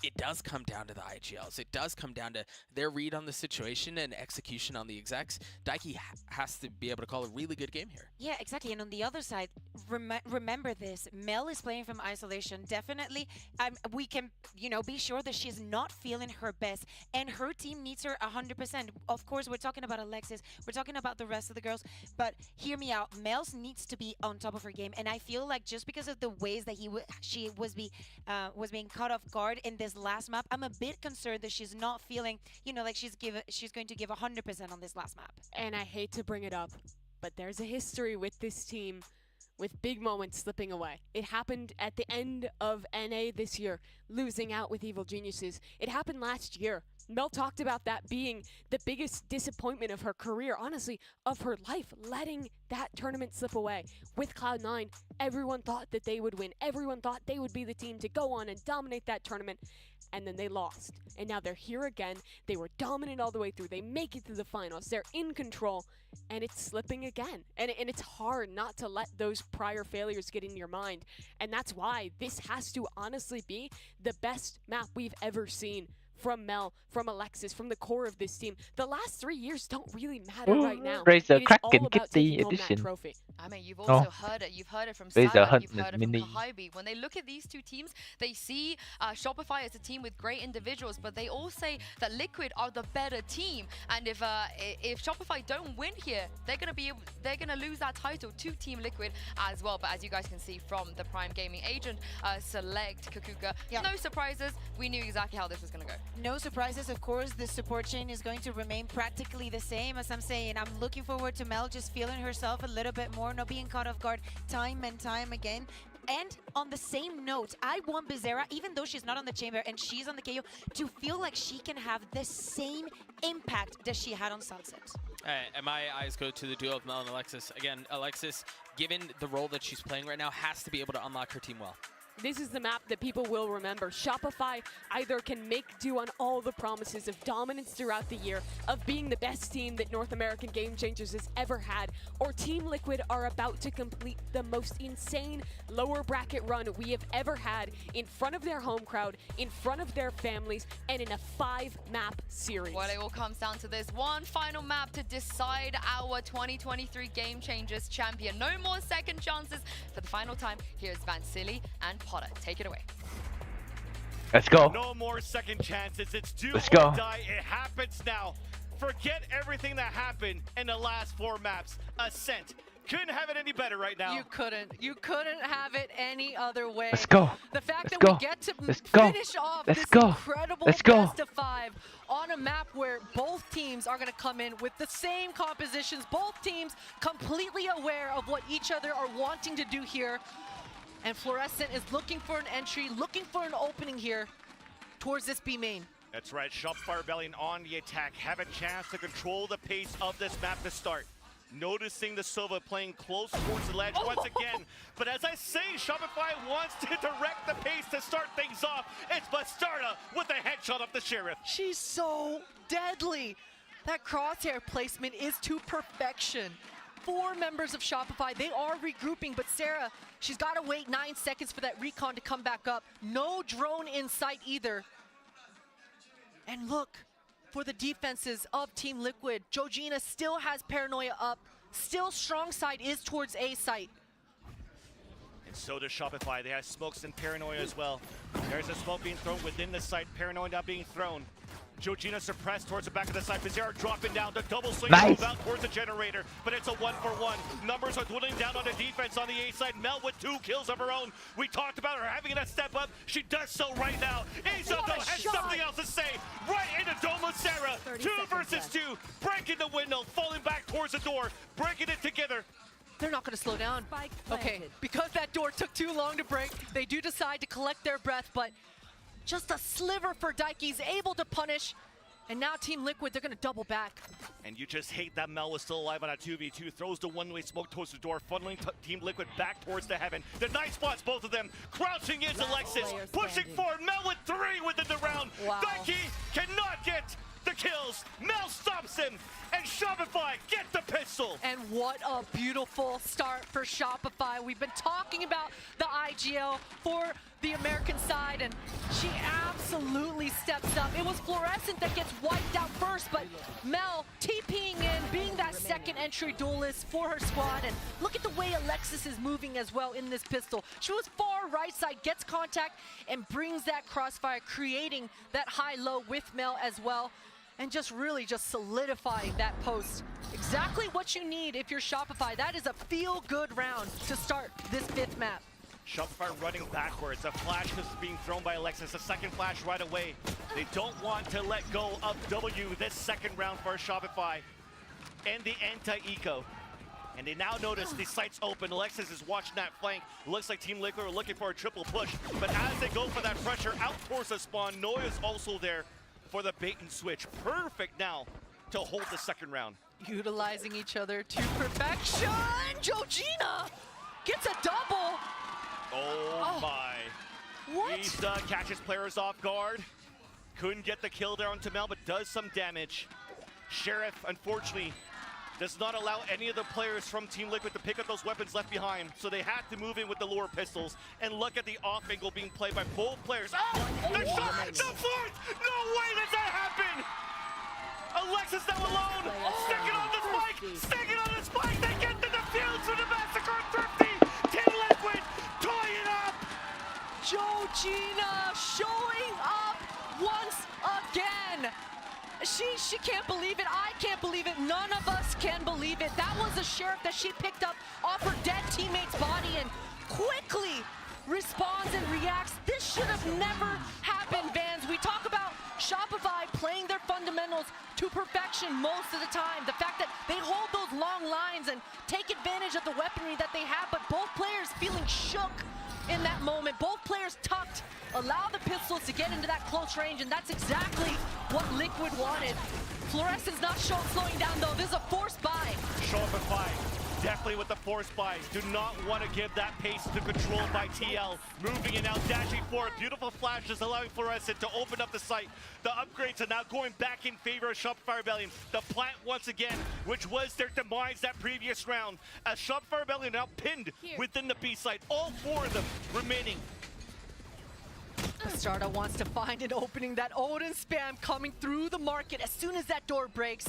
it does come down to the IGLs. It does come down to their read on the situation and execution on the execs. Daiki has to be able to call a really good game here. Yeah, exactly. And on the other side, remember this. Mel is playing from isolation. Definitely, we can, you know, be sure that she's not feeling her best. And her team needs her 100%. Of course, we're talking about Alexis. We're talking about the rest of the girls. But hear me out. Mel needs to be on top of her game. And I feel like just because of the ways that she was being caught off guard in this last map, I'm a bit concerned that she's not feeling, you know, like she's going to give 100% on this last map. And I hate to bring it up, but there's a history with this team with big moments slipping away. It happened at the end of NA this year, losing out with Evil Geniuses. It happened last year, Mel talked about that being the biggest disappointment of her career, honestly, of her life, letting that tournament slip away. With Cloud9, everyone thought that they would win. Everyone thought they would be the team to go on and dominate that tournament. And then they lost. And now they're here again. They were dominant all the way through. They make it to the finals. They're in control. And it's slipping again. And it's hard not to let those prior failures get in your mind. And that's why this has to honestly be the best map we've ever seen from Mel, from Alexis, from the core of this team. The last 3 years don't really matter right now. Razor It is all Kraken about Kitty taking home that edition. trophy. I mean, you've Oh. also heard it. You've heard it from Razor Salah. Hunt You've heard it from Mini. Kahibi. When they look at these two teams, they see Shopify as a team with great individuals, but they all say that Liquid are the better team. And if Shopify don't win here, they're gonna lose that title to Team Liquid as well. But as you guys can see from the Prime Gaming agent, select Kakuka. Yeah. No surprises. We knew exactly how this was gonna go. No surprises, of course. The support chain is going to remain practically the same. As I'm saying, I'm looking forward to Mel just feeling herself a little bit more, not being caught off guard time and time again. And on the same note, I want Bizarra, even though she's not on the chamber and she's on the KO, to feel like she can have the same impact that she had on Sunset. And my eyes go to the duo of Mel and Alexis. Again, Alexis, given the role that she's playing right now, has to be able to unlock her team well. This is the map that people will remember. Shopify either can make do on all the promises of dominance throughout the year, of being the best team that North American Game Changers has ever had, or Team Liquid are about to complete the most insane lower bracket run we have ever had in front of their home crowd, in front of their families, and in a 5-map series. Well, it all comes down to this one final map to decide our 2023 Game Changers champion. No more second chances. For the final time, here's Vansili and Potter. Take it away. Let's go. No more second chances. It's do Let's or go. die. It happens now. Forget everything that happened in the last 4 maps. Ascent. Couldn't have it any better right now. You couldn't. You couldn't have it any other way. Let's go. The fact Let's that go. we get to Let's go. finish off Let's this go. incredible Let's go. best of 5 on a map where both teams are going to come in with the same compositions, both teams completely aware of what each other are wanting to do here. And Fluorescent is looking for an entry, looking for an opening here towards this B main. That's right. Shopify Rebellion on the attack. Have a chance to control the pace of this map to start. Noticing the Silva playing close towards the ledge once again. But as I say, Shopify wants to direct the pace to start things off. It's Bastarda with a headshot of the Sheriff. She's so deadly. That crosshair placement is to perfection. 4 members of Shopify, they are regrouping, but Sarah, she's got to wait 9 seconds for that recon to come back up. No drone in sight either. And look, for the defenses of Team Liquid, Georgina still has Paranoia up. Still strong side is towards A site. And so does Shopify. They have smokes and Paranoia as well. There's a smoke being thrown within the site. Paranoia now being thrown. Georgina suppressed towards the back of the site. Bizarre dropping down. The double swing Nice. moves out towards the generator, but it's a 1-for-1. Numbers are dwindling down on the defense on the A side. Mel with 2 kills of her own. We talked about her having that step up. She does so right now. Azo What a has shot. something else to say. Right into Dome of Sarah. 2 versus 2. Breaking the window, falling back towards the door, breaking it together. They're not going to slow down. Okay, because that door took too long to break, they do decide to collect their breath, but just a sliver for Daiki's able to punish. And now Team Liquid, they're going to double back. And you just hate that Mel was still alive on a 2v2. Throws the one-way smoke towards the door, funneling Team Liquid back towards the heaven. The nice spots, both of them. Crouching is Alexis, pushing forward. Mel with 3 within the round. Wow. Daiki cannot get the kills. Mel stops him, and Shopify get the pistol. And what a beautiful start for Shopify. We've been talking about the IGL for the American side, and she absolutely steps up. It was Fluorescent that gets wiped out first, but Mel TPing in, being that second entry duelist for her squad. And look at the way Alexis is moving as well in this pistol. She was far right side, gets contact, and brings that crossfire, creating that high-low with Mel as well. And just really just solidifying that post. Exactly what you need if you're Shopify. That is a feel-good round to start this 5th map. Shopify running backwards. A flash is being thrown by Alexis. A second flash right away. They don't want to let go of W this second round for Shopify and the anti-eco. And they now notice the site's open. Alexis is watching that flank. Looks like Team Liquid are looking for a triple push. But as they go for that pressure out towards the spawn, Noya's also there. for the bait and switch. Perfect now to hold the second round. Utilizing each other to perfection. Georgina gets a double. Oh my. What? Isa catches players off guard. Couldn't get the kill there on Tamel, but does some damage. Sheriff, unfortunately, does not allow any of the players from Team Liquid to pick up those weapons left behind, so they had to move in with the lower pistols. And look at the off angle being played by both players. Oh! The shot! The fourth! No way does that happen! Alexis now alone! Sticking on the spike! Sticking on the spike! They get the defuse for the massacre of Thrifty! Team Liquid tie it up! Georgina showing up once again. She can't believe it. I can't believe it. None of us can believe it. That was a Sheriff that she picked up off her dead teammate's body and quickly responds and reacts. This should have never happened, Vans. We talk about Shopify playing their fundamentals to perfection most of the time. The fact that they hold those long lines and take advantage of the weaponry that they have, but both players feeling shook in that moment. Both players tucked, allow the pistols to get into that close range, and that's exactly what Liquid wanted. Fluorescence not slowing down though. This is a forced buy. Shopify, definitely with the forced buys. Do not want to give that pace to control by TL. Moving it out, dashing forward. Beautiful flashes allowing Fluorescent to open up the site. The upgrades are now going back in favor of Shopify Rebellion. The plant once again, which was their demise that previous round. As Shopify Rebellion now pinned within the B site. All four of them remaining. Bastarda wants to find an opening. That Odin spam coming through the market as soon as that door breaks.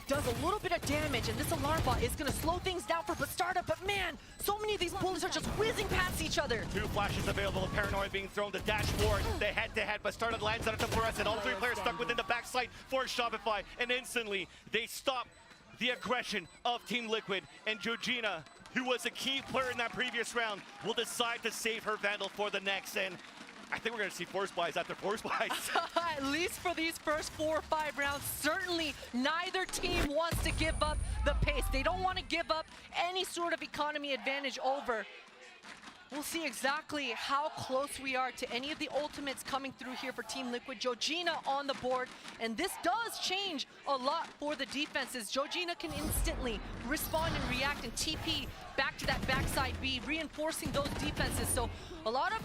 Does a little bit of damage, and this alarm bot is going to slow things down for Bastarda, but man, so many of these bullets are just whizzing past each other. Two flashes available, Paranoia being thrown to dashboard. The head-to-head, Bastarda lands out of the Fluorescent. All three players stuck within the backside for Shopify, and instantly they stop the aggression of Team Liquid, and Georgina, who was a key player in that previous round, will decide to save her Vandal for the next, and I think we're going to see force buys after force buys. At least for these first 4 or 5 rounds, certainly neither team wants to give up the pace. They don't want to give up any sort of economy advantage over. We'll see exactly how close we are to any of the ultimates coming through here for Team Liquid. Georgina on the board, and this does change a lot for the defenses. Georgina can instantly respond and react and TP back to that backside B, reinforcing those defenses. So a lot of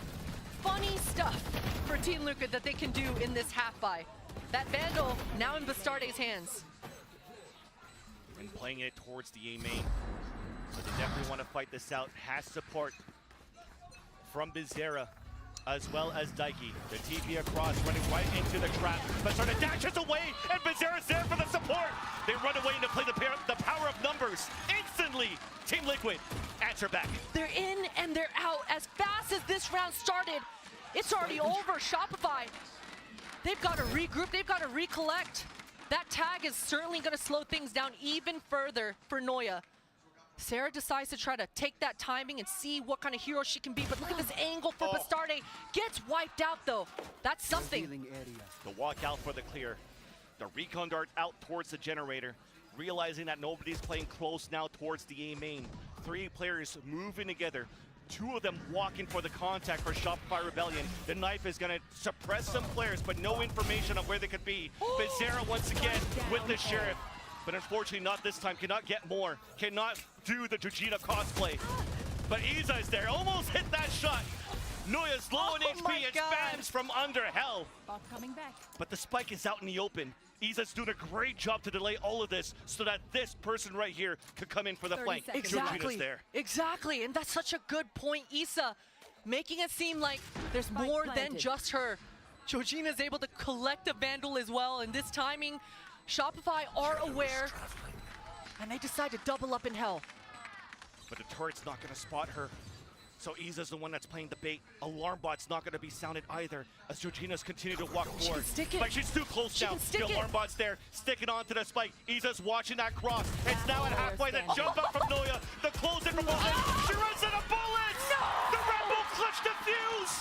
funny stuff for Team Liquid that they can do in this half buy. That Vandal now in Bastarde's hands. And playing it towards the A main. So they definitely want to fight this out. Has support from Bizarra as well as Daiki. The TP across, running right into the trap. Bastarda dashes away, and Bizarra's there for the support. They run away to play the power of numbers. Instantly, Team Liquid answer back. They're in and they're out. As fast as this round started, it's already over. Shopify, they've got to regroup, they've got to recollect. That tag is certainly going to slow things down even further for Noya. Sarah decides to try to take that timing and see what kind of hero she can be, but look at this angle for Bastarde. Gets wiped out though. That's something. The walk out for the clear. The recon dart out towards the generator. Realizing that nobody's playing close now towards the A main. 3 players moving together. 2 of them walking for the contact for Shopify Rebellion. The knife is going to suppress some players, but no information on where they could be. Bizarra once again with the Sheriff. But unfortunately not this time, cannot get more. Cannot do the Georgina cosplay. But Isa is there, almost hit that shot. Noya's low on HP and spams from under hell. Coming back. But the spike is out in the open. Isa's doing a great job to delay all of this so that this person right here could come in for the flank. Exactly. There. Exactly, and that's such a good point. Isa making it seem like there's more than just her. Georgina's able to collect the Vandal as well, and this timing, Shopify are aware, and they decide to double up in hell. But the turret's not going to spot her. So Isa's the one that's playing the bait. Alarm bot's not going to be sounded either as Georgina's continue to walk forward. But she's too close now. The alarm bot's there, sticking onto the spike. Isa's watching that cross. It's now at halfway. The jump up from Noya. The close in from Bullets. She runs out of bullets! No! The Red Bull clutch defuse!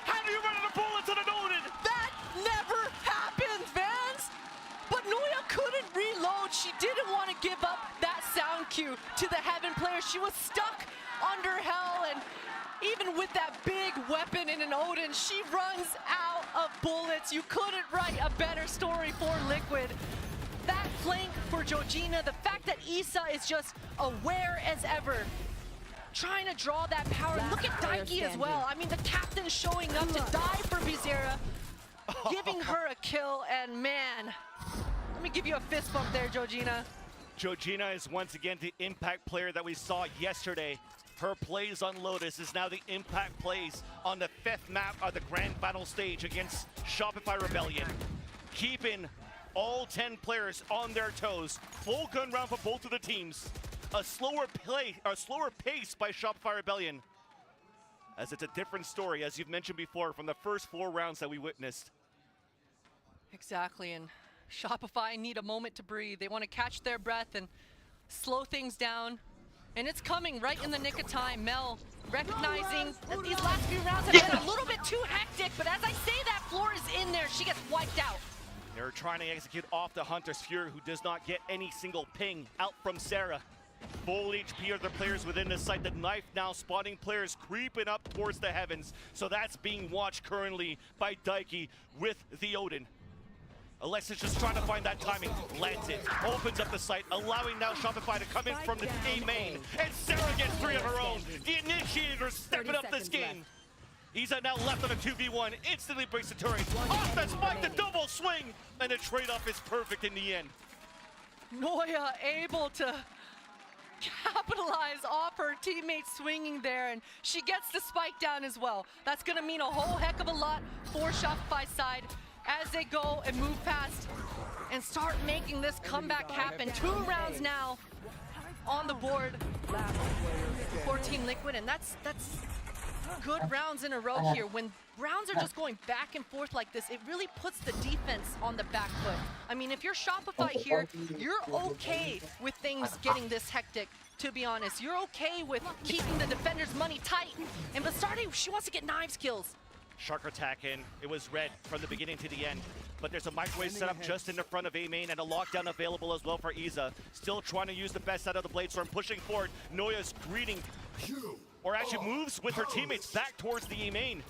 How do you run out of bullets on an Odin? That never happens, Vans! But Noya couldn't reload. She didn't want to give up that sound cue to the Heaven player. She was stuck under hell, and even with with that big weapon in an Odin. She runs out of bullets. You couldn't write a better story for Liquid. That flank for Georgina, the fact that Issa is just aware as ever, trying to draw that power. Look at Daiki as well. I mean, the captain showing up to die for Bizera, giving her a kill, and man, let me give you a fist bump there, Georgina. Georgina is once again the impact player that we saw yesterday. Her plays on Lotus is now the impact plays on the 5th map of the grand final stage against Shopify Rebellion. Keeping all 10 players on their toes. Full gun round for both of the teams. A slower pace by Shopify Rebellion. As it's a different story, as you've mentioned before, from the first 4 rounds that we witnessed. Exactly, and Shopify need a moment to breathe. They want to catch their breath and slow things down. And it's coming right in the nick of time. Mel recognizing that these last few rounds have been a little bit too hectic, but as I say that, Floor is in there. She gets wiped out. They're trying to execute off the Hunter's Fury, who does not get any single ping out from Sarah. Full HP of the players within the site. The knife now spotting players creeping up towards the heavens. So that's being watched currently by Daiki with the Odin. Alexis just trying to find that timing, lands it, opens up the site, allowing now Shopify to come in from the A main, and Sarah gets 3 of her own. The initiator stepping up this game. Isa now left on a 2v1, instantly breaks the turret. Off the spike, the double swing, and the trade-off is perfect in the end. Noya able to capitalize off her teammate swinging there, and she gets the spike down as well. That's gonna mean a whole heck of a lot for Shopify's side as they go and move past and start making this comeback happen. 2 rounds now on the board for Team Liquid, and that's good rounds in a row here. When rounds are just going back and forth like this, it really puts the defense on the back foot. I mean, if you're Shopify here, you're okay with things getting this hectic, to be honest. You're okay with keeping the defender's money tight. And Bastardi, she wants to get knives kills. Shark attack in. It was red from the beginning to the end. But there's a microwave set up just in the front of A main and a lockdown available as well for Isa. Still trying to use the best out of the Bladestorm, pushing forward. Noya's greeting, or actually moves with her teammates back towards the A main.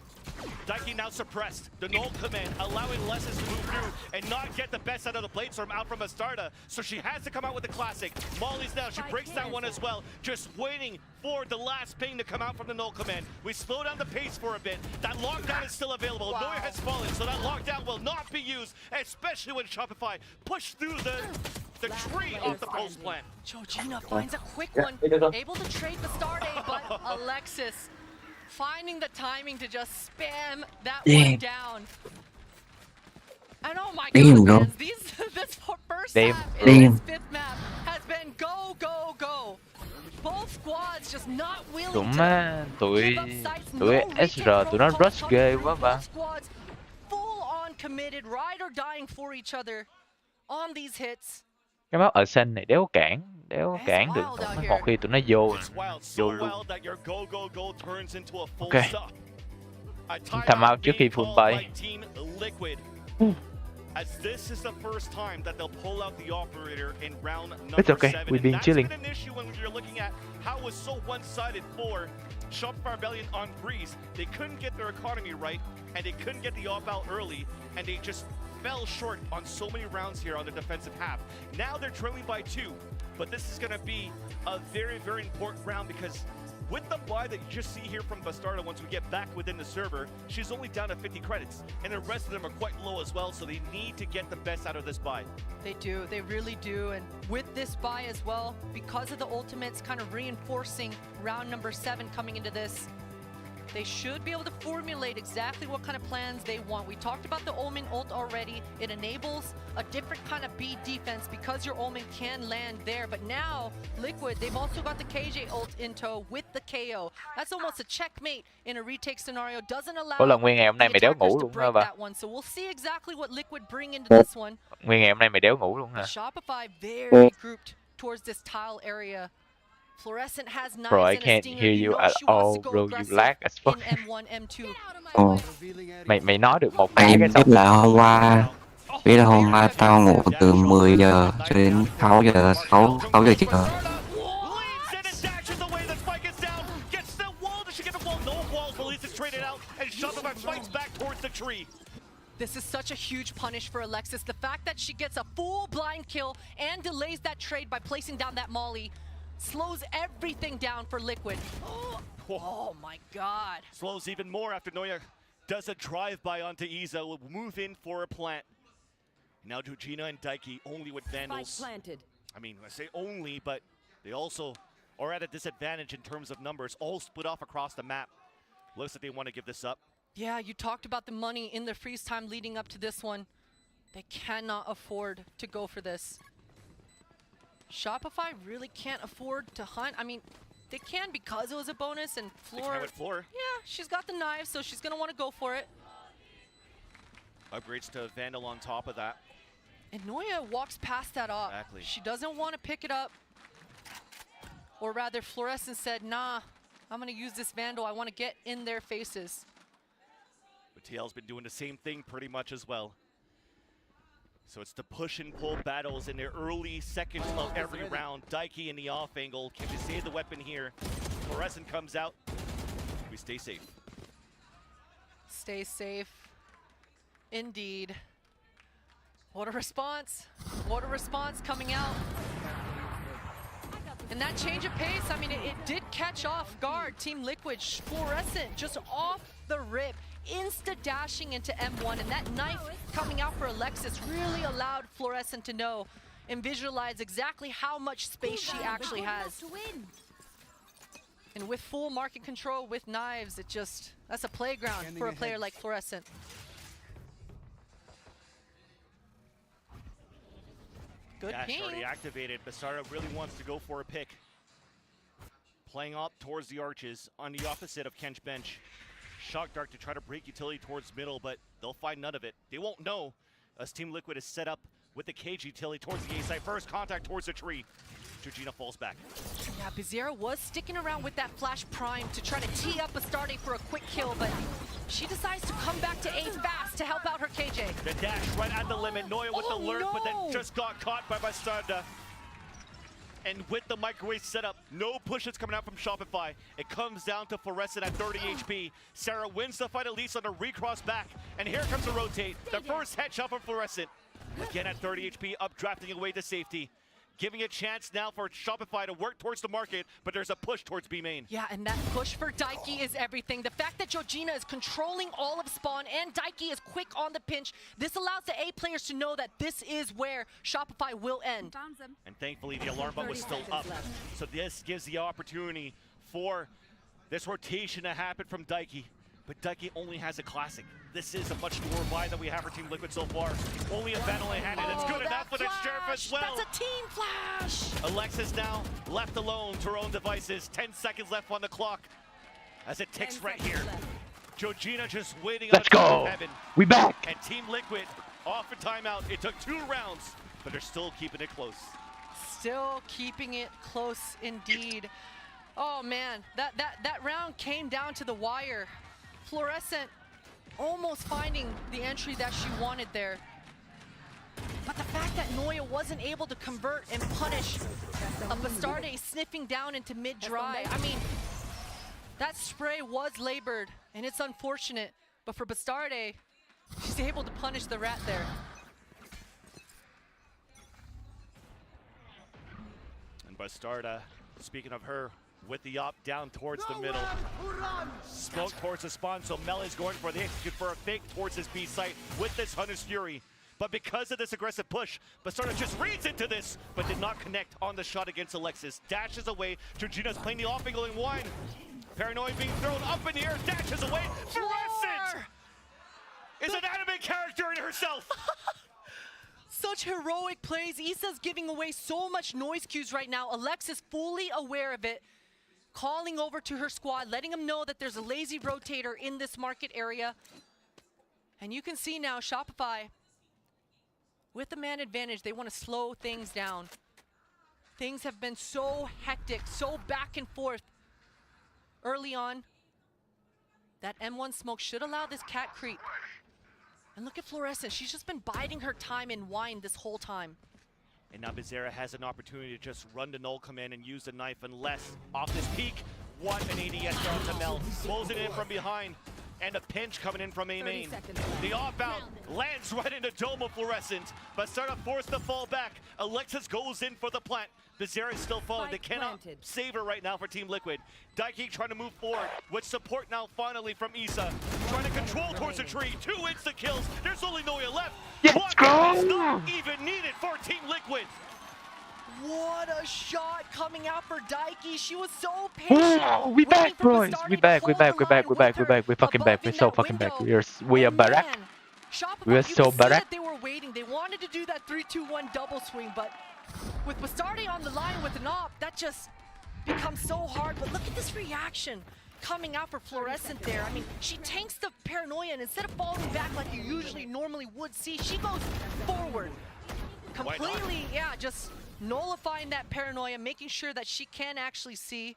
Daiki now suppressed. The null command allowing Lessons to move through and not get the best out of the Bladestorm out from Astarta. So she has to come out with the classic. Molly's now, she breaks that one as well. Just waiting for the last ping to come out from the null command. We slow down the pace for a bit. That lockdown is still available. Wow. Noya has fallen, so that lockdown will not be used, especially when Shopify push through the tree off the post plant. Georgina finds a quick one, able to trade Bastardi, but Alexis finding the timing to just spam that one down. And oh my goodness, this first half in this 5th map has been go, go, go. Both squads just not willing to give up sights. Tụi SR tụi nó rush ghê quá mà. Squads full on committed, ride or dying for each other on these hits. Cái máu ở xanh này đéo cản được, một khi tụi nó vô luôn. Ok, time out trước khi full buy. As this is the first time that they'll pull out the operator in round number It's okay, 7. we've been chilling. That's been an issue when you're looking at how it was so one-sided for Shopify Rebellion on Breeze. They couldn't get their economy right, and they couldn't get the op out early, and they just fell short on so many rounds here on the defensive half. Now they're trailing by 2, but this is going to be a very, very important round because with the buy that you just see here from Bastarda, once we get back within the server, she's only down to 50 credits, and the rest of them are quite low as well, so they need to get the best out of this buy. They do, they really do, and with this buy as well, because of the ultimates kind of reinforcing round number 7 coming into this, they should be able to formulate exactly what kind of plans they want. We talked about the Omen ult already. It enables a different kind of B defense because your Omen can land there. But now, Liquid, they've also got the KJ ult in tow with the KO. That's almost a checkmate in a retake scenario. Doesn't allow Ủa là Nguyên ngày hôm nay mày đéo ngủ luôn hả bà? So we'll see exactly what Liquid bring into this one. Nguyên ngày hôm nay mày đéo ngủ luôn hả? Shopify very grouped towards this tile area. Fluorescent has knives. Bro, I can't hear you at all, bro. You lag as fuck. Mày nói được một cái biết là hôm qua tao ngủ từ 10 giờ cho đến 6 giờ 6 giờ chiều. traded out, and Shopify fights back towards the tree. This is such a huge punish for Alexis. The fact that she gets a full blind kill and delays that trade by placing down that molly slows everything down for Liquid. Oh my god. Slows even more after Noya does a drive-by onto Iza. Will move in for a plant. Now Georgina and Daiki only with Vandals. Planted. I mean, I say only, but they also are at a disadvantage in terms of numbers. All split off across the map. Looks like they want to give this up. Yeah, you talked about the money in the freeze time leading up to this one. They cannot afford to go for this. Shopify really can't afford to hunt. I mean, they can because it was a bonus, and Floor. Yeah, she's got the knife, so she's gonna want to go for it. Upgrades to Vandal on top of that. And Noya walks past that off. Exactly. She doesn't want to pick it up. Or rather, Fluorescent said, nah, I'm gonna use this Vandal. I want to get in their faces. But TL's been doing the same thing pretty much as well. So it's the push and pull battles in the early seconds of every round. Daiki in the off angle. Can we save the weapon here? Fluorescent comes out. We stay safe. Stay safe. Indeed. What a response. What a response coming out. And that change of pace, I mean, it did catch off guard Team Liquid. Fluorescent just off the rip. Insta-dashing into M1, and that knife coming out for Alexis really allowed Fluorescent to know and visualize exactly how much space she actually has. And with full market control with knives, it just, that's a playground for a player like Fluorescent. Good Dash ping. already activated. Bastarda really wants to go for a pick. Playing up towards the arches on the opposite of Kench bench. Shock Dart to try to break utility towards middle, but they'll find none of it. They won't know as Team Liquid is set up with the cage utility towards the A side. First contact towards the tree. Georgina falls back. Yeah, Bizarra was sticking around with that flash prime to try to tee up Bastarde for a quick kill, but she decides to come back to A fast to help out her KJ. The dash right at the limit. Noya with the lurk, but then just got caught by Bastarda. And with the microwave setup, no pushes coming out from Shopify. It comes down to Fluorescent at 30 HP. Sarah wins the fight at least on a recross back. And here comes the rotate. The first headshot from Fluorescent. Again at 30 HP, updrafting away to safety. Giving a chance now for Shopify to work towards the market, but there's a push towards B main. Yeah, and that push for Daiki is everything. The fact that Georgina is controlling all of spawn and Daiki is quick on the pinch, this allows the A players to know that this is where Shopify will end. And thankfully the alarm button was still up. So this gives the opportunity for this rotation to happen from Daiki. But Daiki only has a classic. This is a much newer buy that we have for Team Liquid so far. Only a Vandal in hand, and it's good enough for the Sheriff as well. That's a team flash! Alexis now left alone to her own devices. 10 seconds left on the clock as it ticks right here. Georgina just waiting on heaven. We back! And Team Liquid off a timeout. It took 2 rounds, but they're still keeping it close. Still keeping it close indeed. Oh man, that round came down to the wire. Fluorescent almost finding the entry that she wanted there. But the fact that Noya wasn't able to convert and punish a Bastarde sniffing down into mid-dry, I mean, that spray was labored, and it's unfortunate. But for Bastarde, she's able to punish the rat there. And Bastarda, speaking of her, with the op down towards the middle. Smoke towards the spawn, so Melee's going for the execute for a fake towards his B site with this Hunter's Fury. But because of this aggressive push, Bastarda just reads into this, but did not connect on the shot against Alexis. Dashes away. Georgina's playing the off angle in one. Paranoia being thrown up in the air, dashes away. Fluorescent is an anime character in herself. Such heroic plays. Issa's giving away so much noise cues right now. Alexis fully aware of it. Calling over to her squad, letting them know that there's a lazy rotator in this market area. And you can see now Shopify, with the man advantage, they want to slow things down. Things have been so hectic, so back and forth early on. That M1 smoke should allow this cat creep. And look at Fluorescent, she's just been biding her time in wine this whole time. And now Bizarra has an opportunity to just run the null command and use the knife unless off this peak. What an ADS down to Mel. Closing in from behind. And a pinch coming in from A main. The off-out lands right into Dome of Fluorescent. Bastarda forced to fall back. Alexis goes in for the plant. Bizarre is still falling. They cannot save her right now for Team Liquid. Daiki trying to move forward with support now finally from Isa. Trying to control towards the tree. 2 insta-kills. There's only Noya left. Let's go! Not even needed for Team Liquid. What a shot coming out for Daiki. She was so patient. Oh, we back, boys. We back. We're fucking back. We're so fucking back. We are barak. We are so barak. They were waiting. They wanted to do that 3-2-1 double swing, but with Bastarda on the line with an op, that just becomes so hard. But look at this reaction coming out for Fluorescent there. I mean, she tanks the paranoia, and instead of falling back like you usually normally would see, she goes forward. Completely, yeah, just nullifying that paranoia, making sure that she can actually see.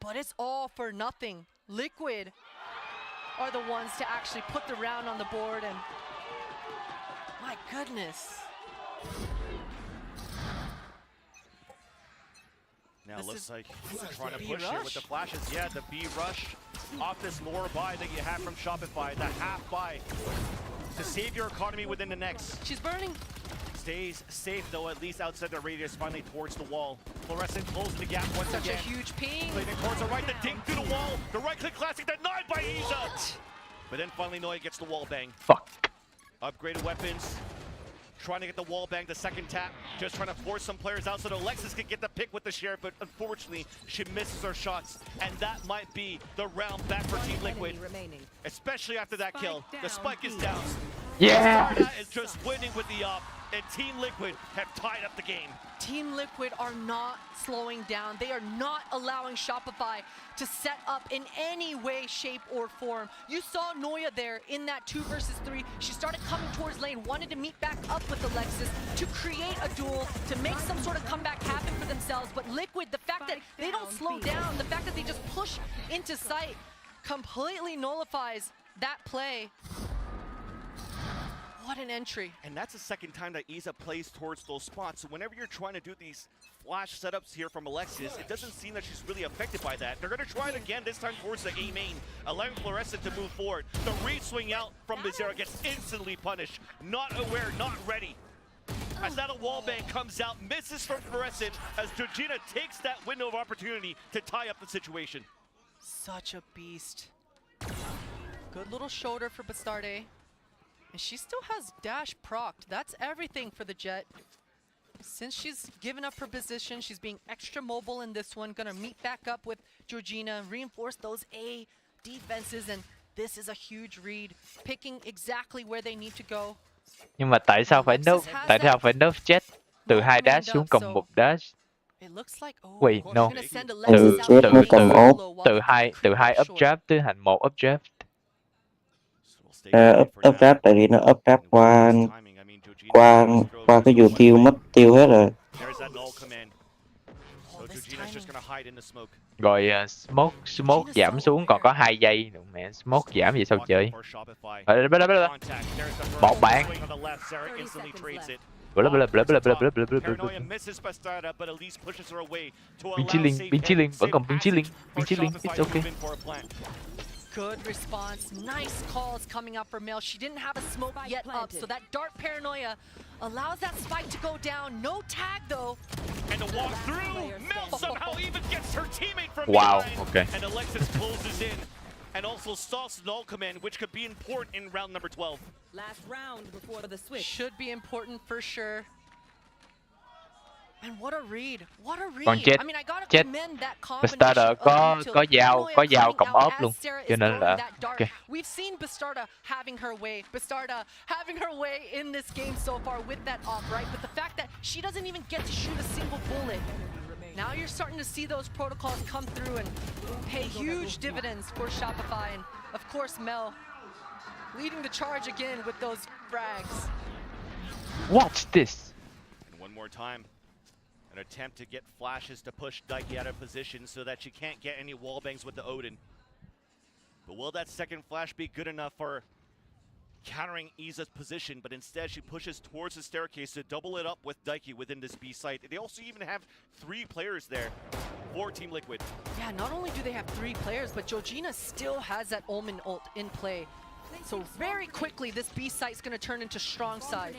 But it's all for nothing. Liquid are the ones to actually put the round on the board, and my goodness. Now it looks like trying to push here with the flashes. Yeah, the B rush off this lower buy that you have from Shopify, the half buy to save your economy within the next. She's burning. Stays safe though, at least outside the radius, finally towards the wall. Fluorescent closing the gap once Such again. a huge ping. Leaning towards the right, the dink through the wall. The right click classic, denied by Isa. But then finally Noya gets the wall bang. Fuck. Upgraded weapons. Trying to get the wall bang, the second tap. Just trying to force some players out so that Alexis can get the pick with the share, but unfortunately, she misses her shots. And that might be the round back for Team Liquid. Especially after that kill. The spike is down. Yeah! Bastarda is just winning with the up, and Team Liquid have tied up the game. Team Liquid are not slowing down. They are not allowing Shopify to set up in any way, shape, or form. You saw Noya there in that 2 versus 3. She started coming towards lane, wanted to meet back up with Alexis to create a duel, to make some sort of comeback happen for themselves. But Liquid, the fact that they don't slow down, the fact that they just push into sight, completely nullifies that play. What an entry. And that's the second time that Isa plays towards those spots. So whenever you're trying to do these flash setups here from Alexis, it doesn't seem that she's really affected by that. They're going to try it again, this time towards the A main, allowing Fluorescent to move forward. The re-swing out from Bizarre gets instantly punished. Not aware, not ready. As that a wallbang comes out, misses from Fluorescent, as Georgina takes that window of opportunity to tie up the situation. Such a beast. Good little shoulder for Bastarda. And she still has dash procced. That's everything for the Jet. Since she's given up her position, she's being extra mobile in this one. Gonna meet back up with Georgina and reinforce those A defenses. And this is a huge read, picking exactly where they need to go. Nhưng mà tại sao phải nerf Jet từ 2 dash xuống còn 1 dash? Wait, no. Từ hai updraft tới thành 1 updraft. Updraft tại vì nó updraft qua cái dù tiêu mất tiêu hết rồi. Rồi smoke giảm xuống còn có 2 giây nữa mẹ, smoke giảm vậy sao chơi? Một bạn. Pin chilling, vẫn còn pin chilling, it's okay. Good response. Nice calls coming out for Mel. She didn't have a smoke yet up, so that dark paranoia allows that spike to go down. No tag though. And to walk through, Mel somehow even gets her teammate from wow, behind. okay. And Alexis closes in and also stalls null command, which could be important in round number 12. Last round before the switch. Should be important for sure. And what a read. What a read. Còn chết, I mean, I gotta chết. commend that Bastarda có dao cộng ốp luôn. Cho nên là okay. We've seen Bastarda having her way. Bastarda having her way in this game so far with that off, right? But the fact that she doesn't even get to shoot a single bullet. Now you're starting to see those protocols come through and pay huge dividends for Shopify. And of course, Mel leading the charge again with those frags. Watch this. And one more time. An attempt to get flashes to push Daiki out of position so that she can't get any wallbangs with the Odin. But will that second flash be good enough for countering Isa's position? But instead she pushes towards the staircase to double it up with Daiki within this B site. They also even have 3 players there. for Team Liquid. Yeah, not only do they have 3 players, but Georgina still has that Omen ult in play. So very quickly, this B site's going to turn into strong side.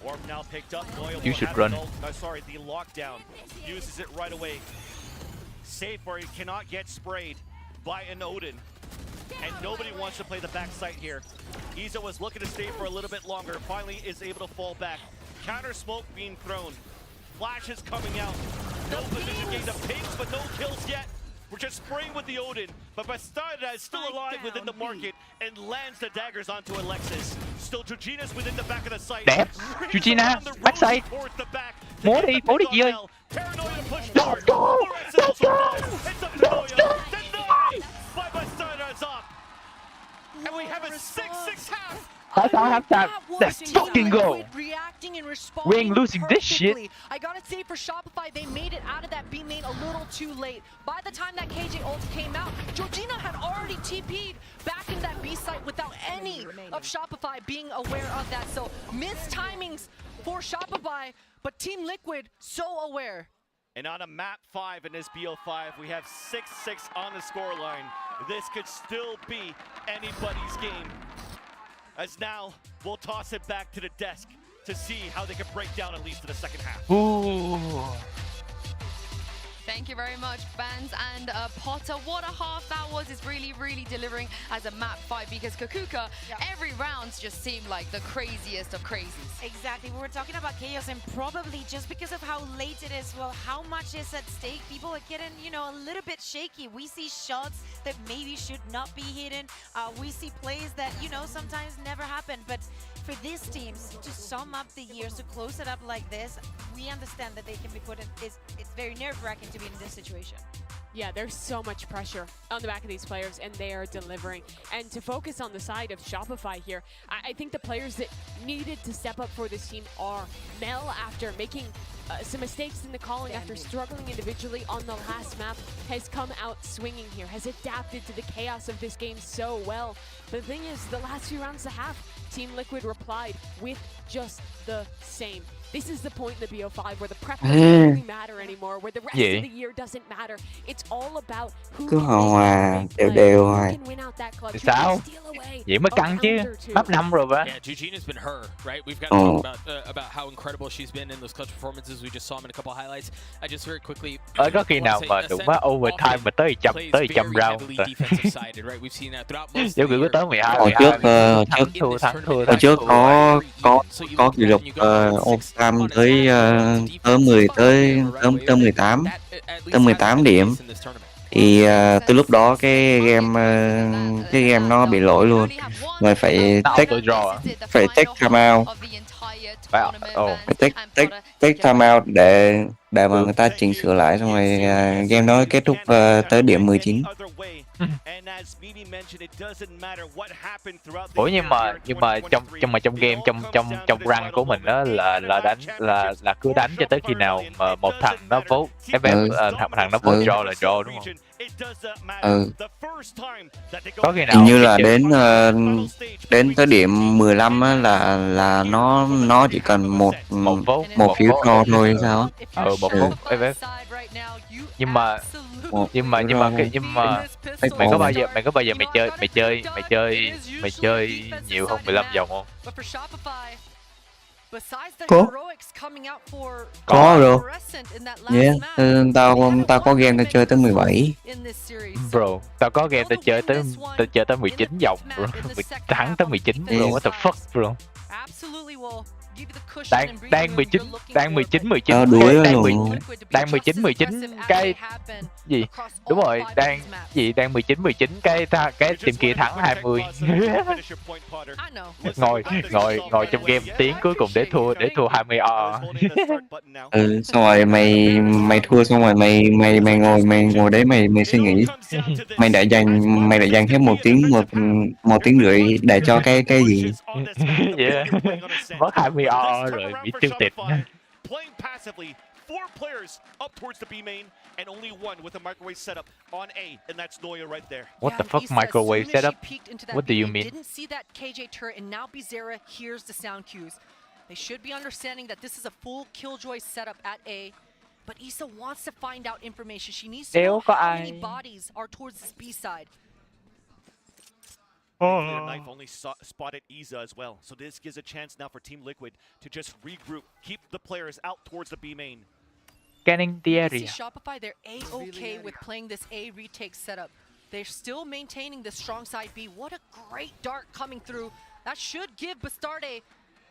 Orb now picked up. Noya You will should have run. the ult- no, sorry, the lockdown. Uses it right away. Safe where he cannot get sprayed by an Odin. And nobody wants to play the backside here. Iza was looking to stay for a little bit longer. Finally is able to fall back. Counter smoke being thrown. Flashes coming out. No position gain to Pinks, but no kills yet. We're just spraying with the Odin, but Bastarda is still alive within the market and lands the daggers onto Alexis. Still, Georgina's within the back of the site. Đẹp. Georgina, backside. Múa đi chị ơi. Let's go. Let's go. Denied by Bastarda's off. And we have a 6-6 half. That's our halftime. Let's fucking go. Reacting and We responding ain't losing this shit. perfectly. I gotta say for Shopify, they made it out of that B main a little too late. By the time that KJ ult came out, Georgina had already TP'd back in that B site without any of Shopify being aware of that. So missed timings for Shopify, but Team Liquid so aware. And on a map 5 in this BO5, we have 6-6 on the scoreline. This could still be anybody's game. As now, we'll toss it back to the desk to see how they can break down at least to the second half. Ooh. Thank you very much, Vans and Potter. What a half that was. It's really, really delivering as a map 5 because Kakuka, every rounds just seemed like the craziest of crazies. Exactly. We were talking about chaos, and probably just because of how late it is, well, how much is at stake, people are getting, you know, a little bit shaky. We see shots that maybe should not be hidden. We see plays that, you know, sometimes never happen. But for these teams to sum up the years, to close it up like this, we understand that they can be put in, it's very nerve-wracking to be in this situation. Yeah, there's so much pressure on the back of these players, and they are delivering. And to focus on the side of Shopify here, I think the players that needed to step up for this team are Mel, after making some mistakes in the calling, after struggling individually on the last map, has come out swinging here, has adapted to the chaos of this game so well. But the thing is, the last few rounds of half, Team Liquid replied with just the same. This is the point in the BO5 where the prep doesn't really matter anymore, where the rest of the year doesn't matter. It's all about who Cứ can hòa make đều play, đều who hoài. can win out that clutch, Thì who can sao? steal away Vậy mới a căng chứ. round or two. Map 5 rồi mà. Yeah, Georgina's been her, right? We've got to talk about how incredible she's been in those clutch performances. We just saw them in a couple highlights. I just very quickly. Có khi nào mà đụng quá overtime mà tới trăm round. Giống kiểu tới 12 Hồi trước có kỷ lục overtime tới 18 điểm. Thì từ lúc đó cái game nó bị lỗi luôn, rồi phải take time out, take time out để mà người ta chỉnh sửa lại, xong rồi game đó kết thúc tới điểm 19. Ủa nhưng mà trong game trong run của mình đó là cứ đánh cho tới khi nào mà một thằng nó vote thằng nó vote draw là draw, đúng không? Có khi nào hình như là đến tới điểm 15 á là nó chỉ cần một phiếu draw thôi hay sao? Một vote FF. Nhưng mà mày có bao giờ mày chơi nhiều hơn 15 vòng không? Có rồi. Yeah, tao có game tao chơi tới 17. Bro, tao có game tao chơi tới 19 vòng bro. Thắng tới 19 bro, what the fuck bro. Đang 19 cái gì? Đúng rồi, đang 19 cái team kia thắng 20. ngồi trong game tiếng cuối cùng để thua 20 Xong rồi mày thua, xong rồi mày ngồi đấy mày suy nghĩ mày đã dành hết một tiếng rưỡi để cho cái gì. Yeah. Mất 20 rồi bị tiêu tịch. Playing passively, 4 players up towards the B main, and only one with a microwave setup on A, and that's Noya right there. What the fuck microwave setup? What do you mean? Didn't see that KJ turret, and now Bizarra hears the sound cues. They should be understanding that this is a full Killjoy setup at A. But Issa wants to find out information. She needs to Nếu know có how many ai bodies are towards this B side. Thankfully, the knife only spotted Iza as well. So this gives a chance now for Team Liquid to just regroup, keep the players out towards the B main. scanning the You see area. Shopify, they're A-okay with playing this A retake setup. They're still maintaining the strong side B. What a great dart coming through. That should give Bastarde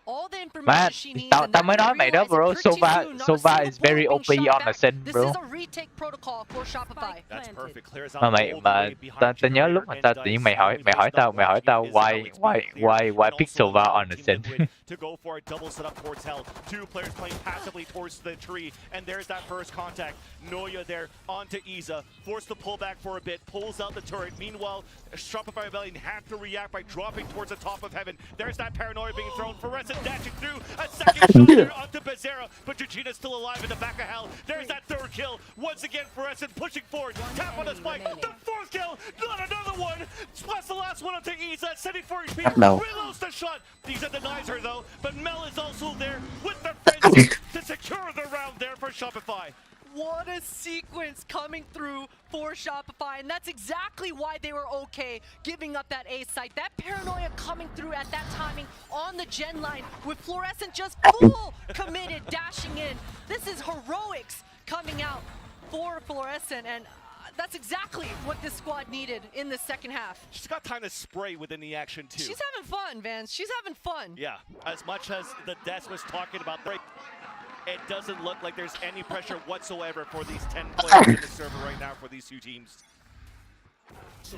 all the information Man, she needs. tao mới nói mày đó bro, Sova is very OP on the scene bro. This is a retake protocol for Shopify. That's perfect. Clears out Mà all the way behind tao nhớ lúc mà tao tự nhiên mày hỏi tao why pick Sova on the scene. To go for a double setup towards Hell. Two players playing passively towards the tree, and there's that first contact. Noya there onto Iza, forced to pull back for a bit, pulls out the turret. Meanwhile, Shopify Rebellion have to react by dropping towards the top of heaven. There's that paranoia being thrown. Fluorescent dashing through, a second shot there onto Bezera, but Georgina's still alive in the back of Hell. There's that third kill. Once again, Fluorescent pushing forward. Tap on the spike. The fourth kill, not another one. Plus the last one onto Iza, setting for HP. Reloads the shot. Iza denies her though, but Mel is also there with the frenzy to secure the round there for Shopify. What a sequence coming through for Shopify, and that's exactly why they were okay giving up that A site. That paranoia coming through at that timing on the gen line with Fluorescent just full committed, dashing in. This is heroics coming out for Fluorescent, and that's exactly what this squad needed in the second half. She's got time to spray within the action too. She's having fun, Vance. She's having fun. Yeah, as much as the Des was talking about break, it doesn't look like there's any pressure whatsoever for these 10 players in the server right now for these two teams.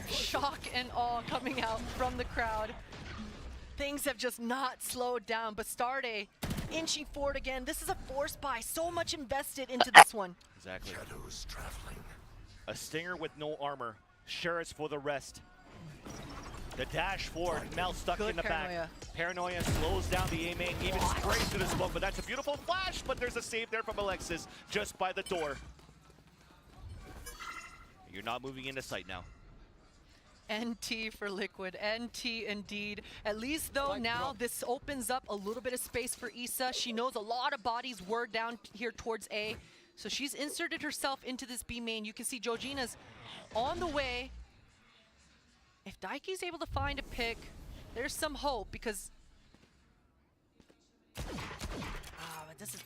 Shock and awe coming out from the crowd. Things have just not slowed down. Bastarde inching forward again. This is a force buy. So much invested into this one. Exactly. Shadows traveling. A Stinger with no armor. Sheriffs for the rest. The dash forward, Mel stuck in the back. Paranoia slows down the A main, even sprays through the smoke, but that's a beautiful flash, but there's a save there from Alexis just by the door. You're not moving into sight now. NT for Liquid, NT indeed. At least though now this opens up a little bit of space for Issa. She knows a lot of bodies were down here towards A, so she's inserted herself into this B main. You can see Georgina's on the way. If Daiki's able to find a pick, there's some hope because but this is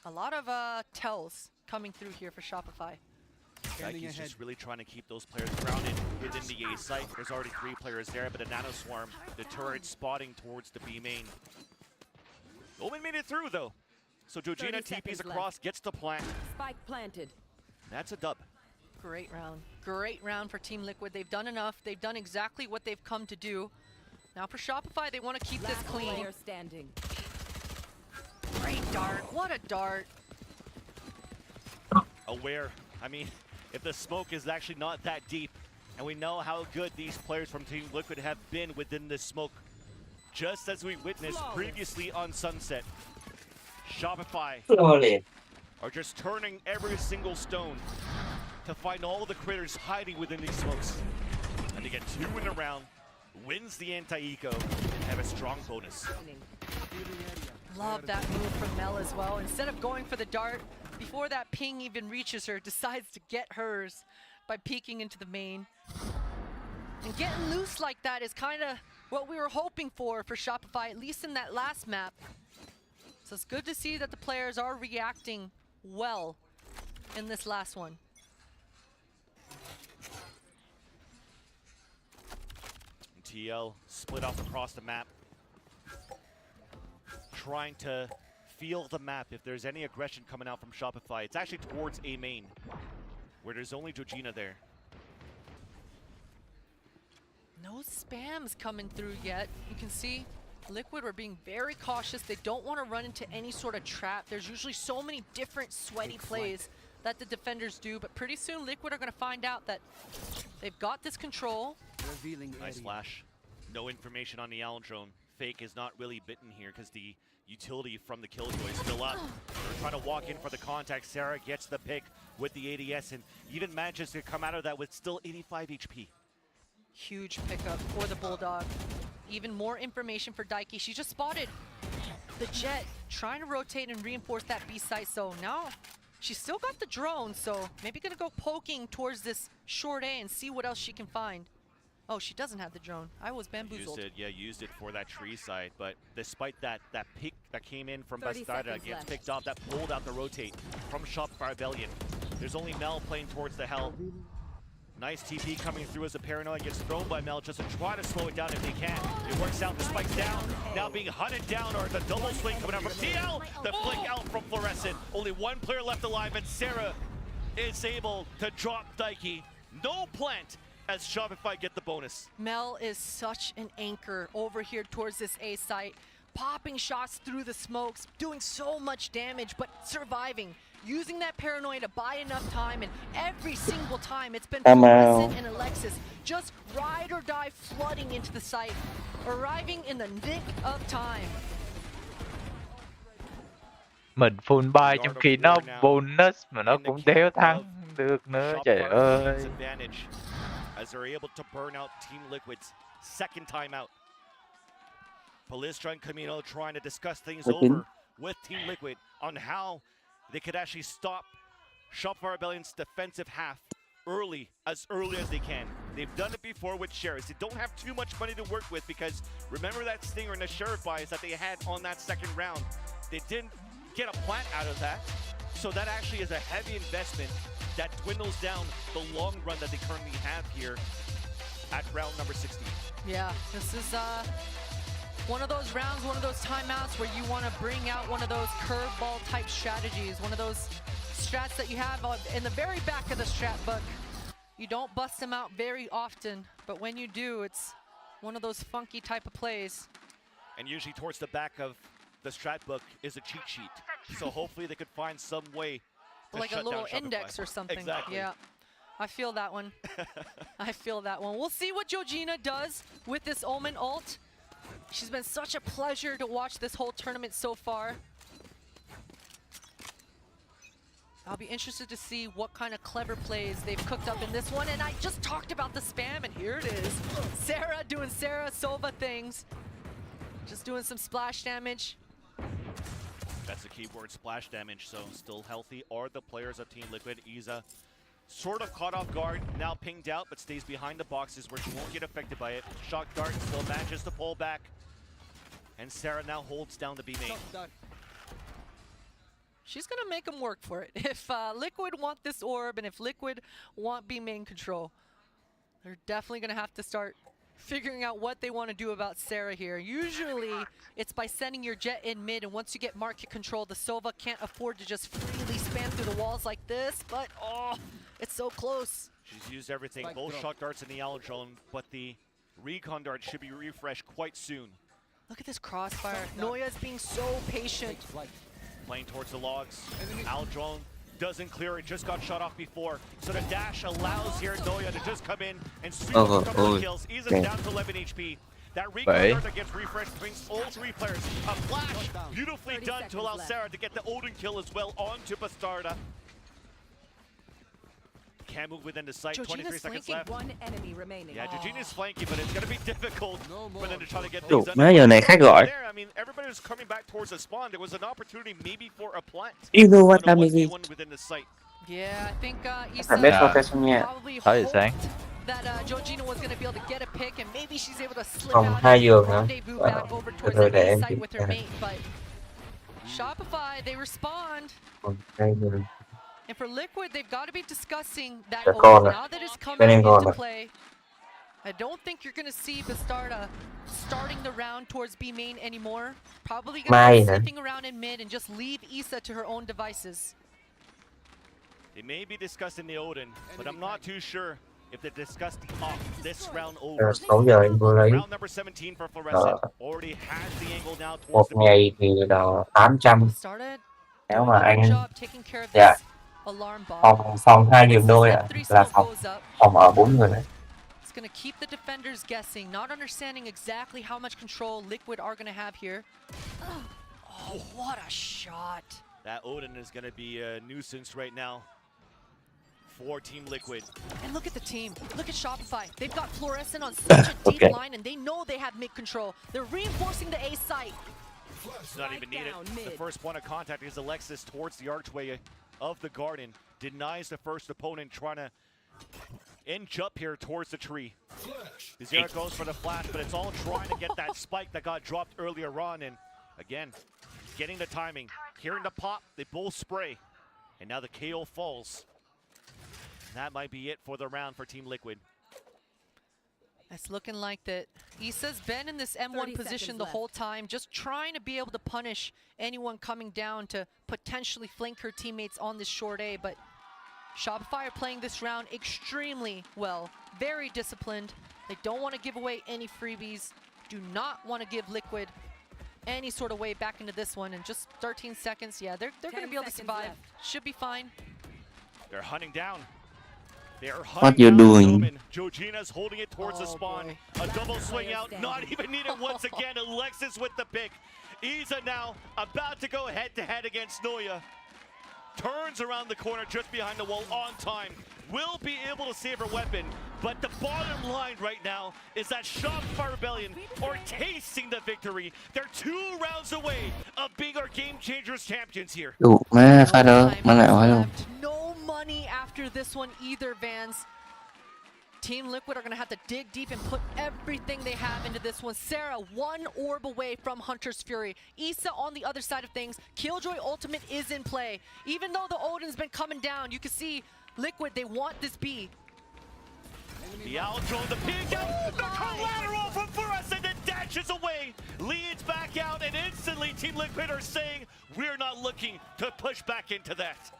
a lot of tells coming through here for Shopify. Daiki's just really trying to keep those players grounded within the A site. There's already 3 players there, but a Nano Swarm, the turret spotting towards the B main. Omen made it through though. So Georgina TPs across, gets the plant. Spike planted. That's a dub. Great round. Great round for Team Liquid. They've done enough. They've done exactly what they've come to do. Now for Shopify, they want to keep this clean. Player standing. Great dart. What a dart. Aware. I mean, if the smoke is actually not that deep, and we know how good these players from Team Liquid have been within this smoke, just as we witnessed previously on Sunset, Shopify are just turning every single stone to find all the critters hiding within these smokes. And to get 2 in a round, wins the anti-eco, and have a strong bonus. Love that move from Mel as well. Instead of going for the dart, before that ping even reaches her, decides to get hers by peeking into the main. And getting loose like that is kind of what we were hoping for Shopify, at least in that last map. So it's good to see that the players are reacting well in this last one. TL split off across the map, trying to feel the map if there's any aggression coming out from Shopify. It's actually towards A main, where there's only Georgina there. No spams coming through yet. You can see Liquid are being very cautious. They don't want to run into any sort of trap. There's usually so many different sweaty plays that the defenders do, but pretty soon Liquid are going to find out that they've got this control. Nice flash. No information on the Owl drone. Fake is not really bitten here because the utility from the Killjoy is still up. They're trying to walk in for the contact. Sarah gets the pick with the ADS and even manages to come out of that with still 85 HP. Huge pickup for the Bulldog. Even more information for Daiki. She just spotted the Jet trying to rotate and reinforce that B site. So now She's still got the drone, so maybe gonna go poking towards this short A and see what else she can find. Oh, she doesn't have the drone. I was bamboozled. Used it for that tree side, but despite that pick that came in from 30 Bastarda seconds gets left. picked off, that pulled out the rotate from Shopify Rebellion. There's only Mel playing towards the hell. Nice TP coming through as a Paranoid gets thrown by Mel just to try to slow it down if they can. It works out, the spike's down, now being hunted down, or the double swing coming out from TL. The flick out from Fluorescent. Only one player left alive, and Sarah is able to drop Daiki. No plant as Shopify get the bonus. Mel is such an anchor over here towards this A site, popping shots through the smokes, doing so much damage, but surviving. Using that Paranoid to buy enough time, and every single time it's been Fluorescent and Alexis just ride or die flooding into the site, arriving in the nick of time. Mình full buy trong khi nó bonus mà nó cũng đéo thắng được nữa, trời ơi. As they're able to burn out Team Liquid's second time out. Palestra and Camino trying to discuss things over with Team Liquid on how they could actually stop Shopify Rebellion's defensive half early as they can. They've done it before with Sheriffs. They don't have too much money to work with because remember that Stinger and the Sheriff buys that they had on that second round. They didn't get a plant out of that. So that actually is a heavy investment that dwindles down the long run that they currently have here at round number 16. Yeah, this is one of those rounds, one of those timeouts where you want to bring out one of those curveball type strategies, one of those strats that you have in the very back of the strat book. You don't bust them out very often, but when you do, it's one of those funky type of plays. And usually towards the back of the strat book is a cheat sheet. So hopefully they could find some way to like a little index or something. Exactly. Yeah, I feel that one. I feel that one. We'll see what Georgina does with this Omen ult. She's been such a pleasure to watch this whole tournament so far. I'll be interested to see what kind of clever plays they've cooked up in this one. And I just talked about the spam, and here it is. Sarah doing Sarah Sova things. Just doing some splash damage. That's the keyword, splash damage. So still healthy are the players of Team Liquid. Iza sort of caught off guard, now pinged out, but stays behind the boxes where she won't get affected by it. Shock Dart still manages to pull back. And Sarah now holds down the B main. She's gonna make them work for it. If Liquid want this orb, and if Liquid want B main control, they're definitely gonna have to start figuring out what they want to do about Sarah here. Usually, it's by sending your Jet in mid, and once you get market control, the Sova can't afford to just freely spam through the walls like this, but oh, it's so close. She's used everything, both Shock Darts in the Owl Drone, but the Recon Dart should be refreshed quite soon. Look at this crossfire. Noya's being so patient. Playing towards the logs. Owl Drone doesn't clear it, just got shot off before. So the dash allows here Noya to just come in and sweep a couple of kills. Iza's down to 11 HP. That Recon Dart that gets refreshed brings all three players. A flash, beautifully done to allow Sarah to get the Odin kill as well onto Bastarda. Can't move within the site, 23 seconds left. One enemy remaining. Yeah, Georgina's flanking, but it's going to be difficult for them to try to get Ủa, things done. má giờ này khác gọi. There, I mean, everybody was coming back towards the spawn. There was an opportunity maybe for a plant. You know what I mean? Within the site. Yeah, I think Isa Phải biết profession nha. probably Thôi hoped sáng. that Georgina was going to be able to get a pick, and maybe she's able to slip Còn out 2 and giường hả? rendezvous back over towards Rồi the để A em site kiểm with her tra. mate, but Shopify, they respond. Còn 2 giường. And for Liquid, they've got to be discussing that Dạ con ult ạ. now that it's coming Bên em con into ạ. play. I don't think you're going to see Bastarda starting the round towards B main anymore. Probably going Mai to be hả? sniffing around in mid and just leave Isa to her own devices. They may be discussing the Odin, but I'm not too sure if they discussed this round over. Rồi 6 giờ em vừa lấy. Round number 17 for Fluorescent already has the angle now towards Một the ngày thì là 800. Nếu mà anh dạ phòng 2 giường đôi ạ, là phòng ở 4 người đấy. It's going to keep the defenders guessing, not understanding exactly how much control Liquid are going to have here. Oh, what a shot. That Odin is going to be a nuisance right now for Team Liquid. And look at the team. Look at Shopify. They've got Fluorescent on such a deep line, and they know they have mid control. They're reinforcing the A site. It's not even needed. The first point of contact is Alexis towards the archway of the Garden. Denies the first opponent trying to inch up here towards the tree. Vct goes for the flash, but it's all trying to get that spike that got dropped earlier on. And again, getting the timing. Hearing the pop, they both spray. And now the KO falls. And that might be it for the round for Team Liquid. It's looking like that Issa's been in this M1 position the whole time, just trying to be able to punish anyone coming down to potentially flank her teammates on this short A, but Shopify are playing this round extremely well, very disciplined. They don't want to give away any freebies, do not want to give Liquid any sort of way back into this one, and just 13 seconds, yeah, they're going to be able to survive. Should be fine. They're hunting down. What you doing? Georgina's holding it towards the spawn. A double swing out, not even needed once again. Alexis with the pick. Isa now about to go head-to-head against Noya. Turns around the corner just behind the wall on time. Will be able to save her weapon, but the bottom line right now is that Shopify Rebellion are tasting the victory. They're 2 rounds away of being our Game Changers champions here. Đủ má pha đó, má nào phải không? No money after this one either, Vans. Team Liquid are going to have to dig deep and put everything they have into this one. Sarah, 1 orb away from Hunter's Fury. Issa on the other side of things. Killjoy ultimate is in play. Even though the Odin's been coming down, you can see Liquid, they want this B. The outro, the peek out, the collateral from Forrest, and then dashes away. Leads back out, and instantly Team Liquid are saying, we're not looking to push back into that.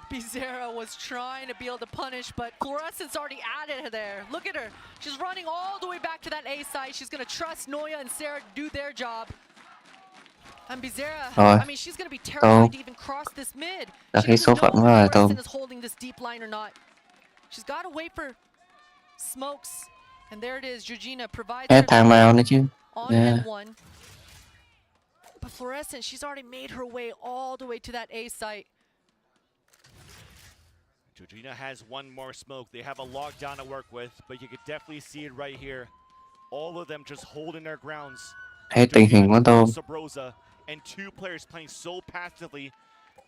Bizarra was trying to be able to punish, but Fluorescent's already at it there. Look at her. She's running all the way back to that A side. She's going to trust Noya and Sarah to do their job. And Bizarra, I mean, she's going to be terrified to even cross this mid. She doesn't know if Fluorescent is holding this deep line or not. She's got to wait for smokes. And there it is. Georgina provides her on M1. But Fluorescent, she's already made her way all the way to that A site. Georgina has 1 more smoke. They have a lockdown to work with, but you could definitely see it right here. All of them just holding their grounds. Hết tình hình quá Tôm. Sabrosa and 2 players playing so passively,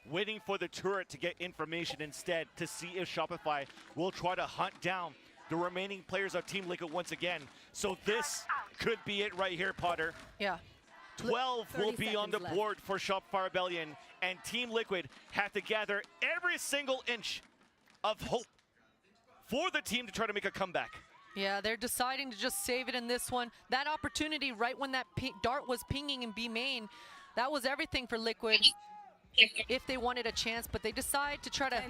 waiting for the turret to get information instead to see if Shopify will try to hunt down the remaining players of Team Liquid once again. So this could be it right here, Potter. Yeah. 12 will be on the board for Shopify Rebellion, and Team Liquid have to gather every single inch of hope for the team to try to make a comeback. Yeah, they're deciding to just save it in this one. That opportunity right when that dart was pinging in B main, that was everything for Liquid if they wanted a chance, but they decide to try to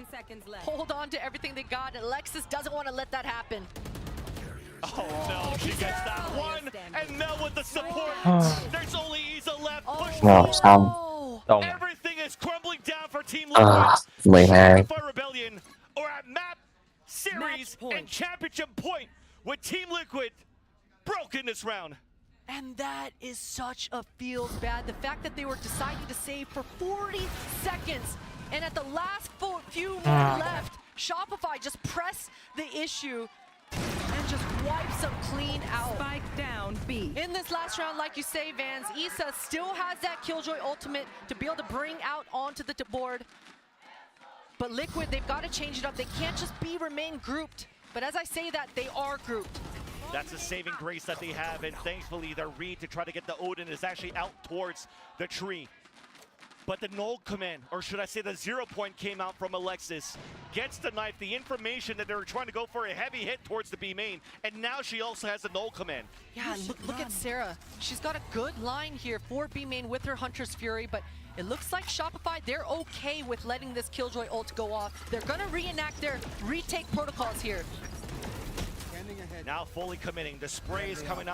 hold on to everything they got. Alexis doesn't want to let that happen. Oh no, she gets that one, and Mel with the support. There's only Isa left. Everything is crumbling down for Team Liquid. Shopify Rebellion are at map, series, and championship point with Team Liquid broken this round. And that is such a feels bad. The fact that they were deciding to save for 40 seconds, and at the last few more left, Shopify just press the issue and just wipes them clean out. Spike down B. In this last round, like you say, Vans, Issa still has that Killjoy ultimate to be able to bring out onto the board. But Liquid, they've got to change it up. They can't just remain grouped. But as I say that, they are grouped. That's a saving grace that they have, and thankfully their read to try to get the Odin is actually out towards the tree. But the null command, or should I say the 0 point, came out from Alexis. Gets the knife, the information that they were trying to go for a heavy hit towards the B main, and now she also has the null command. Yeah, look at Sarah. She's got a good line here for B main with her Hunter's Fury, but it looks like Shopify, they're okay with letting this Killjoy ult go off. They're gonna reenact their retake protocols here. Now fully committing. The spray is coming out.